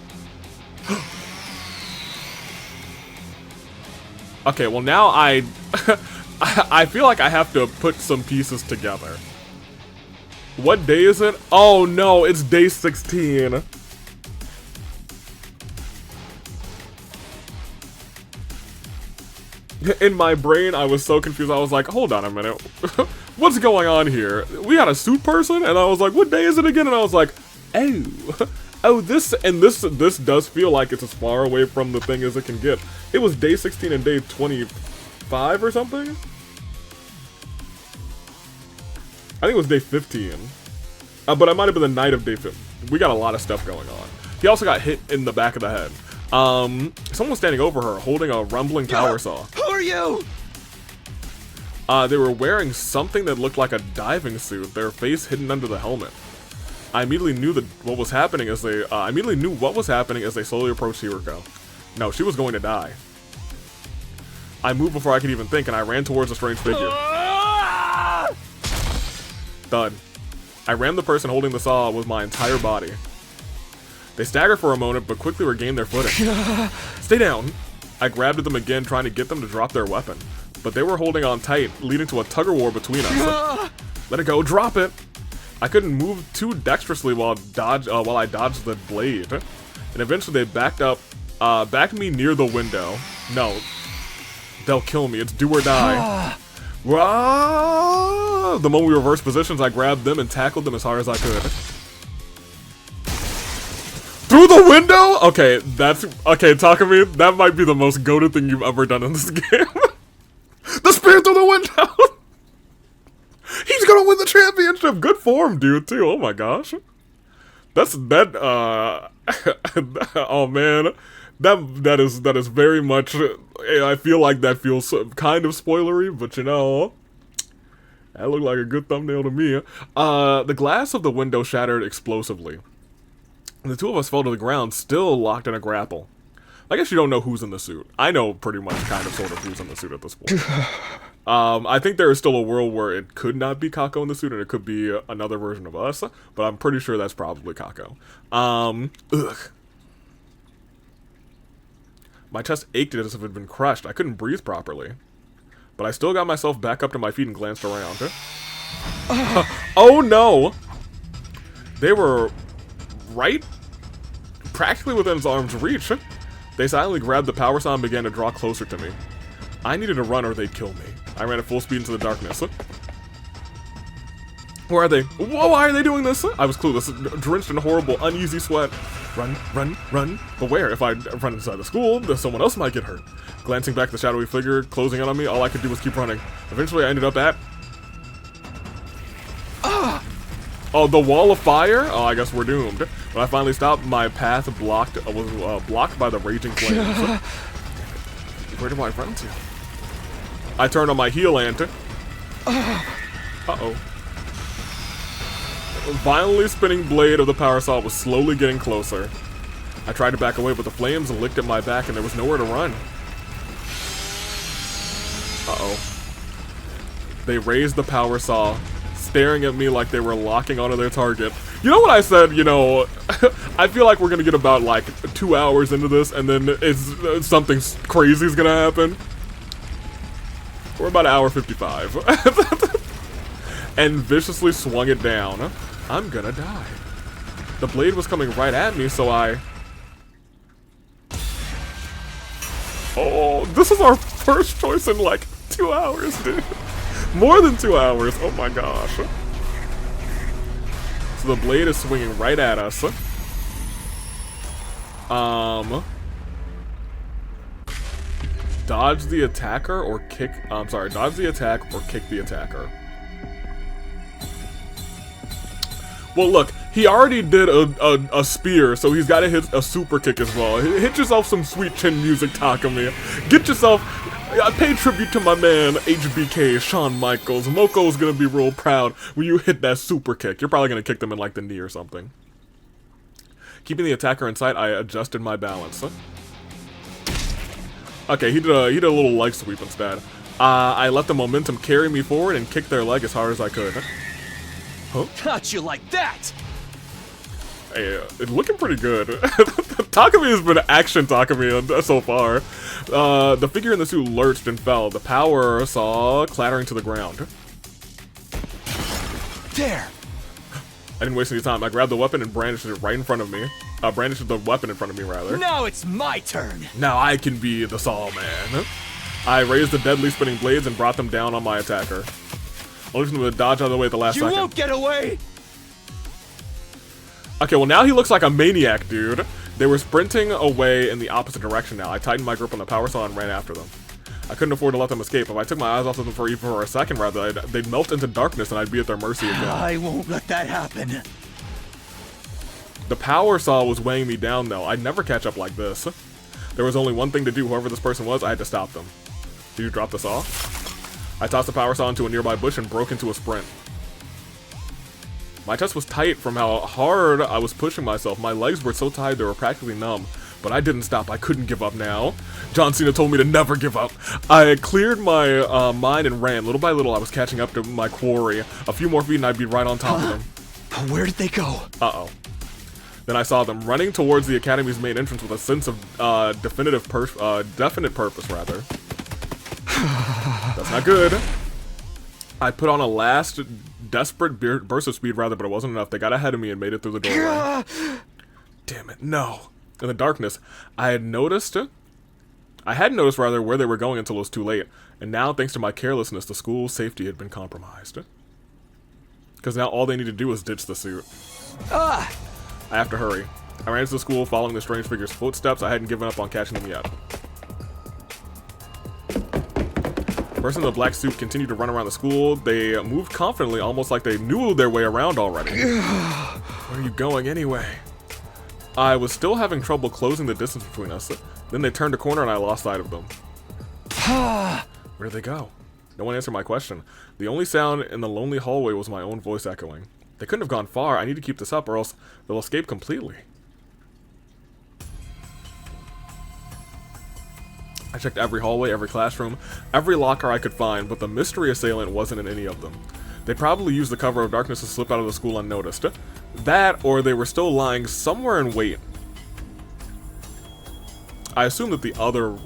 Speaker 2: Okay, well now I feel like I have to put some pieces together. What day is it? Oh no, it's day 16. In my brain, I was so confused. I was like, hold on a minute. What's going on here? We got a suit person? And I was like, what day is it again? And I was like, oh, this does feel like it's as far away from the thing as it can get. It was day 16 and day 25 or something? I think it was day 15. But it might have been the night of day 15. We got a lot of stuff going on. He also got hit in the back of the head. Someone was standing over her, holding a rumbling power saw.
Speaker 10: Who are you?
Speaker 2: They were wearing something that looked like a diving suit, their face hidden under the helmet. I immediately knew what was happening as they slowly approached Hiruko. No, she was going to die. I moved before I could even think, and I ran towards the strange figure. Thud. I rammed the person holding the saw with my entire body. They staggered for a moment, but quickly regained their footing. Stay down! I grabbed at them again, trying to get them to drop their weapon. But they were holding on tight, leading to a tug-of-war between us. Let it go, drop it! I couldn't move too dexterously while I dodged the blade. And eventually they backed me near the window. No. They'll kill me, it's do or die. The moment we reversed positions, I grabbed them and tackled them as hard as I could. Through the window? Okay, Takumi, that might be the most goated thing you've ever done in this game. The spear through the window! He's gonna win the championship! Good form, dude, too. Oh my gosh. Oh man. That is very much, I feel like that feels kind of spoilery, but you know, that looked like a good thumbnail to me. The glass of the window shattered explosively. And the two of us fell to the ground, still locked in a grapple. I guess you don't know who's in the suit. I know pretty much kind of sort of who's in the suit at this point. I think there is still a world where it could not be Kako in the suit and it could be another version of us, but I'm pretty sure that's probably Kako. Ugh. My chest ached as if it had been crushed. I couldn't breathe properly. But I still got myself back up to my feet and glanced around. Oh no! They were right practically within his arm's reach. They silently grabbed the power saw and began to draw closer to me. I needed to run or they'd kill me. I ran at full speed into the darkness. Where are they? Whoa, why are they doing this? I was clueless, drenched in horrible, uneasy sweat. Run, run, run. But where? If I run inside the school, then someone else might get hurt. Glancing back at the shadowy figure closing in on me, all I could do was keep running. Eventually, I ended up at... Oh, the wall of fire? Oh, I guess we're doomed. When I finally stopped, my path was blocked by the raging flames. Where do I run to? I turned on my heel and... Uh-oh. The violently spinning blade of the power saw was slowly getting closer. I tried to back away, but the flames licked at my back and there was nowhere to run. Uh-oh. They raised the power saw, staring at me like they were locking onto their target. You know what I said, you know, I feel like we're gonna get about like 2 hours into this and then something crazy is gonna happen. We're about 1:55. And viciously swung it down. I'm gonna die. The blade was coming right at me, so I... Oh, this is our first choice in like 2 hours, dude. More than 2 hours. Oh my gosh. So the blade is swinging right at us. Dodge the attacker or kick... I'm sorry, dodge the attack or kick the attacker. Well, look, he already did a spear, so he's got to hit a super kick as well. Hit yourself some sweet chin music, Takumi. Get yourself... pay tribute to my man, HBK, Shawn Michaels. Moko's gonna be real proud when you hit that super kick. You're probably gonna kick them in like the knee or something. Keeping the attacker in sight, I adjusted my balance. Okay, he did a little leg sweep instead. I let the momentum carry me forward and kicked their leg as hard as I could. Huh?
Speaker 10: Not you like that!
Speaker 2: Hey, it's looking pretty good. Takumi has been action Takumi so far. The figure in the suit lurched and fell. The power saw clattering to the ground.
Speaker 10: There!
Speaker 2: I didn't waste any time. I grabbed the weapon and brandished it right in front of me. Brandished the weapon in front of me, rather.
Speaker 10: Now it's my turn!
Speaker 2: Now I can be the Saw Man. I raised the deadly spinning blades and brought them down on my attacker. Only for them to dodge out of the way at the last second.
Speaker 10: You won't get away!
Speaker 2: Okay, well now he looks like a maniac, dude. They were sprinting away in the opposite direction now. I tightened my grip on the power saw and ran after them. I couldn't afford to let them escape. If I took my eyes off of them for even for a second, rather, they'd melt into darkness and I'd be at their mercy again.
Speaker 10: I won't let that happen.
Speaker 2: The power saw was weighing me down, though. I'd never catch up like this. There was only one thing to do. Whoever this person was, I had to stop them. Did you drop the saw? I tossed the power saw into a nearby bush and broke into a sprint. My chest was tight from how hard I was pushing myself. My legs were so tired they were practically numb. But I didn't stop. I couldn't give up now. John Cena told me to never give up. I cleared my mind and ran. Little by little, I was catching up to my quarry. A few more feet and I'd be right on top of them.
Speaker 10: Where did they go?
Speaker 2: Uh-oh. Then I saw them running towards the Academy's main entrance with a sense of definite purpose, rather. That's not good. I put on a last desperate burst of speed, rather, but it wasn't enough. They got ahead of me and made it through the doorway. Damn it, no. In the darkness, I hadn't noticed, rather, where they were going until it was too late. And now, thanks to my carelessness, the school's safety had been compromised. Because now all they need to do is ditch the suit. I have to hurry. I ran into the school following the strange figure's footsteps. I hadn't given up on catching them yet. The person in the black suit continued to run around the school. They moved confidently, almost like they knew their way around already. Where are you going anyway? I was still having trouble closing the distance between us. Then they turned a corner and I lost sight of them. Where did they go? No one answered my question. The only sound in the lonely hallway was my own voice echoing. They couldn't have gone far. I need to keep this up or else they'll escape completely. I checked every hallway, every classroom, every locker I could find, but the mystery assailant wasn't in any of them. They probably used the cover of darkness to slip out of the school unnoticed. That, or they were still lying somewhere in wait. I assume that the other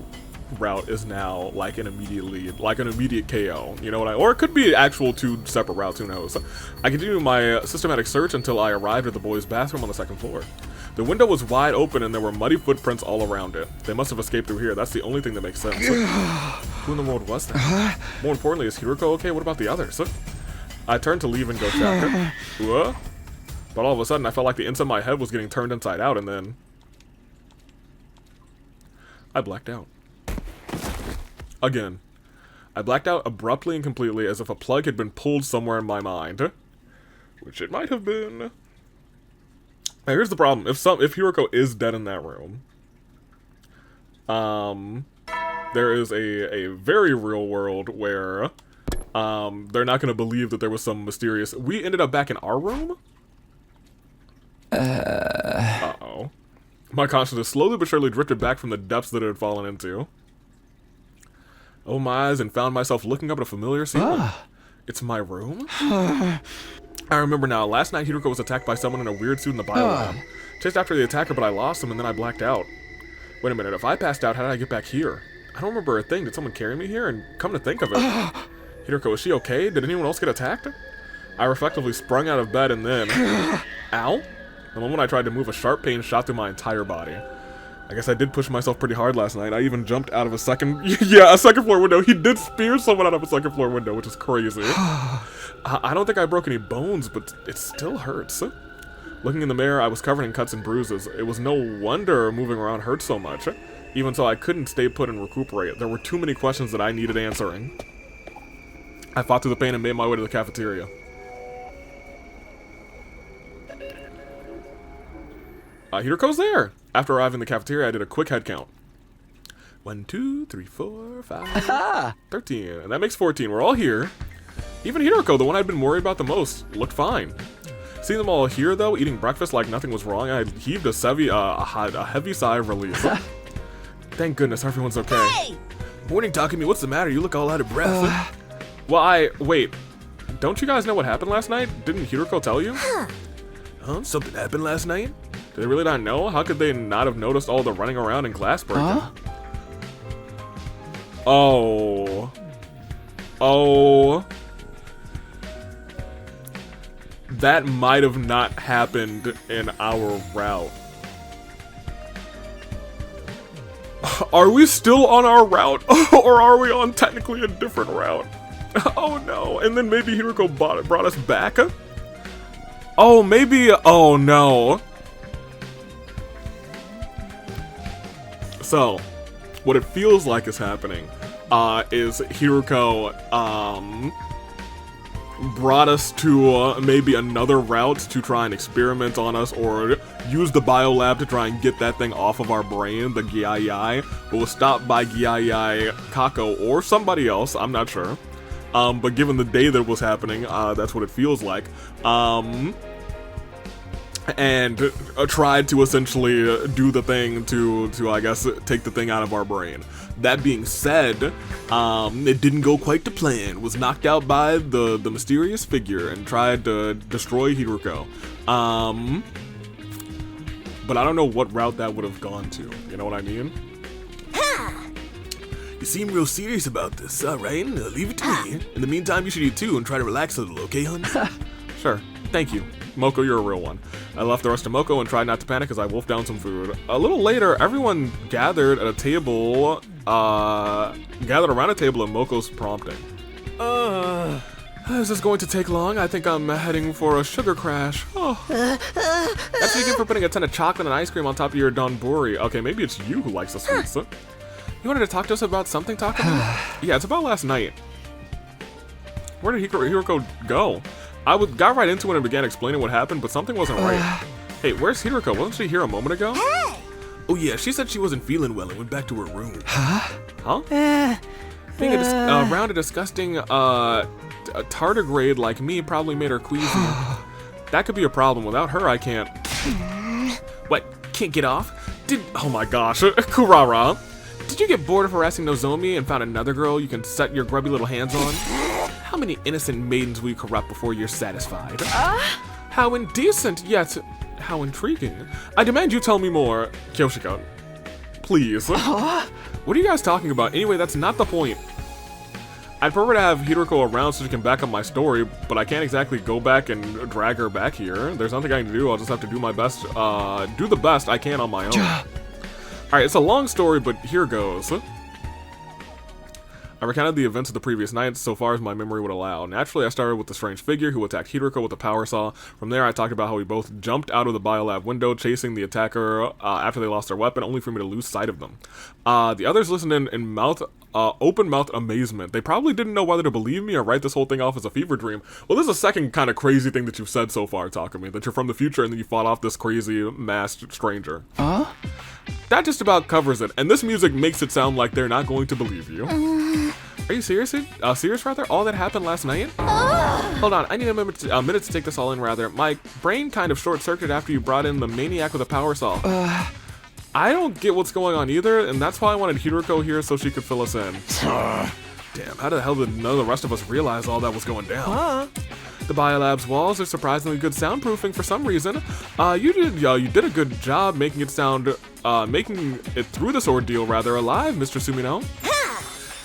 Speaker 2: route is now like an immediate KO. You know what or it could be actual 2 separate routes, who knows. I continued my systematic search until I arrived at the boys' bathroom on the 2nd floor. The window was wide open and there were muddy footprints all around it. They must have escaped through here. That's the only thing that makes sense. Who in the world was that? More importantly, is Hiroko okay? What about the others? I turned to leave and go check. What? But all of a sudden, I felt like the inside of my head was getting turned inside out, and then I blacked out. Again. I blacked out abruptly and completely, as if a plug had been pulled somewhere in my mind. Which it might have been. Now, here's the problem. If Hiroko is dead in that room, there is a very real world where they're not going to believe that there was some mysterious... We ended up back in our room? Uh-oh. My consciousness slowly but surely drifted back from the depths that it had fallen into. Opened my eyes and found myself looking up at a familiar ceiling. It's my room? I remember now. Last night, Hiroko was attacked by someone in a weird suit in the biolab. Chased after the attacker, but I lost him and then I blacked out. Wait a minute. If I passed out, how did I get back here? I don't remember a thing. Did someone carry me here? And come to think of it... Hiroko, is she okay? Did anyone else get attacked? I reflectively sprung out of bed and then... Ow? The moment I tried to move, a sharp pain shot through my entire body. I guess I did push myself pretty hard last night. I even jumped out of a second floor window. He did spear someone out of a 2nd floor window, which is crazy. I don't think I broke any bones, but it still hurts. Looking in the mirror, I was covered in cuts and bruises. It was no wonder moving around hurt so much. Even so, I couldn't stay put and recuperate. There were too many questions that I needed answering. I fought through the pain and made my way to the cafeteria. Hiroko's there! After arriving in the cafeteria, I did a quick head count. 1, 2, 3, 4, 5, 13. And that makes 14. We're all here. Even Hiroko, the one I'd been worried about the most, looked fine. Seeing them all here, though, eating breakfast like nothing was wrong, I heaved a heavy sigh of relief. Thank goodness everyone's okay.
Speaker 12: Hey! Morning, Takumi. What's the matter? You look all out of breath.
Speaker 2: Well, wait. Don't you guys know what happened last night? Didn't Hiroko tell you?
Speaker 12: Something happened last night?
Speaker 2: Did they really not know? How could they not have noticed all the running around and glass breaking? Oh. That might have not happened in our route. Are we still on our route? Or are we on technically a different route? Oh no. And then maybe Hiroko brought us back? Oh, maybe. Oh no. So, what it feels like is happening is Hiroko brought us to maybe another route to try and experiment on us, or use the biolab to try and get that thing off of our brain, the Gyai, but was stopped by Gyai Kako or somebody else, I'm not sure. But given the day that was happening, that's what it feels like. And tried to essentially do the thing to I guess, take the thing out of our brain. That being said, it didn't go quite to plan. Was knocked out by the mysterious figure and tried to destroy Hiroko. But I don't know what route that would have gone to. You know what I mean?
Speaker 12: You seem real serious about this. Alright, leave it to me. In the meantime, you should eat too and try to relax a little, okay, hun?
Speaker 2: Sure. Thank you. Moko, you're a real one. I left the rest of Moko and tried not to panic as I wolfed down some food. A little later, everyone gathered at a table, gathered around a table at Moko's prompting. Is this going to take long? I think I'm heading for a sugar crash. Oh. That's what you get for putting a ton of chocolate and ice cream on top of your donburi. Okay, maybe it's you who likes the sweets. You wanted to talk to us about something, Takumi? Yeah, it's about last night. Where did Hiroko go? I got right into it and began explaining what happened, but something wasn't right. Hey, where's Hiroko? Wasn't she here a moment ago?
Speaker 12: Hey! Oh yeah, she said she wasn't feeling well and went back to her room.
Speaker 2: Huh? Being around a disgusting tardigrade like me probably made her queasy. That could be a problem. Without her, I can't... What? Can't get off? Oh my gosh. Kurara. Did you get bored of harassing Nozomi and found another girl you can set your grubby little hands on? How many innocent maidens will you corrupt before you're satisfied? How indecent, yet how intriguing. I demand you tell me more. Kyoshiko, please. What are you guys talking about? Anyway, that's not the point. I'd prefer to have Hiroko around so she can back up my story, but I can't exactly go back and drag her back here. There's nothing I can do. I'll just have to do my best, do the best I can on my own. Alright, it's a long story, but here goes. I recounted the events of the previous night so far as my memory would allow. Naturally, I started with the strange figure who attacked Hiroko with a power saw. From there, I talked about how we both jumped out of the biolab window, chasing the attacker after they lost their weapon, only for me to lose sight of them. The others listened in open-mouthed amazement. They probably didn't know whether to believe me or write this whole thing off as a fever dream. Well, this is a second kind of crazy thing that you've said so far, Takumi, that you're from the future and then you fought off this crazy masked stranger. That just about covers it, and this music makes it sound like they're not going to believe you. Are you serious? Serious, rather? All that happened last night? Hold on, I need a minute to take this all in, rather. My brain kind of short-circuited after you brought in the maniac with a power saw. I don't get what's going on either, and that's why I wanted Hiroko here so she could fill us in. Damn, how the hell did none of the rest of us realize all that was going down? The biolab's walls are surprisingly good soundproofing for some reason. You did a good job making it sound, making it through this ordeal rather alive, Mr. Sumino.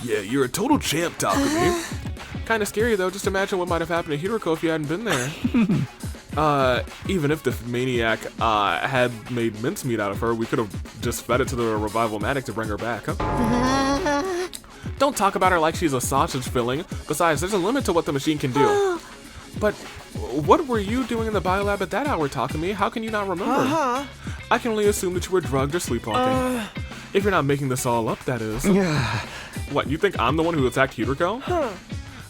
Speaker 12: Yeah, you're a total champ, Takumi.
Speaker 2: Kinda scary though, just imagine what might have happened to Hiroko if you hadn't been there. Even if the maniac had made mincemeat out of her, we could have just fed it to the revival manic to bring her back. Don't talk about her like she's a sausage filling. Besides, there's a limit to what the machine can do. But what were you doing in the biolab at that hour, Takumi? How can you not remember? I can only assume that you were drugged or sleepwalking. If you're not making this all up, that is. What, you think I'm the one who attacked Hiroko?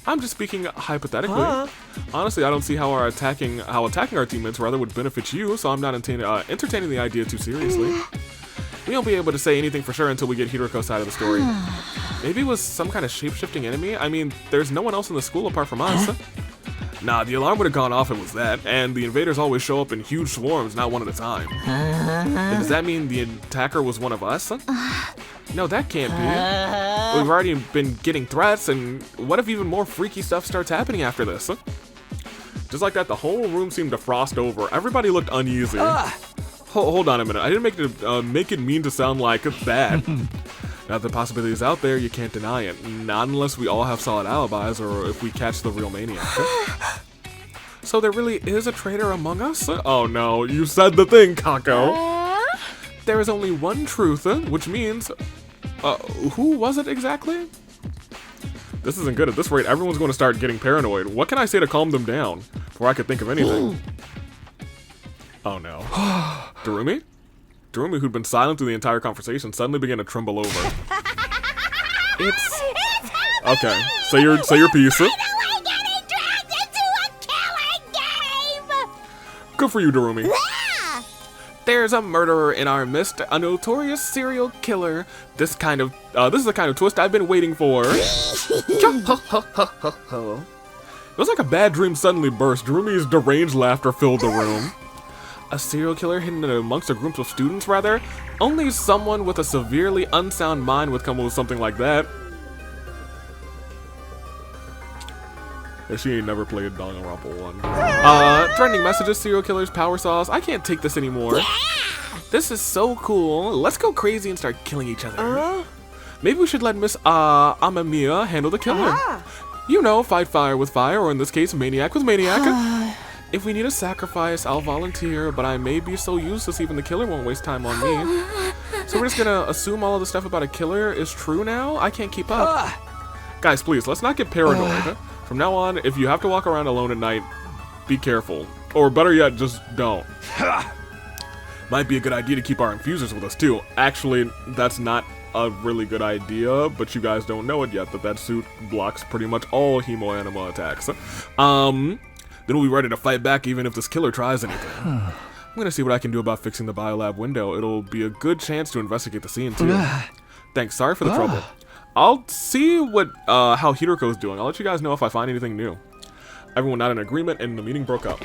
Speaker 2: I'm just speaking hypothetically. Honestly, I don't see how attacking our teammates rather would benefit you, so I'm not entertaining the idea too seriously. We won't be able to say anything for sure until we get Hiroko's side of the story. Maybe it was some kind of shape-shifting enemy? I mean, there's no one else in the school apart from us. Nah, the alarm would have gone off if it was that, and the invaders always show up in huge swarms, not one at a time. Then does that mean the attacker was one of us? No, that can't be. We've already been getting threats, and what if even more freaky stuff starts happening after this? Just like that, the whole room seemed to frost over. Everybody looked uneasy. Hold on a minute, I didn't make it mean to sound like bad. Now the possibility is out there, you can't deny it. Not unless we all have solid alibis or if we catch the real maniac. So there really is a traitor among us? Oh no, you said the thing, Kako. There is only one truth, which means... who was it exactly? This isn't good. At this rate, everyone's going to start getting paranoid. What can I say to calm them down? Before I could think of anything. Oh no. Darumi? Darumi, who'd been silent through the entire conversation, suddenly began to tremble over. It's... Okay, say your piece. Good for you, Darumi. There's a murderer in our midst, a notorious serial killer. This is the kind of twist I've been waiting for. It was like a bad dream suddenly burst. Darumi's deranged laughter filled the room. A serial killer hidden amongst a group of students, rather? Only someone with a severely unsound mind would come up with something like that. Yeah, she ain't never played Danganronpa 1. Threatening messages, serial killers, power saws. I can't take this anymore. Yeah! This is so cool. Let's go crazy and start killing each other. Maybe we should let Miss Amamiya handle the killing. You know, fight fire with fire, or in this case, maniac with maniac. If we need a sacrifice, I'll volunteer, but I may be so useless even the killer won't waste time on me. So we're just gonna assume all of the stuff about a killer is true now? I can't keep up. Guys, please, let's not get paranoid. From now on, if you have to walk around alone at night, be careful. Or better yet, just don't. Might be a good idea to keep our infusers with us too. Actually, that's not a really good idea, but you guys don't know it yet, that suit blocks pretty much all hemoanima attacks. Then we'll be ready to fight back even if this killer tries anything. I'm gonna see what I can do about fixing the biolab window. It'll be a good chance to investigate the scene too. Thanks, sorry for the trouble. I'll see what how Hiroko's doing. I'll let you guys know if I find anything new. Everyone not in agreement and the meeting broke up.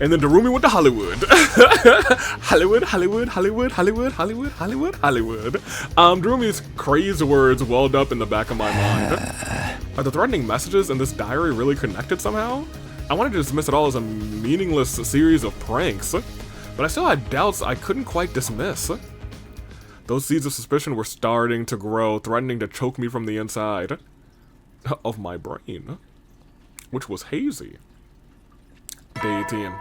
Speaker 2: And then Darumi went to Hollywood. Hollywood. Darumi's crazed words welled up in the back of my mind. Are the threatening messages in this diary really connected somehow? I wanted to dismiss it all as a meaningless series of pranks, but I still had doubts I couldn't quite dismiss. Those seeds of suspicion were starting to grow, threatening to choke me from the inside of my brain, which was hazy. Day 18.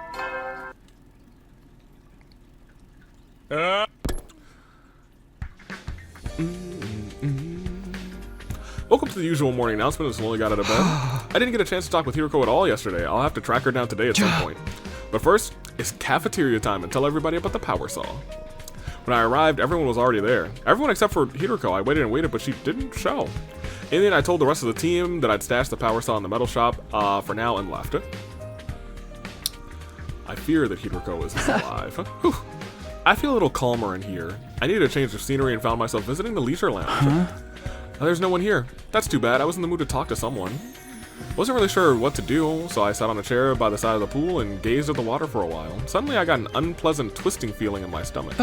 Speaker 2: Woke up to the usual morning announcement and slowly got out of bed. I didn't get a chance to talk with Hiroko at all yesterday. I'll have to track her down today at some point. But first, it's cafeteria time and tell everybody about the power saw. When I arrived, everyone was already there. Everyone except for Hiroko. I waited and waited, but she didn't show. And then I told the rest of the team that I'd stashed the power saw in the metal shop for now and left. I fear that Hiroko isn't alive. Whew. I feel a little calmer in here. I needed a change of scenery and found myself visiting the leisure lounge. There's no one here. That's too bad. I was in the mood to talk to someone. Wasn't really sure what to do, so I sat on a chair by the side of the pool and gazed at the water for a while. Suddenly I got an unpleasant twisting feeling in my stomach.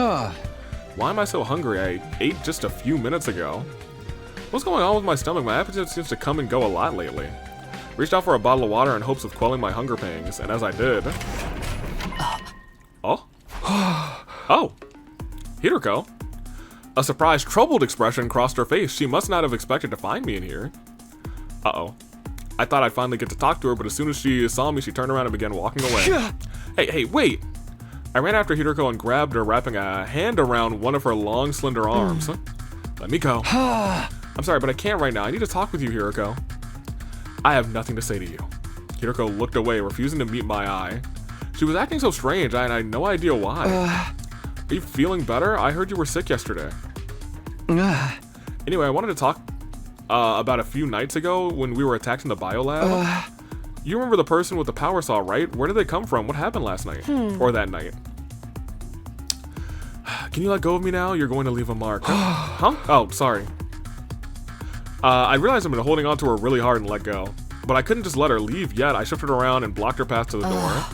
Speaker 2: Why am I so hungry? I ate just a few minutes ago. What's going on with my stomach? My appetite seems to come and go a lot lately. Reached out for a bottle of water in hopes of quelling my hunger pangs, and as I did... Oh? Oh! Hiroko? A surprised, troubled expression crossed her face. She must not have expected to find me in here. Uh-oh. I thought I'd finally get to talk to her, but as soon as she saw me, she turned around and began walking away. Hey, wait! I ran after Hiroko and grabbed her, wrapping a hand around one of her long, slender arms. Let me go. I'm sorry, but I can't right now. I need to talk with you, Hiroko. I have nothing to say to you. Hiroko looked away, refusing to meet my eye. She was acting so strange, and I had no idea why. Are you feeling better? I heard you were sick yesterday. Anyway, I wanted to talk about a few nights ago when we were attacked in the biolab. You remember the person with the power saw, right? Where did they come from? What happened last night? Or that night? Can you let go of me now? You're going to leave a mark. Huh? Oh, sorry. I realized I've been holding on to her really hard and let go. But I couldn't just let her leave yet. I shifted around and blocked her path to the door.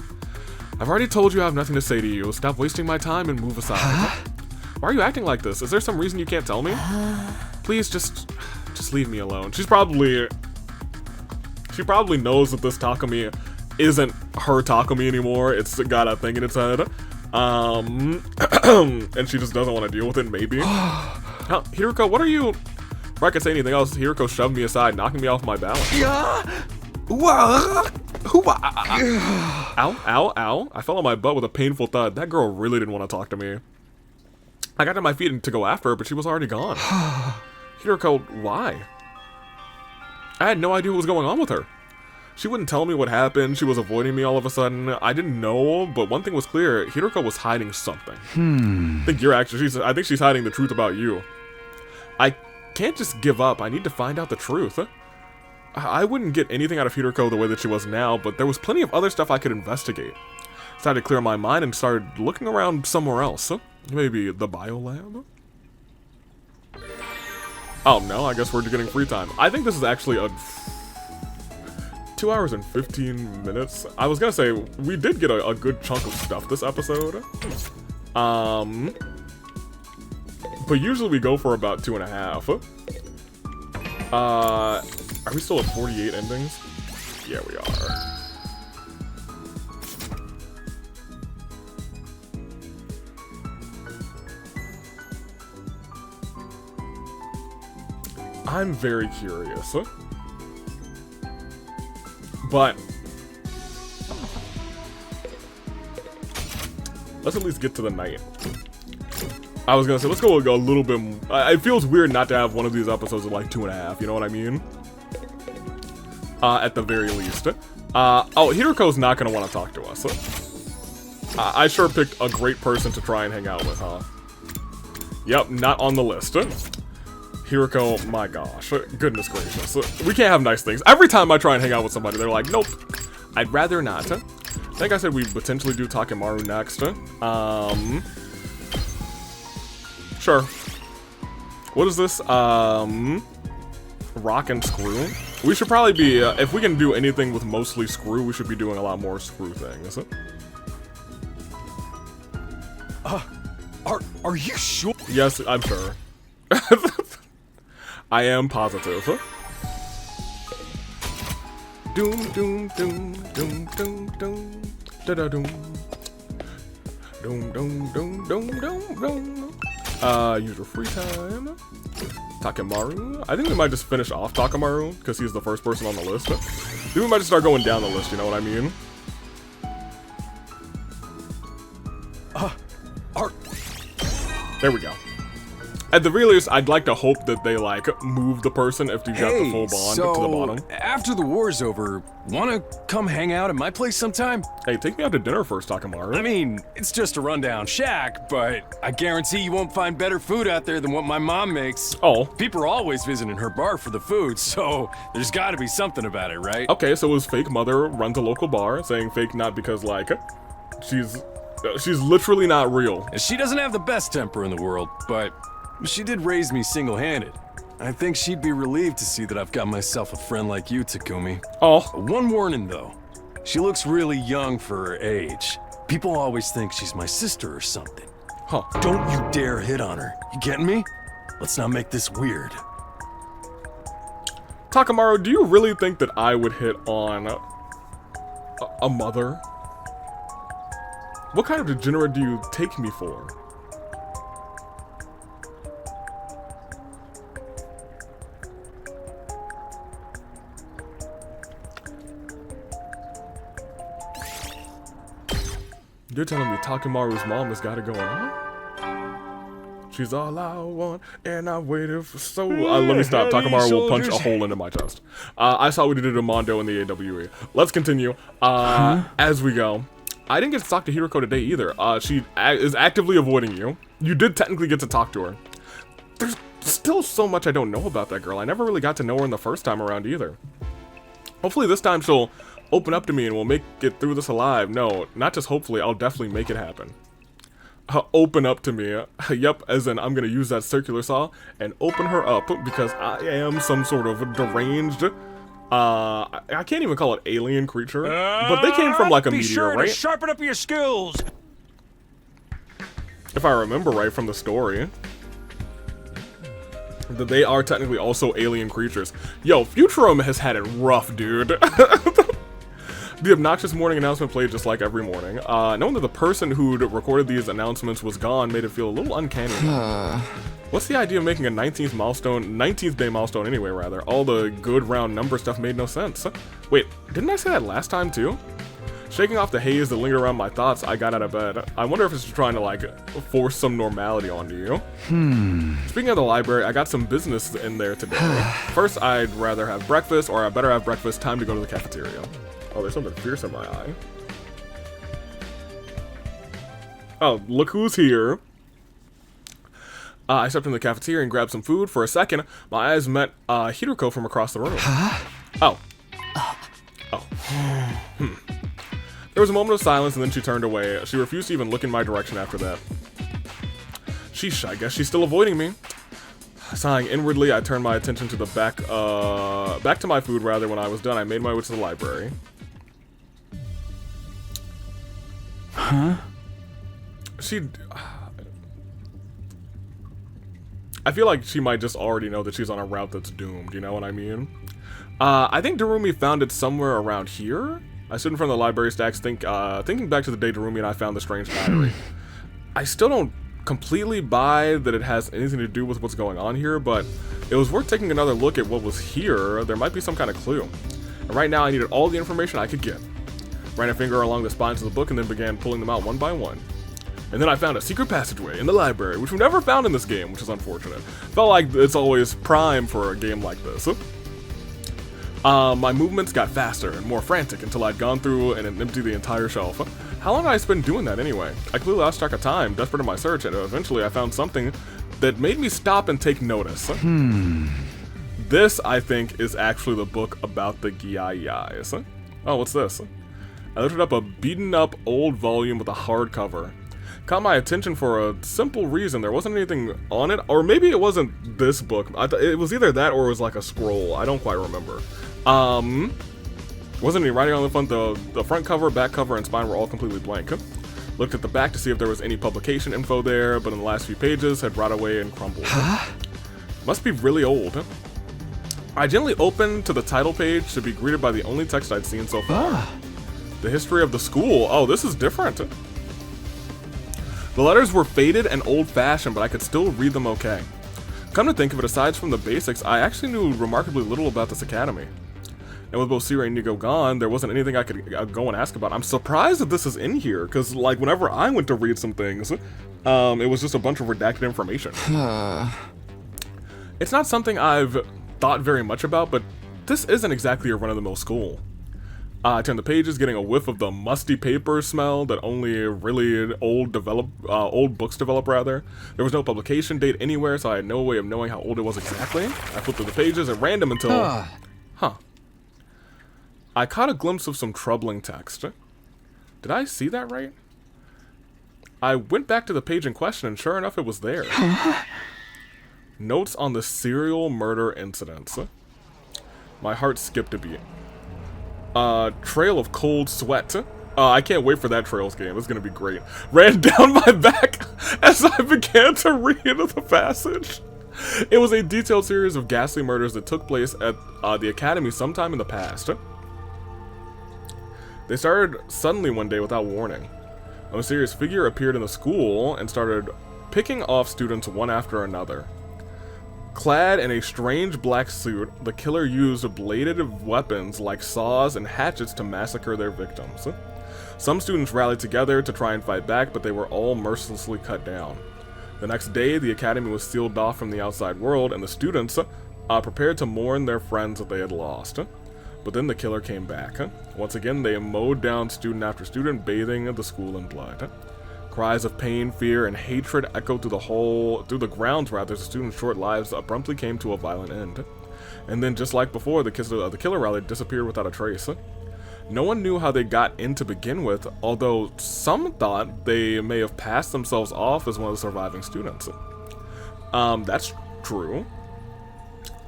Speaker 2: I've already told you I have nothing to say to you. Stop wasting my time and move aside. Why are you acting like this? Is there some reason you can't tell me? Please, just leave me alone. She probably knows that this Takumi isn't her Takumi anymore. It's got a thing in its head. And she just doesn't want to deal with it, maybe. Hiroko, what are you... Before I could say anything else, Hiroko shoved me aside, knocking me off my balance. Ow. I fell on my butt with a painful thud. That girl really didn't want to talk to me. I got to my feet to go after her, but she was already gone. Hiroko, why? I had no idea what was going on with her. She wouldn't tell me what happened. She was avoiding me all of a sudden. I didn't know, but one thing was clear. Hiroko was hiding something. I think she's hiding the truth about you. I can't just give up. I need to find out the truth. I wouldn't get anything out of Hiroko the way that she was now, but there was plenty of other stuff I could investigate. Decided to clear my mind and started looking around somewhere else. Maybe the biolab? Oh no, I guess we're getting free time. I think this is actually a 2 hours and 15 minutes. I was gonna say, we did get a good chunk of stuff this episode. But usually we go for about 2.5. Are we still at 48 endings? Yeah, we are. I'm very curious. But let's at least get to the night. I was gonna say, let's go a little bit. It feels weird not to have one of these episodes of like 2.5, you know what I mean? At the very least. Oh, Hiroko's not gonna want to talk to us. I sure picked a great person to try and hang out with, huh? Yep, not on the list. Hiroko, my gosh, goodness gracious. We can't have nice things. Every time I try and hang out with somebody, they're like, nope, I'd rather not. I think I said we potentially do Takemaru next. Sure. What is this? Rock and screw? We should probably be, if we can do anything with mostly screw, we should be doing a lot more screw things.
Speaker 1: Are you sure?
Speaker 2: Yes, I'm sure. I am positive. Doom, doom, doom, doom, doom, doom, da da doom. Doom, doom, doom, doom, doom, doom. User free time. Takemaru. I think we might just finish off Takemaru, because he's the first person on the list. Then we might just start going down the list, you know what I mean? There we go. At the very least, I'd like to hope that they, like, move the person if you've got the full bond to the bottom.
Speaker 1: After the war's over, wanna come hang out at my place sometime?
Speaker 2: Hey, take me out to dinner first, Takemaru.
Speaker 1: I mean, it's just a rundown shack, but I guarantee you won't find better food out there than what my mom makes.
Speaker 2: Oh.
Speaker 1: People are always visiting her bar for the food, so there's gotta be something about it, right?
Speaker 2: Okay, so his fake mother runs a local bar, saying fake not because, like, she's literally not real.
Speaker 1: She doesn't have the best temper in the world, but she did raise me single-handed. I think she'd be relieved to see that I've got myself a friend like you, Takumi.
Speaker 2: Oh.
Speaker 1: One warning, though. She looks really young for her age. People always think she's my sister or something.
Speaker 2: Huh.
Speaker 1: Don't you dare hit on her. You getting me? Let's not make this weird.
Speaker 2: Takemaru, do you really think that I would hit on a mother? What kind of degenerate do you take me for? You're telling me Takemaru's mom has got it going on? She's all I want, and I waited for so... let me stop. Takemaru will punch a hole into my chest. I saw what he did to Mondo in the AWE. Let's continue. As we go. I didn't get to talk to Hiroko today either. She is actively avoiding you. You did technically get to talk to her. There's still so much I don't know about that girl. I never really got to know her in the first time around either. Hopefully this time she'll open up to me and we'll make it through this alive. No, not just hopefully, I'll definitely make it happen. Open up to me. Yep, as in I'm gonna use that circular saw and open her up because I am some sort of deranged, I can't even call it alien creature, but they came from like a meteor,
Speaker 11: sure
Speaker 2: right?
Speaker 11: To sharpen up your skills.
Speaker 2: If I remember right from the story, that they are technically also alien creatures. Yo, Futurum has had it rough, dude. The obnoxious morning announcement played just like every morning. Knowing that the person who'd recorded these announcements was gone made it feel a little uncanny. What's the idea of making a 19th day milestone anyway, rather? All the good round number stuff made no sense. Wait, didn't I say that last time too? Shaking off the haze that lingered around my thoughts, I got out of bed. I wonder if it's trying to, like, force some normality onto you. Speaking of the library, I got some business in there today. First, I'd rather have breakfast, or I better have breakfast. Time to go to the cafeteria. Oh, there's something fierce in my eye. Oh, look who's here. I stepped in the cafeteria and grabbed some food. For a second, my eyes met Hiroko from across the room. Oh. There was a moment of silence and then she turned away. She refused to even look in my direction after that. Sheesh, I guess she's still avoiding me. Sighing inwardly, I turned my attention to the back to my food rather. When I was done, I made my way to the library. I feel like she might just already know that she's on a route that's doomed, you know what I mean? I think Darumi found it somewhere around here. I stood in front of the library stacks, thinking back to the day Darumi and I found the strange battery. I still don't completely buy that it has anything to do with what's going on here, but it was worth taking another look at what was here. There might be some kind of clue. And right now I needed all the information I could get. Ran a finger along the spines of the book and then began pulling them out one by one. And then I found a secret passageway in the library, which we've never found in this game, which is unfortunate. Felt like it's always prime for a game like this. My movements got faster and more frantic until I'd gone through and emptied the entire shelf. How long had I spent doing that anyway? I clearly lost track of time, desperate in my search, and eventually I found something that made me stop and take notice. This, I think, is actually the book about the Gyayais. Oh, what's this? I lifted up a beaten up old volume with a hard cover. Caught my attention for a simple reason. There wasn't anything on it, or maybe it wasn't this book. It was either that or it was like a scroll. I don't quite remember. Wasn't any writing on the front. The front cover, back cover, and spine were all completely blank. Looked at the back to see if there was any publication info there, but in the last few pages had rotted away and crumbled. Must be really old. I gently opened to the title page to be greeted by the only text I'd seen so far. The history of the school. Oh, this is different. The letters were faded and old-fashioned, but I could still read them okay. Come to think of it, aside from the basics, I actually knew remarkably little about this academy. And with both Siri and Nico gone, there wasn't anything I could go and ask about. I'm surprised that this is in here, because like whenever I went to read some things, it was just a bunch of redacted information. It's not something I've thought very much about, but this isn't exactly a run-of-the-mill school. I turned the pages, getting a whiff of the musty paper smell that only really old books develop, rather. There was no publication date anywhere, so I had no way of knowing how old it was exactly. I flipped through the pages at random until... I caught a glimpse of some troubling text. Did I see that right? I went back to the page in question, and sure enough, it was there. Notes on the serial murder incidents. My heart skipped a beat. Trail of cold sweat. I can't wait for that Trails game. It's gonna be great. Ran down my back as I began to read the passage. It was a detailed series of ghastly murders that took place at the academy sometime in the past. They started suddenly one day without warning. A mysterious figure appeared in the school and started picking off students one after another. Clad in a strange black suit, the killer used bladed weapons like saws and hatchets to massacre their victims. Some students rallied together to try and fight back, but they were all mercilessly cut down. The next day, the academy was sealed off from the outside world, and the students prepared to mourn their friends that they had lost. But then the killer came back. Once again, they mowed down student after student, bathing the school in blood. Cries of pain, fear, and hatred echoed through the grounds rather, as the students' short lives abruptly came to a violent end. And then, just like before, the killer rally disappeared without a trace. No one knew how they got in to begin with, although some thought they may have passed themselves off as one of the surviving students. That's true.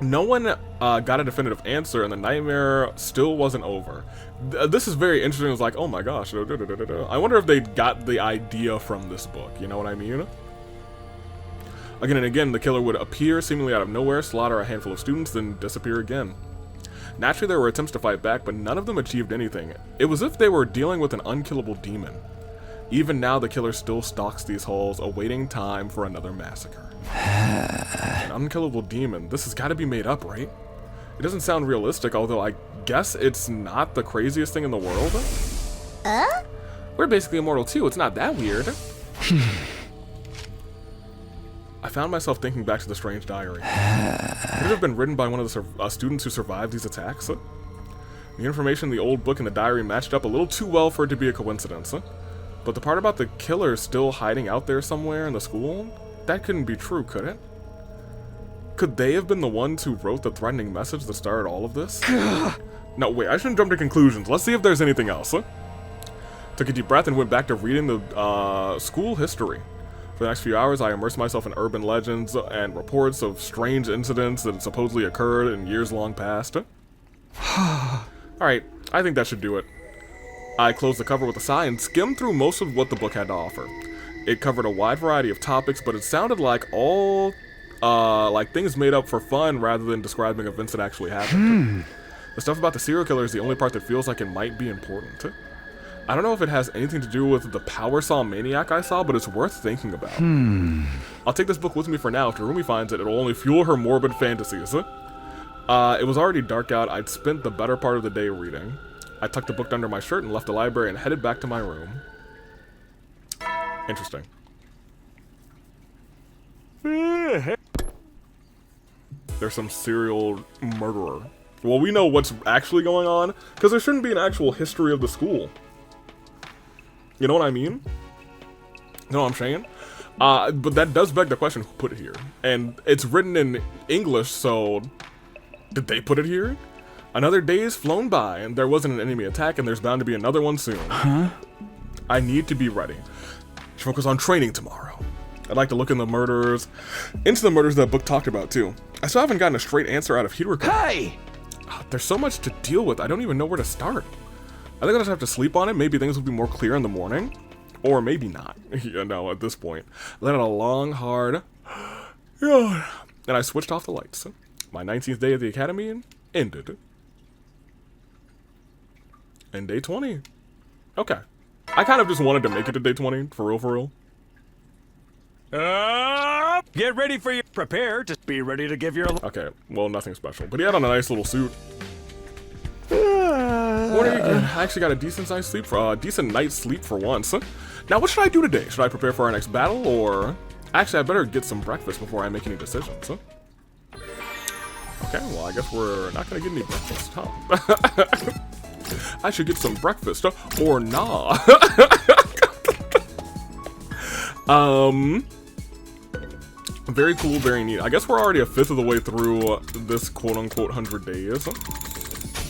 Speaker 2: No one got a definitive answer, and the nightmare still wasn't over. This is very interesting. It's like, oh my gosh. I wonder if they got the idea from this book. You know what I mean? Again and again, the killer would appear seemingly out of nowhere, slaughter a handful of students, then disappear again. Naturally, there were attempts to fight back, but none of them achieved anything. It was as if they were dealing with an unkillable demon. Even now, the killer still stalks these halls, awaiting time for another massacre. An unkillable demon. This has got to be made up, right? It doesn't sound realistic, although I guess it's not the craziest thing in the world. We're basically immortal too. It's not that weird. I found myself thinking back to the strange diary. Could it have been written by one of the students who survived these attacks? The information in the old book and the diary matched up a little too well for it to be a coincidence. But the part about the killer still hiding out there somewhere in the school, that couldn't be true, could it? Could they have been the ones who wrote the threatening message that started all of this? No, wait, I shouldn't jump to conclusions. Let's see if there's anything else. Took a deep breath and went back to reading the school history. For the next few hours, I immersed myself in urban legends and reports of strange incidents that supposedly occurred in years long past. Alright, I think that should do it. I closed the cover with a sigh and skimmed through most of what the book had to offer. It covered a wide variety of topics, but it sounded like all like things made up for fun rather than describing events that actually happened. The stuff about the serial killer is the only part that feels like it might be important. I don't know if it has anything to do with the power saw maniac I saw, but it's worth thinking about. I'll take this book with me for now. If Narumi finds it, it'll only fuel her morbid fantasies. It was already dark out. I'd spent the better part of the day reading. I tucked the book under my shirt and left the library and headed back to my room. Interesting. There's some serial murderer. Well, we know what's actually going on, because there shouldn't be an actual history of the school. You know what I mean? You know what I'm saying? But that does beg the question, who put it here? And it's written in English, so did they put it here? Another day's flown by, and there wasn't an enemy attack, and there's bound to be another one soon. I need to be ready. Focus on training tomorrow. I'd like to look into the murders that book talked about, too. I still haven't gotten a straight answer out of Hiroko.
Speaker 14: Hey!
Speaker 2: There's so much to deal with, I don't even know where to start. I think I'll just have to sleep on it. Maybe things will be more clear in the morning. Or maybe not. You know, at this point. Let out a long, hard... and I switched off the lights. My 19th day at the academy ended. And day 20. Okay. I kind of just wanted to make it to day 20, for real, for real.
Speaker 15: Get ready for your... Prepare to be ready to give your...
Speaker 2: Okay, well, nothing special. But he had on a nice little suit. Morning again. I actually got a decent night's sleep for once. Now, what should I do today? Should I prepare for our next battle, or... Actually, I better get some breakfast before I make any decisions. Okay, well, I guess we're not gonna get any breakfast, huh? I should get some breakfast, or nah. Very cool, very neat. I guess we're already a fifth of the way through this quote-unquote 100 days.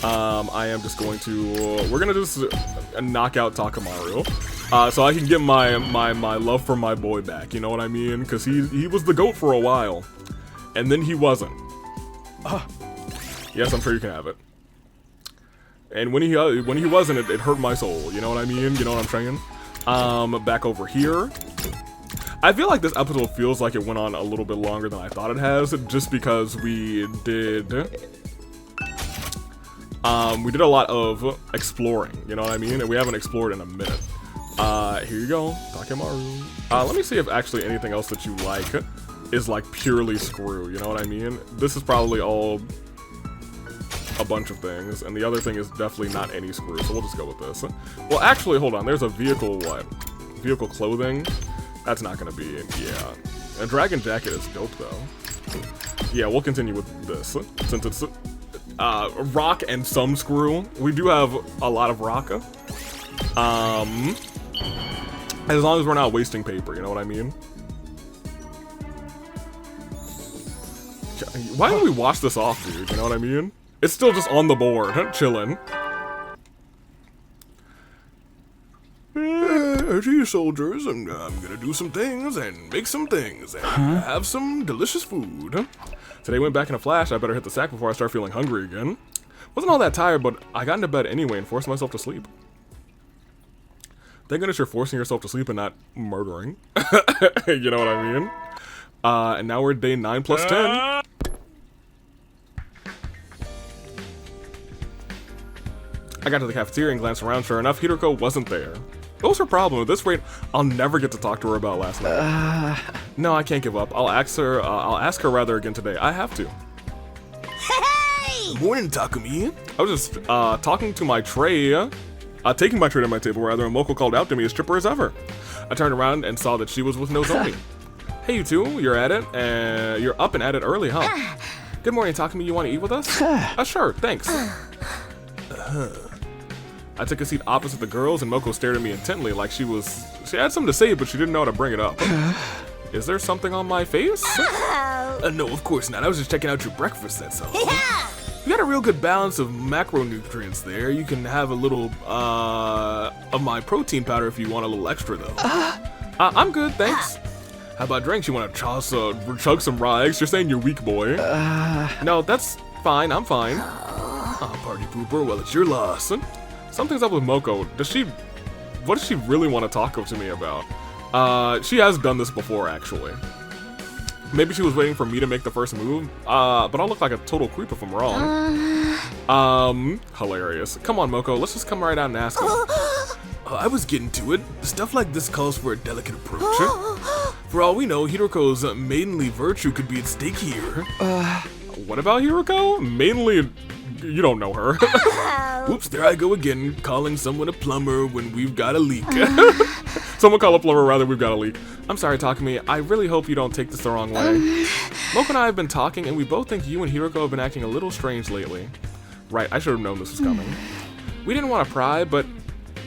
Speaker 2: I am just going to... we're gonna just knock out Takamaru. So I can get my love for my boy back, you know what I mean? Because he was the GOAT for a while. And then he wasn't. Yes, I'm sure you can have it. And when he wasn't, it hurt my soul, you know what I mean? You know what I'm saying? Back over here. I feel like this episode feels like it went on a little bit longer than I thought it has, just because we did a lot of exploring, you know what I mean? And we haven't explored in a minute. Here you go, Takemaru. Let me see if actually anything else that you like is like purely screw, you know what I mean? This is probably all a bunch of things, and the other thing is definitely not any screw, so we'll just go with this. Well, actually, hold on, there's a vehicle, vehicle clothing? That's not gonna be it, yeah. A dragon jacket is dope, though. Yeah, we'll continue with this, since it's rock and some screw. We do have a lot of rock. As long as we're not wasting paper, you know what I mean? Why don't we wash this off, dude, you know what I mean? It's still just on the board, chillin'.
Speaker 12: Gee, soldiers, I'm gonna do some things and make some things and have some delicious food.
Speaker 2: Today went back in a flash. I better hit the sack before I start feeling hungry again. Wasn't all that tired, but I got into bed anyway and forced myself to sleep. Thank goodness you're forcing yourself to sleep and not murdering. You know what I mean? And now we're at day 9 plus 10. I got to the cafeteria and glanced around. Sure enough, Hiroko wasn't there. What was her problem? At this rate, I'll never get to talk to her about last night. No, I can't give up. I'll ask her rather again today. I have to.
Speaker 12: Hey! Morning, Takumi.
Speaker 2: I was just talking to my tray, taking my tray to my table rather, and Moko called out to me as chipper as ever. I turned around and saw that she was with Nozomi. Hey, you two, you're at it, and you're up and at it early, huh? Good morning, Takumi. You want to eat with us? Sure, thanks. I took a seat opposite the girls, and Moko stared at me intently like she had something to say, but she didn't know how to bring it up. Is there something on my face?
Speaker 12: No, of course not. I was just checking out your breakfast, that's all. Yeah! You got a real good balance of macronutrients there. You can have a little, of my protein powder if you want a little extra, though. I'm good, thanks. How about drinks? You want to chug some raw eggs? You're saying you're weak, boy. No, that's fine. I'm fine. Party pooper, well, it's your loss. Something's up with Moko. What does she really want to talk to me about? She has done this before, actually. Maybe she was waiting for me to make the first move, but I'll look like a total creep if I'm wrong. Hilarious. Come on, Moko, let's just come right out and ask him. I was getting to it. Stuff like this calls for a delicate approach. For all we know, Hiroko's maidenly virtue could be at stake here.
Speaker 2: What about Hiroko? Mainly... You don't know her.
Speaker 12: Oops, there I go again, calling someone a plumber when we've got a leak.
Speaker 2: Someone call a plumber, rather, we've got a leak. I'm sorry, Takumi. I really hope you don't take this the wrong way. Moko and I have been talking, and we both think you and Hiroko have been acting a little strange lately. Right, I should have known this was coming. We didn't want to pry, but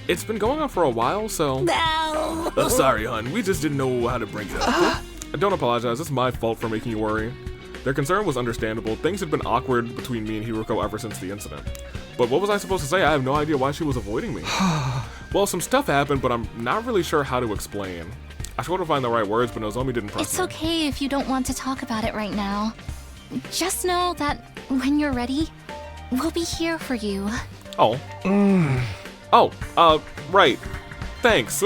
Speaker 2: it's been going on for a while, so...
Speaker 8: No!
Speaker 12: Sorry, hon. We just didn't know how to bring it up.
Speaker 2: Don't apologize. It's my fault for making you worry. Their concern was understandable. Things had been awkward between me and Hiroko ever since the incident. But what was I supposed to say? I have no idea why she was avoiding me. Well, some stuff happened, but I'm not really sure how to explain. I tried to find the right words, but Nozomi didn't press me.
Speaker 9: It's okay if you don't want to talk about it right now. Just know that when you're ready, we'll be here for you.
Speaker 2: Oh. Right. Thanks.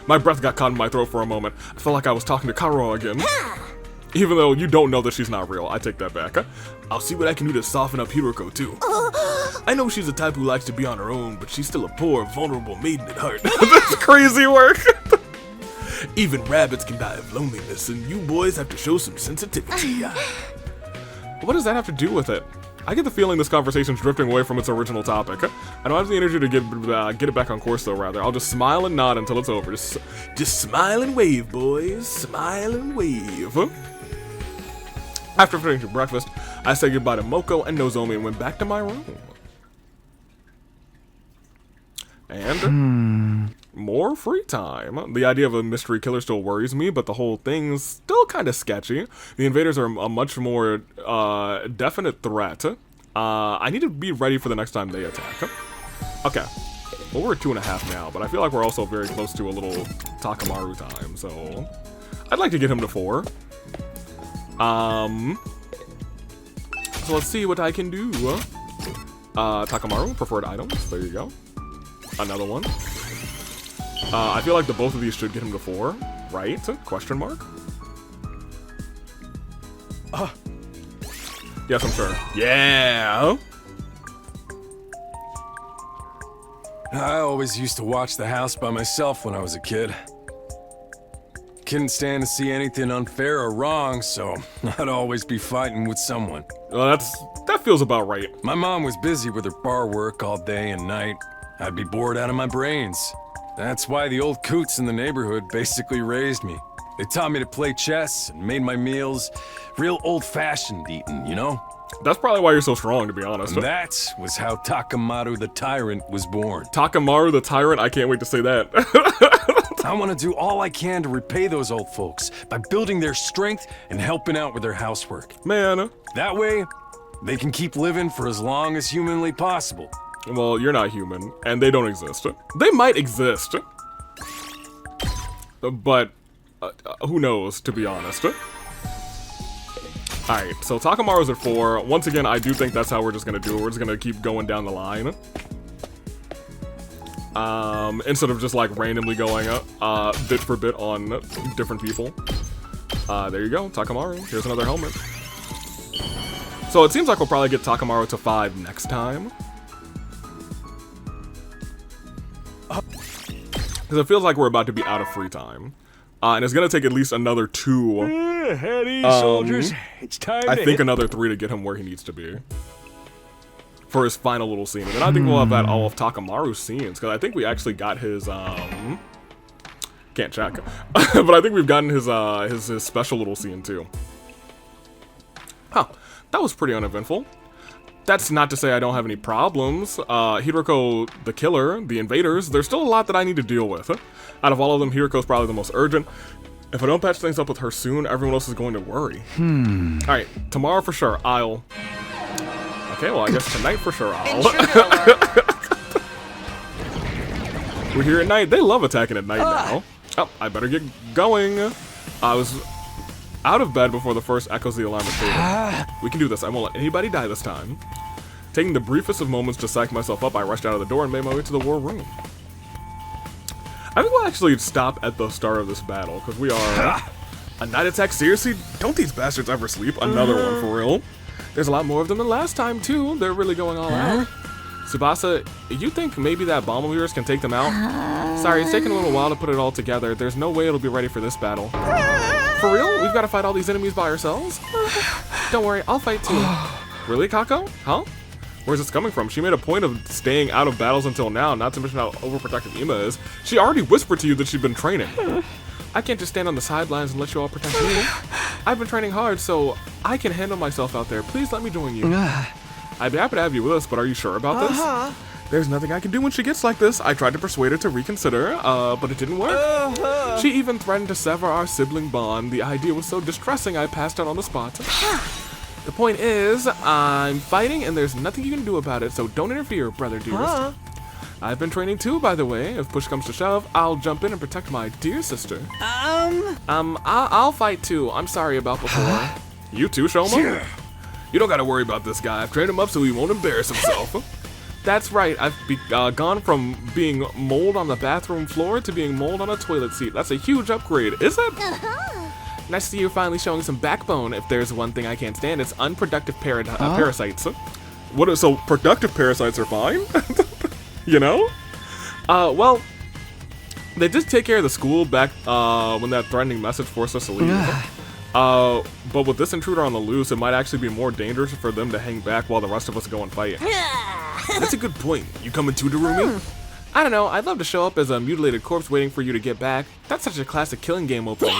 Speaker 2: My breath got caught in my throat for a moment. I felt like I was talking to Karo again. Even though you don't know that she's not real, I take that back. I'll see what I can do to soften up Hiroko too. I know she's the type who likes to be on her own, but she's still a poor, vulnerable maiden at heart. That's crazy work. Even rabbits can die of loneliness, and you boys have to show some sensitivity. What does that have to do with it? I get the feeling this conversation's drifting away from its original topic. I don't have the energy to get it back on course, though, rather. I'll just smile and nod until it's over. Just smile and wave, boys. Smile and wave. After finishing breakfast, I said goodbye to Moko and Nozomi and went back to my room. And more free time. The idea of a mystery killer still worries me, but the whole thing's still kind of sketchy. The invaders are a much more definite threat. I need to be ready for the next time they attack. Okay. Well, we're at 2.5 now, but I feel like we're also very close to a little Takamaru time, so I'd like to get him to 4. So let's see what I can do. Takamaru, preferred items. There you go. Another one. I feel like the both of these should get him to 4, right? Question mark? Yes, I'm sure. Yeah!
Speaker 1: I always used to watch the house by myself when I was a kid. Couldn't stand to see anything unfair or wrong, so I'd always be fighting with someone.
Speaker 2: Well, that feels about right.
Speaker 1: My mom was busy with her bar work all day and night. I'd be bored out of my brains. That's why the old coots in the neighborhood basically raised me. They taught me to play chess and made my meals real old-fashioned eating, you know?
Speaker 2: That's probably why you're so strong, to be honest.
Speaker 1: And that was how Takamaru the Tyrant was born.
Speaker 2: Takamaru the Tyrant? I can't wait to say that.
Speaker 1: I want to do all I can to repay those old folks by building their strength and helping out with their housework.
Speaker 2: Man.
Speaker 1: That way, they can keep living for as long as humanly possible.
Speaker 2: Well, you're not human, and they don't exist. They might exist. But, who knows, to be honest. Alright, so Takamaru's at 4. Once again, I do think that's how we're just gonna do it. We're just gonna keep going down the line. Instead of just like randomly going bit for bit on different people. There you go, Takamaru. Here's another helmet. So it seems like we'll probably get Takamaru to 5 next time. Because it feels like we're about to be out of free time. And it's going to take at least another 2.
Speaker 15: Heady, soldiers. It's time
Speaker 2: I
Speaker 15: to
Speaker 2: think another 3 to get him where he needs to be. For his final little scene. And then I think we'll have that all of Takamaru's scenes. Because I think we actually got his, can't check. But I think we've gotten his special little scene too. Huh. That was pretty uneventful. That's not to say I don't have any problems. Hiroko, the killer, the invaders, there's still a lot that I need to deal with. Out of all of them, Hiroko's probably the most urgent. If I don't patch things up with her soon, everyone else is going to worry. Alright, tomorrow for sure, I'll... Okay, well, I guess tonight for sure, I'll... We're here at night. They love attacking at night now. Oh, I better get going. I was out of bed before the first echoes of the alarm had faded. We can do this. I won't let anybody die this time. Taking the briefest of moments to psych myself up, I rushed out of the door and made my way to the war room. I think we'll actually stop at the start of this battle, because we are... A night attack? Seriously? Don't these bastards ever sleep? Another one, for real. There's a lot more of them than last time, too. They're really going all out. Tsubasa, you think maybe that bomb of yours can take them out? Sorry, it's taking a little while to put it all together. There's no way it'll be ready for this battle. For real? We've got to fight all these enemies by ourselves? Don't worry, I'll fight too. Really, Kako? Huh? Where's this coming from? She made a point of staying out of battles until now, not to mention how overprotective Ima is. She already whispered to you that she'd been training. I can't just stand on the sidelines and let you all protect me. I've been training hard, so I can handle myself out there. Please let me join you. I'd be happy to have you with us, but are you sure about this? There's nothing I can do when she gets like this. I tried to persuade her to reconsider, but it didn't work. She even threatened to sever our sibling bond. The idea was so distressing I passed out on the spot. The point is, I'm fighting and there's nothing you can do about it, so don't interfere, brother dearest. I've been training too, by the way. If push comes to shove, I'll jump in and protect my dear sister. I'll fight too. I'm sorry about before. You too, Shoma? You don't gotta worry about this guy. I've trained him up so he won't embarrass himself. That's right, I've gone from being mold on the bathroom floor to being mold on a toilet seat. That's a huge upgrade, is it? Nice to see you finally showing some backbone. If there's one thing I can't stand, it's unproductive parasites. What? So productive parasites are fine? You know? Well, they did take care of the school back when that threatening message forced us to leave. But with this intruder on the loose, it might actually be more dangerous for them to hang back while the rest of us go and fight. That's a good point. You coming too, Darumi? I don't know, I'd love to show up as a mutilated corpse waiting for you to get back. That's such a classic killing game opening.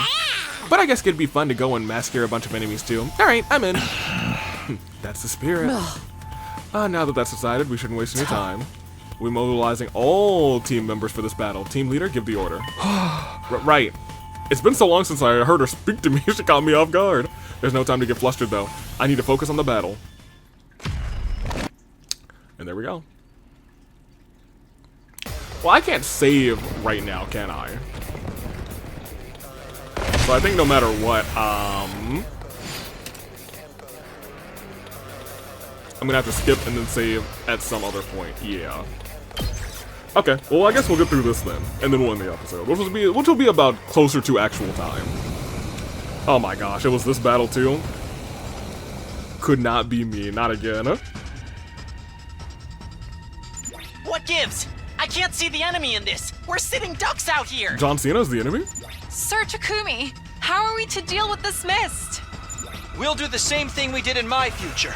Speaker 2: But I guess it'd be fun to go and massacre a bunch of enemies too. Alright, I'm in. That's the spirit. Now that that's decided, we shouldn't waste any time. We're mobilizing all team members for this battle. Team leader, give the order. Right. It's been so long since I heard her speak to me, she caught me off guard. There's no time to get flustered though. I need to focus on the battle. And there we go. Well, I can't save right now, can I? So I think no matter what, I'm gonna have to skip and then save at some other point. Yeah. Okay, well I guess we'll get through this then, and then we'll end the episode, which will be about closer to actual time. Oh my gosh, it was this battle too? Could not be me, not again.
Speaker 11: What gives? I can't see the enemy in this. We're sitting ducks out here.
Speaker 2: John Cena's the enemy?
Speaker 13: Sir Takumi, how are we to deal with this mist?
Speaker 10: We'll do the same thing we did in my future.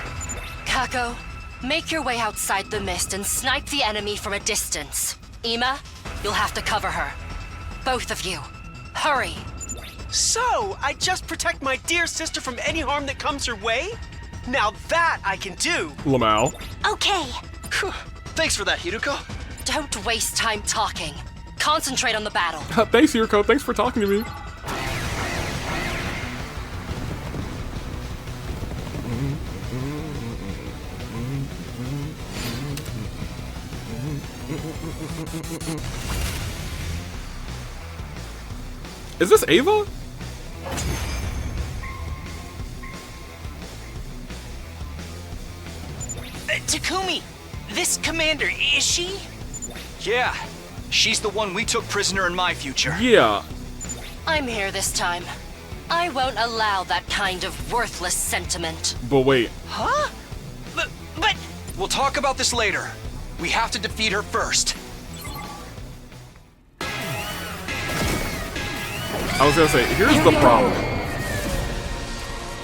Speaker 4: Kako, make your way outside the mist and snipe the enemy from a distance. Ima, you'll have to cover her. Both of you. Hurry.
Speaker 14: So, I just protect my dear sister from any harm that comes her way? Now that I can do.
Speaker 2: Lamau.
Speaker 8: Okay.
Speaker 10: Thanks for that, Hiruko.
Speaker 4: Don't waste time talking. Concentrate on the battle.
Speaker 2: Thanks, Hiruko. Thanks for talking to me. Is this Ava?
Speaker 11: Takumi, this commander, is she?
Speaker 10: Yeah, she's the one we took prisoner in my future.
Speaker 2: Yeah.
Speaker 4: I'm here this time. I won't allow that kind of worthless sentiment.
Speaker 2: But wait.
Speaker 10: Huh? But... We'll talk about this later. We have to defeat her first.
Speaker 2: I was gonna say, here's the problem.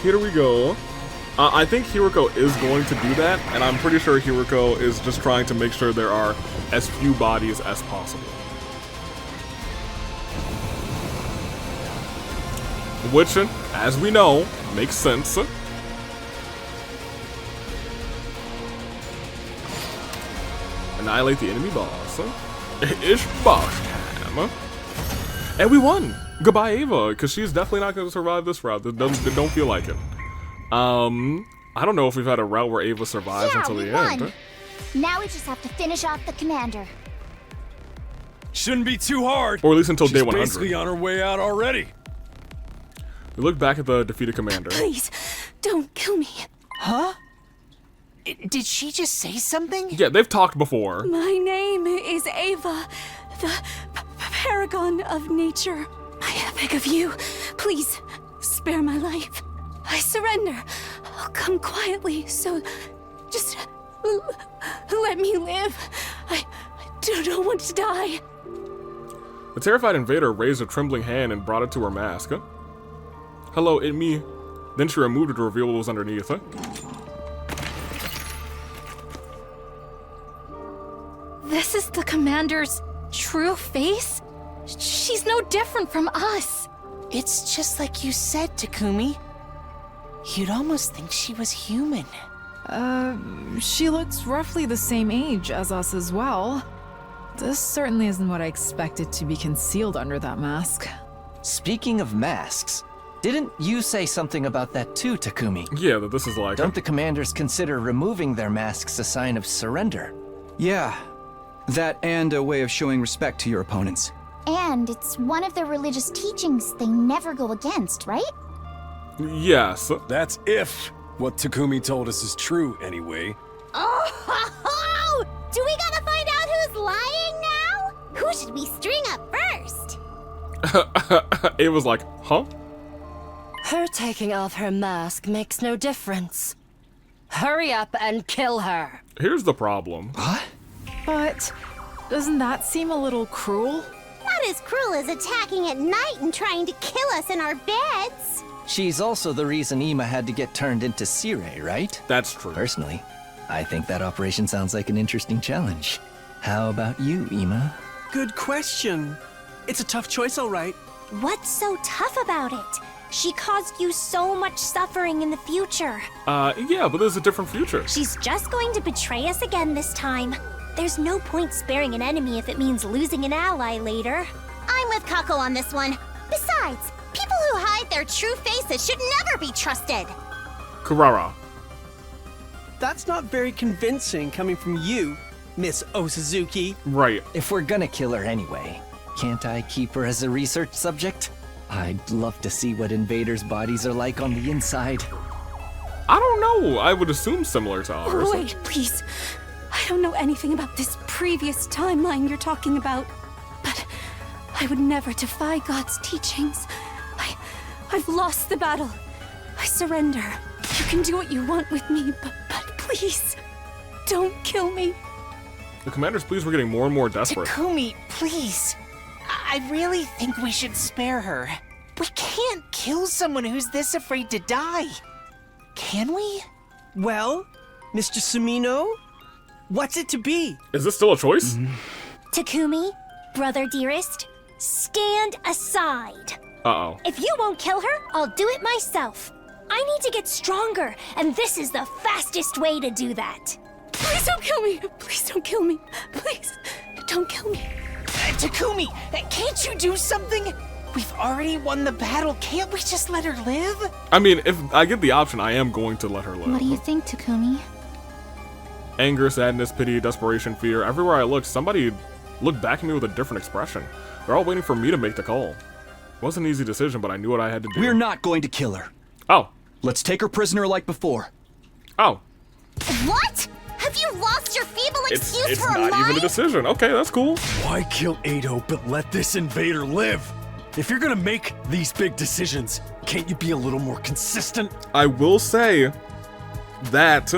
Speaker 2: Here we go. I think Hiruko is going to do that, and I'm pretty sure Hiruko is just trying to make sure there are as few bodies as possible. Which, as we know, makes sense. Annihilate the enemy boss. Ish boss time. And we won! Goodbye, Ava, because she's definitely not going to survive this route. It don't feel like it. I don't know if we've had a route where Ava survives until the end.
Speaker 6: Now we just have to finish off the commander.
Speaker 1: Shouldn't be too hard.
Speaker 2: Or at least until
Speaker 1: She's
Speaker 2: day 100.
Speaker 1: Basically on her way out already.
Speaker 2: We look back at the defeated commander.
Speaker 8: Please, don't kill me.
Speaker 11: Huh? Did she just say something?
Speaker 2: Yeah, they've talked before.
Speaker 6: My name is Ava, the paragon of nature. I beg of you, please spare my life. I surrender. I'll come quietly, so just let me live. I don't want to die.
Speaker 2: The terrified invader raised a trembling hand and brought it to her mask. Hello, it me. Then she removed it to reveal what was underneath.
Speaker 9: This is the commander's true face? She's no different from us.
Speaker 11: It's just like you said, Takumi. You'd almost think she was human.
Speaker 13: She looks roughly the same age as us as well. This certainly isn't what I expected to be concealed under that mask.
Speaker 3: Speaking of masks, didn't you say something about that too, Takumi?
Speaker 2: Yeah, that this is like...
Speaker 3: Don't the commanders consider removing their masks a sign of surrender?
Speaker 10: Yeah, that and a way of showing respect to your opponents.
Speaker 6: And it's one of their religious teachings they never go against, right?
Speaker 2: Yes.
Speaker 1: That's if what Takumi told us is true, anyway.
Speaker 6: Oh, do
Speaker 16: should we string up first?
Speaker 2: It was like, huh?
Speaker 7: Her taking off her mask makes no difference. Hurry up and kill her.
Speaker 2: Here's the problem.
Speaker 10: What?
Speaker 13: But doesn't that seem a little cruel?
Speaker 16: Not as cruel as attacking at night and trying to kill us in our beds.
Speaker 3: She's also the reason Ima had to get turned into Sirei, right?
Speaker 2: That's true.
Speaker 3: Personally, I think that operation sounds like an interesting challenge. How about you, Ima?
Speaker 14: Good question. It's a tough choice, all right.
Speaker 16: What's so tough about it? She caused you so much suffering in the future.
Speaker 2: Yeah, but there's a different future.
Speaker 16: She's just going to betray us again this time. There's no point sparing an enemy if it means losing an ally later. I'm with Kako on this one. Besides, people who hide their true faces should never be trusted.
Speaker 2: Kurara.
Speaker 14: That's not very convincing coming from you, Miss Osuzuki.
Speaker 2: Right.
Speaker 3: If we're gonna kill her anyway, can't I keep her as a research subject? I'd love to see what invaders' bodies are like on the inside.
Speaker 2: I don't know. I would assume similar to ours.
Speaker 6: Wait, please. I don't know anything about this previous timeline you're talking about. But I would never defy God's teachings. I've lost the battle. I surrender. You can do what you want with me, but please, don't kill me.
Speaker 2: The commander's pleas were getting more and more desperate.
Speaker 11: Takumi, please. I really think we should spare her. We can't kill someone who's this afraid to die. Can we?
Speaker 14: Well, Mr. Sumino, what's it to be?
Speaker 2: Is this still a choice?
Speaker 16: Takumi, brother dearest, stand aside.
Speaker 2: Uh-oh.
Speaker 16: If you won't kill her, I'll do it myself. I need to get stronger, and this is the fastest way to do that.
Speaker 6: Please don't kill me. Please don't kill me. Please, don't kill me.
Speaker 11: Takumi, can't you do something? We've already won the battle. Can't we just let her live?
Speaker 2: I mean, if I get the option, I am going to let her live.
Speaker 9: What do you think, Takumi?
Speaker 2: Anger, sadness, pity, desperation, fear. Everywhere I looked, somebody looked back at me with a different expression. They're all waiting for me to make the call. It wasn't an easy decision, but I knew what I had to do.
Speaker 10: We're not going to kill her.
Speaker 2: Oh.
Speaker 10: Let's take her prisoner like before.
Speaker 2: Oh.
Speaker 16: What? Have you lost your feeble excuse
Speaker 2: It's
Speaker 16: for a
Speaker 2: not
Speaker 16: lie?
Speaker 2: even a decision. Okay, that's cool.
Speaker 1: Why kill Ado but let this invader live? If you're gonna make these big decisions, can't you be a little more consistent?
Speaker 2: I will say that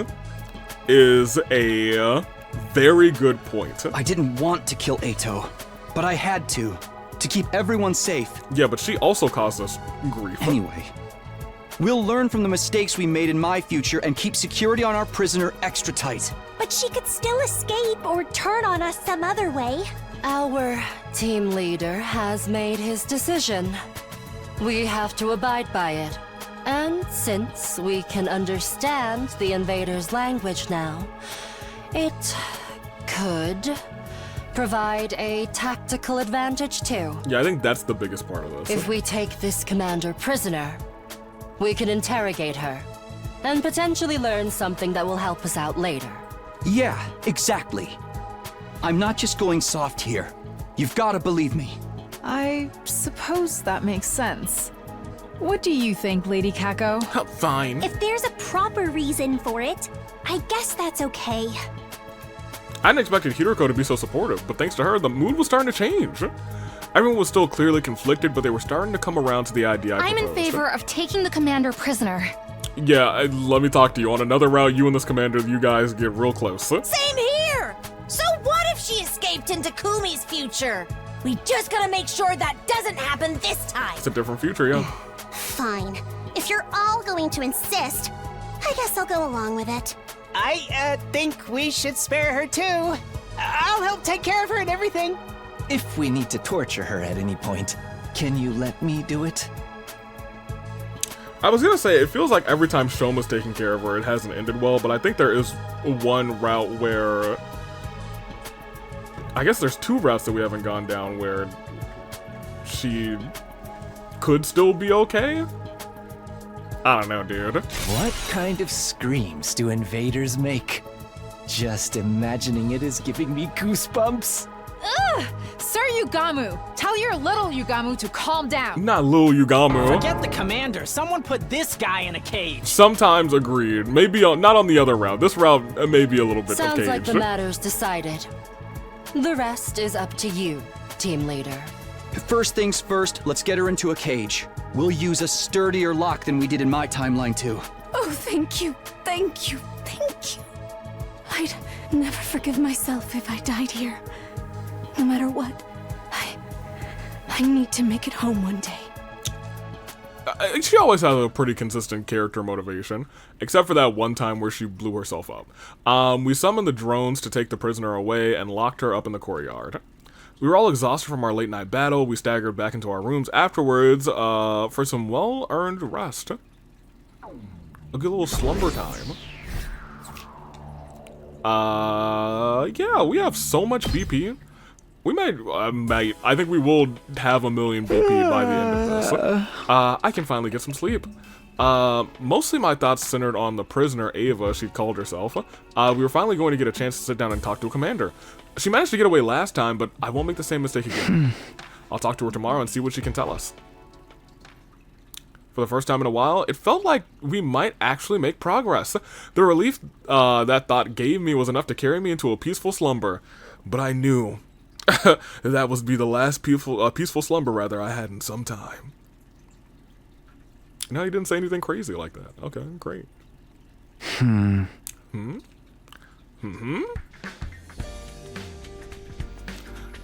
Speaker 2: is a very good point.
Speaker 10: I didn't want to kill Ato, but I had to keep everyone safe.
Speaker 2: Yeah, but she also caused us grief.
Speaker 10: Anyway, we'll learn from the mistakes we made in my future and keep security on our prisoner extra tight.
Speaker 16: But she could still escape or turn on us some other way.
Speaker 7: Our team leader has made his decision. We have to abide by it. And since we can understand the invader's language now, it could provide a tactical advantage too.
Speaker 2: Yeah, I think that's the biggest part of this.
Speaker 7: If we take this commander prisoner, we can interrogate her and potentially learn something that will help us out later.
Speaker 10: Yeah, exactly. I'm not just going soft here. You've got to believe me.
Speaker 13: I suppose that makes sense. What do you think, Lady Kako?
Speaker 2: Fine.
Speaker 16: If there's a proper reason for it, I guess that's okay.
Speaker 2: I didn't expect Hiroko to be so supportive, but thanks to her, the mood was starting to change. Everyone was still clearly conflicted, but they were starting to come around to the idea I
Speaker 9: I'm in
Speaker 2: proposed.
Speaker 9: favor of taking the commander prisoner.
Speaker 2: Yeah, let me talk to you. On another route, you and this commander, you guys get real close.
Speaker 8: Same here! So what if she escaped into Kumi's future? We just gotta make sure that doesn't happen this time.
Speaker 2: It's a different future, yeah.
Speaker 16: Fine. If you're all going to insist, I guess I'll go along with it.
Speaker 11: I think we should spare her too. I'll help take care of her and everything.
Speaker 3: If we need to torture her at any point, can you let me do it?
Speaker 2: I was gonna say, it feels like every time Shoma's taking care of her, it hasn't ended well, but I think there is one route where... I guess there's two routes that we haven't gone down where she could still be okay? I don't know, dude.
Speaker 3: What kind of screams do invaders make? Just imagining it is giving me goosebumps.
Speaker 13: Ugh! Sir Yugamu, tell your little Yugamu to calm down.
Speaker 2: Not Lil Yugamu.
Speaker 17: Forget the commander. Someone put this guy in a cage.
Speaker 2: Sometimes agreed. Maybe not on the other route. This route may be a little bit
Speaker 7: Sounds
Speaker 2: of cage.
Speaker 7: like the matter's decided. The rest is up to you. Team Leader.
Speaker 10: First things first, let's get her into a cage. We'll use a sturdier lock than we did in my timeline, too.
Speaker 6: Oh, thank you, thank you, thank you. I'd never forgive myself if I died here. No matter what, I need to make it home one day.
Speaker 2: She always has a pretty consistent character motivation, except for that one time where she blew herself up. We summoned the drones to take the prisoner away and locked her up in the courtyard. We were all exhausted from our late night battle. We staggered back into our rooms afterwards for some well-earned rest. A good little slumber time. Yeah, we have so much BP. We might, I think we will have 1 million BP by the end of this. I can finally get some sleep. Mostly my thoughts centered on the prisoner, Ava, she called herself. We were finally going to get a chance to sit down and talk to a commander. She managed to get away last time, but I won't make the same mistake again. I'll talk to her tomorrow and see what she can tell us. For the first time in a while, it felt like we might actually make progress. The relief that thought gave me was enough to carry me into a peaceful slumber. But I knew that would be the last peaceful slumber rather I had in some time. No, he didn't say anything crazy like that. Okay, great.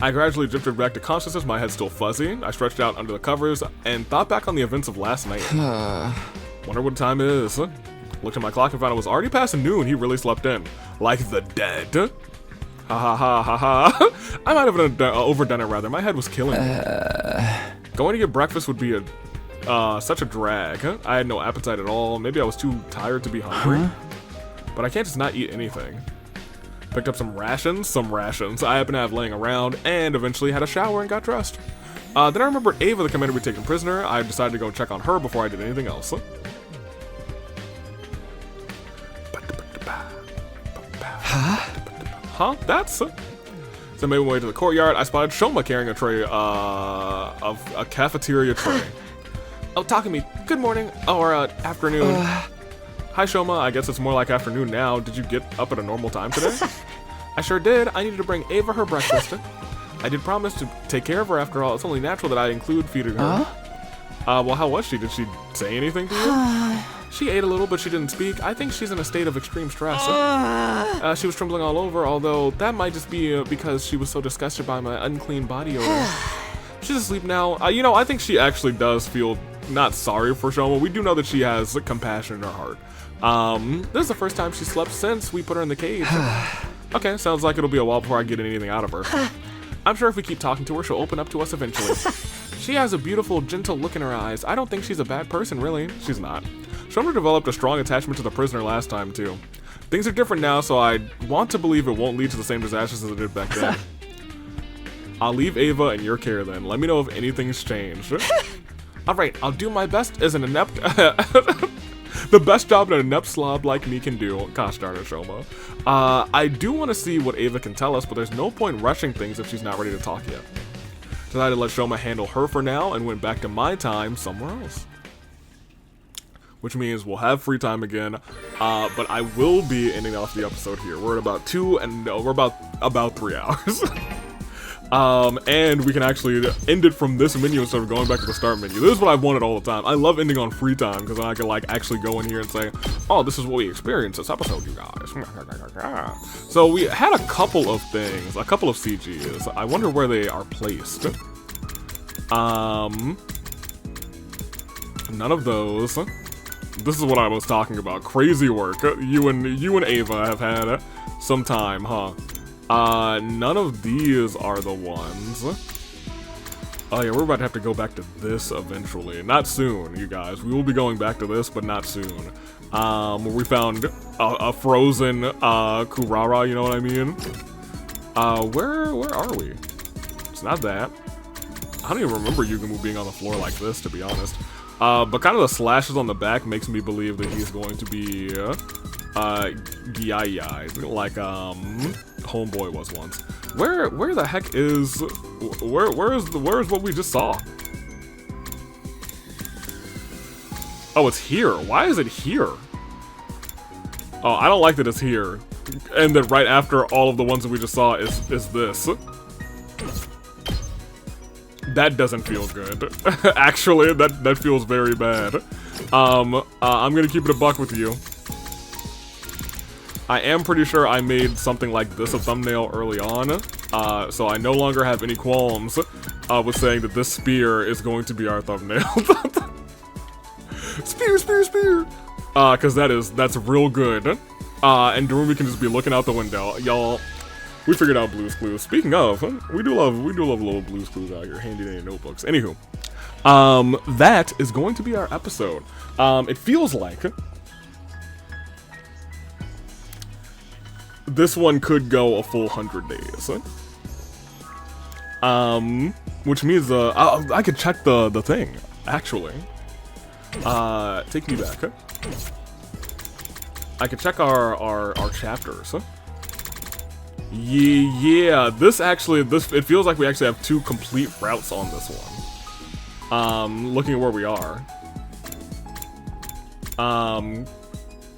Speaker 2: I gradually drifted back to consciousness, my head still fuzzy. I stretched out under the covers and thought back on the events of last night. Wonder what time it is. Looked at my clock and found it was already past noon. He really slept in. Like the dead. Ha ha ha ha ha. I might have overdone it rather. My head was killing me. Going to get breakfast would be such a drag. I had no appetite at all. Maybe I was too tired to be hungry. But I can't just not eat anything. Picked up some rations. I happened to have laying around, and eventually had a shower and got dressed. Then I remembered Ava, the commander we'd taken prisoner. I decided to go check on her before I did anything else. Huh? That's... So I made my way to the courtyard. I spotted Shoma carrying a tray of a cafeteria tray. Oh, Takumi, good morning, or afternoon. Hi, Shoma. I guess it's more like afternoon now. Did you get up at a normal time today? I sure did. I needed to bring Ava her breakfast. I did promise to take care of her after all. It's only natural that I include feeding her. Well, how was she? Did she say anything to you? She ate a little, but she didn't speak. I think she's in a state of extreme stress. She was trembling all over, although that might just be because she was so disgusted by my unclean body odor. She's asleep now. You know, I think she actually does feel not sorry for Shoma. We do know that she has compassion in her heart. This is the first time she slept since we put her in the cage. Okay, sounds like it'll be a while before I get anything out of her. I'm sure if we keep talking to her, she'll open up to us eventually. She has a beautiful, gentle look in her eyes. I don't think she's a bad person, really. She's not. Shoma developed a strong attachment to the prisoner last time, too. Things are different now, so I want to believe it won't lead to the same disasters as it did back then. I'll leave Ava in your care then. Let me know if anything's changed. Alright, I'll do my best as an inept... the best job an inept slob like me can do. Gosh darn it, Shoma. I do want to see what Ava can tell us, but there's no point rushing things if she's not ready to talk yet. Decided to let Shoma handle her for now and went back to my time somewhere else. Which means we'll have free time again, but I will be ending off the episode here. We're at about 2 and we're about 3 hours. And we can actually end it from this menu instead of going back to the start menu. This is what I've wanted all the time. I love ending on free time because then I can like actually go in here and say, oh, this is what we experienced this episode, you guys. So we had a couple of things, a couple of CGs. I wonder where they are placed. None of those. This is what I was talking about. Crazy work. You and Ava have had some time, huh? None of these are the ones. Oh yeah, we're about to have to go back to this eventually. Not soon, you guys. We will be going back to this, but not soon. Where we found a frozen Kurara, you know what I mean? Where are we? It's not that. I don't even remember Yugumu being on the floor like this, to be honest. But kind of the slashes on the back makes me believe that he's going to be Gyai, like Homeboy was once. Where the heck is where is what we just saw? Oh, it's here. Why is it here? Oh, I don't like that it's here. And then right after all of the ones that we just saw is this. That doesn't feel good. Actually, that feels very bad. I'm gonna keep it a buck with you. I am pretty sure I made something like this a thumbnail early on, so I no longer have any qualms with saying that this spear is going to be our thumbnail. Spear, spear, spear! Cause that's real good. And Darumi can just be looking out the window. Y'all, we figured out Blue's Clues. Speaking of, we do love little Blue's Clues out here, handy dandy notebooks. Anywho, that is going to be our episode. It feels like this one could go a full 100 days. Which means I could check the thing, actually. Take me back. I can check our chapters. Yeah, it feels like we actually have 2 complete routes on this one. Looking at where we are.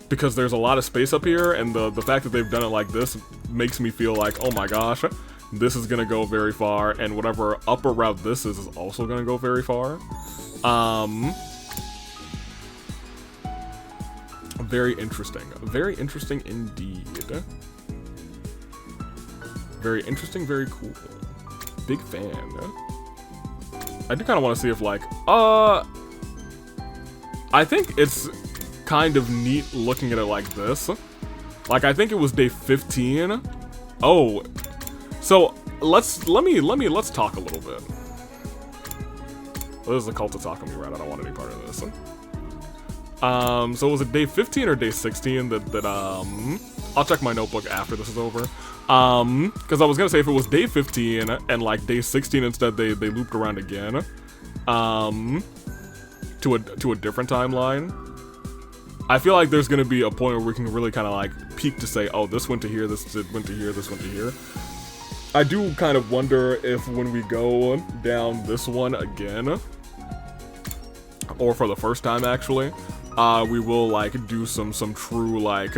Speaker 2: Because there's a lot of space up here, and the fact that they've done it like this makes me feel like, oh my gosh, this is gonna go very far, and whatever upper route this is also gonna go very far. Very interesting. Very interesting indeed. Very interesting, very cool. Big fan. I do kind of want to see if, like, I think it's kind of neat looking at it like this. Like, I think it was day 15. Oh, so let's talk a little bit. This is a cult attack on me, right? I don't want any part of this. So was it day 15 or day 16 that I'll check my notebook after this is over. Because I was gonna say if it was day 15 and like day 16 instead they looped around again, to a different timeline. I feel like there's gonna be a point where we can really kind of like peek to say, oh, this went to here, this went to here, this went to here. I do kind of wonder if when we go down this one again, or for the first time actually, we will like do some true like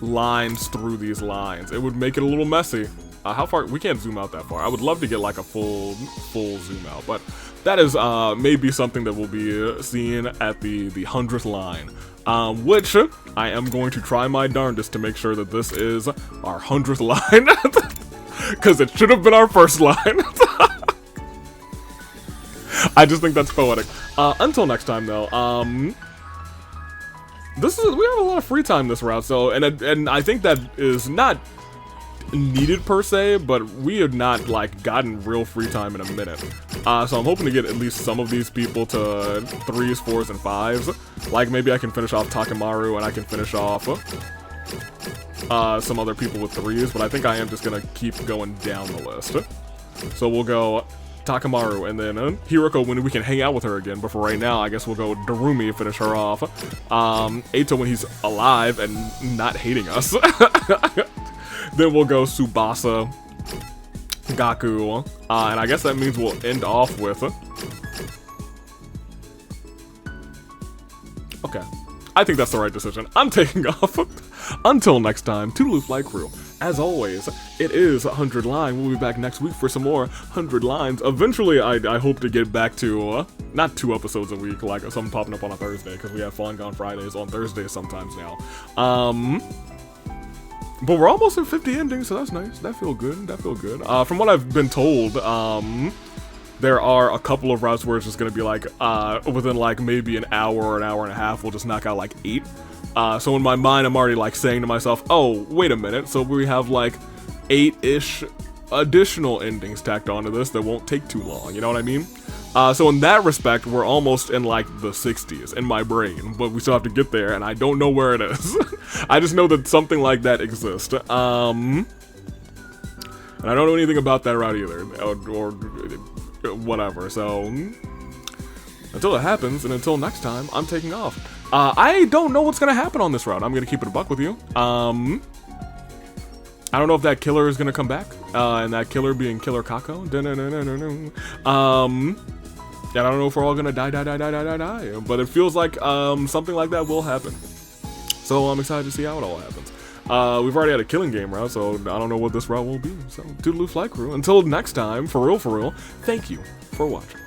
Speaker 2: lines through these lines. It would make it a little messy. How far? We can't zoom out that far. I would love to get like a full zoom out, but that is maybe something that will be seen at the 100th line, which I am going to try my darndest to make sure that this is our 100th line, because it should have been our first line. I just think that's poetic. Until next time, though, we have a lot of free time this route, so and I think that is not needed per se, but we have not like gotten real free time in a minute. So I'm hoping to get at least some of these people to 3s, 4s, and 5s. Like maybe I can finish off Takemaru and I can finish off some other people with 3s, but I think I am just gonna keep going down the list. So we'll go Takemaru, and then Hiroko when we can hang out with her again, but for right now, I guess we'll go Darumi, finish her off. Eito when he's alive and not hating us. Then we'll go Tsubasa, Gaku, and I guess that means we'll end off with... Okay. I think that's the right decision. I'm taking off. Until next time, Toodaloo Flight Crew. As always, it is 100 line. We'll be back next week for some more 100 lines. Eventually, I hope to get back to, not 2 episodes a week, like something popping up on a Thursday, because we have Fallen Gone Fridays on Thursdays sometimes now. But we're almost at 50 endings, so that's nice. That feel good. That feel good. From what I've been told, there are a couple of routes where it's just gonna be like, within like maybe an hour or an hour and a half, we'll just knock out like 8. So in my mind, I'm already like saying to myself, oh, wait a minute. So we have like 8-ish additional endings tacked onto this that won't take too long. You know what I mean? So in that respect, we're almost in like the 60s in my brain, but we still have to get there, and I don't know where it is. I just know that something like that exists. And I don't know anything about that route either, or whatever. So until it happens, and until next time, I'm taking off. I don't know what's gonna happen on this route. I'm gonna keep it a buck with you. I don't know if that killer is gonna come back, and that killer being Killer Kako. I don't know if we're all gonna die, but it feels like something like that will happen. So I'm excited to see how it all happens. We've already had a killing game route, so I don't know what this route will be. So, toodaloo flight crew. Until next time, for real, thank you for watching.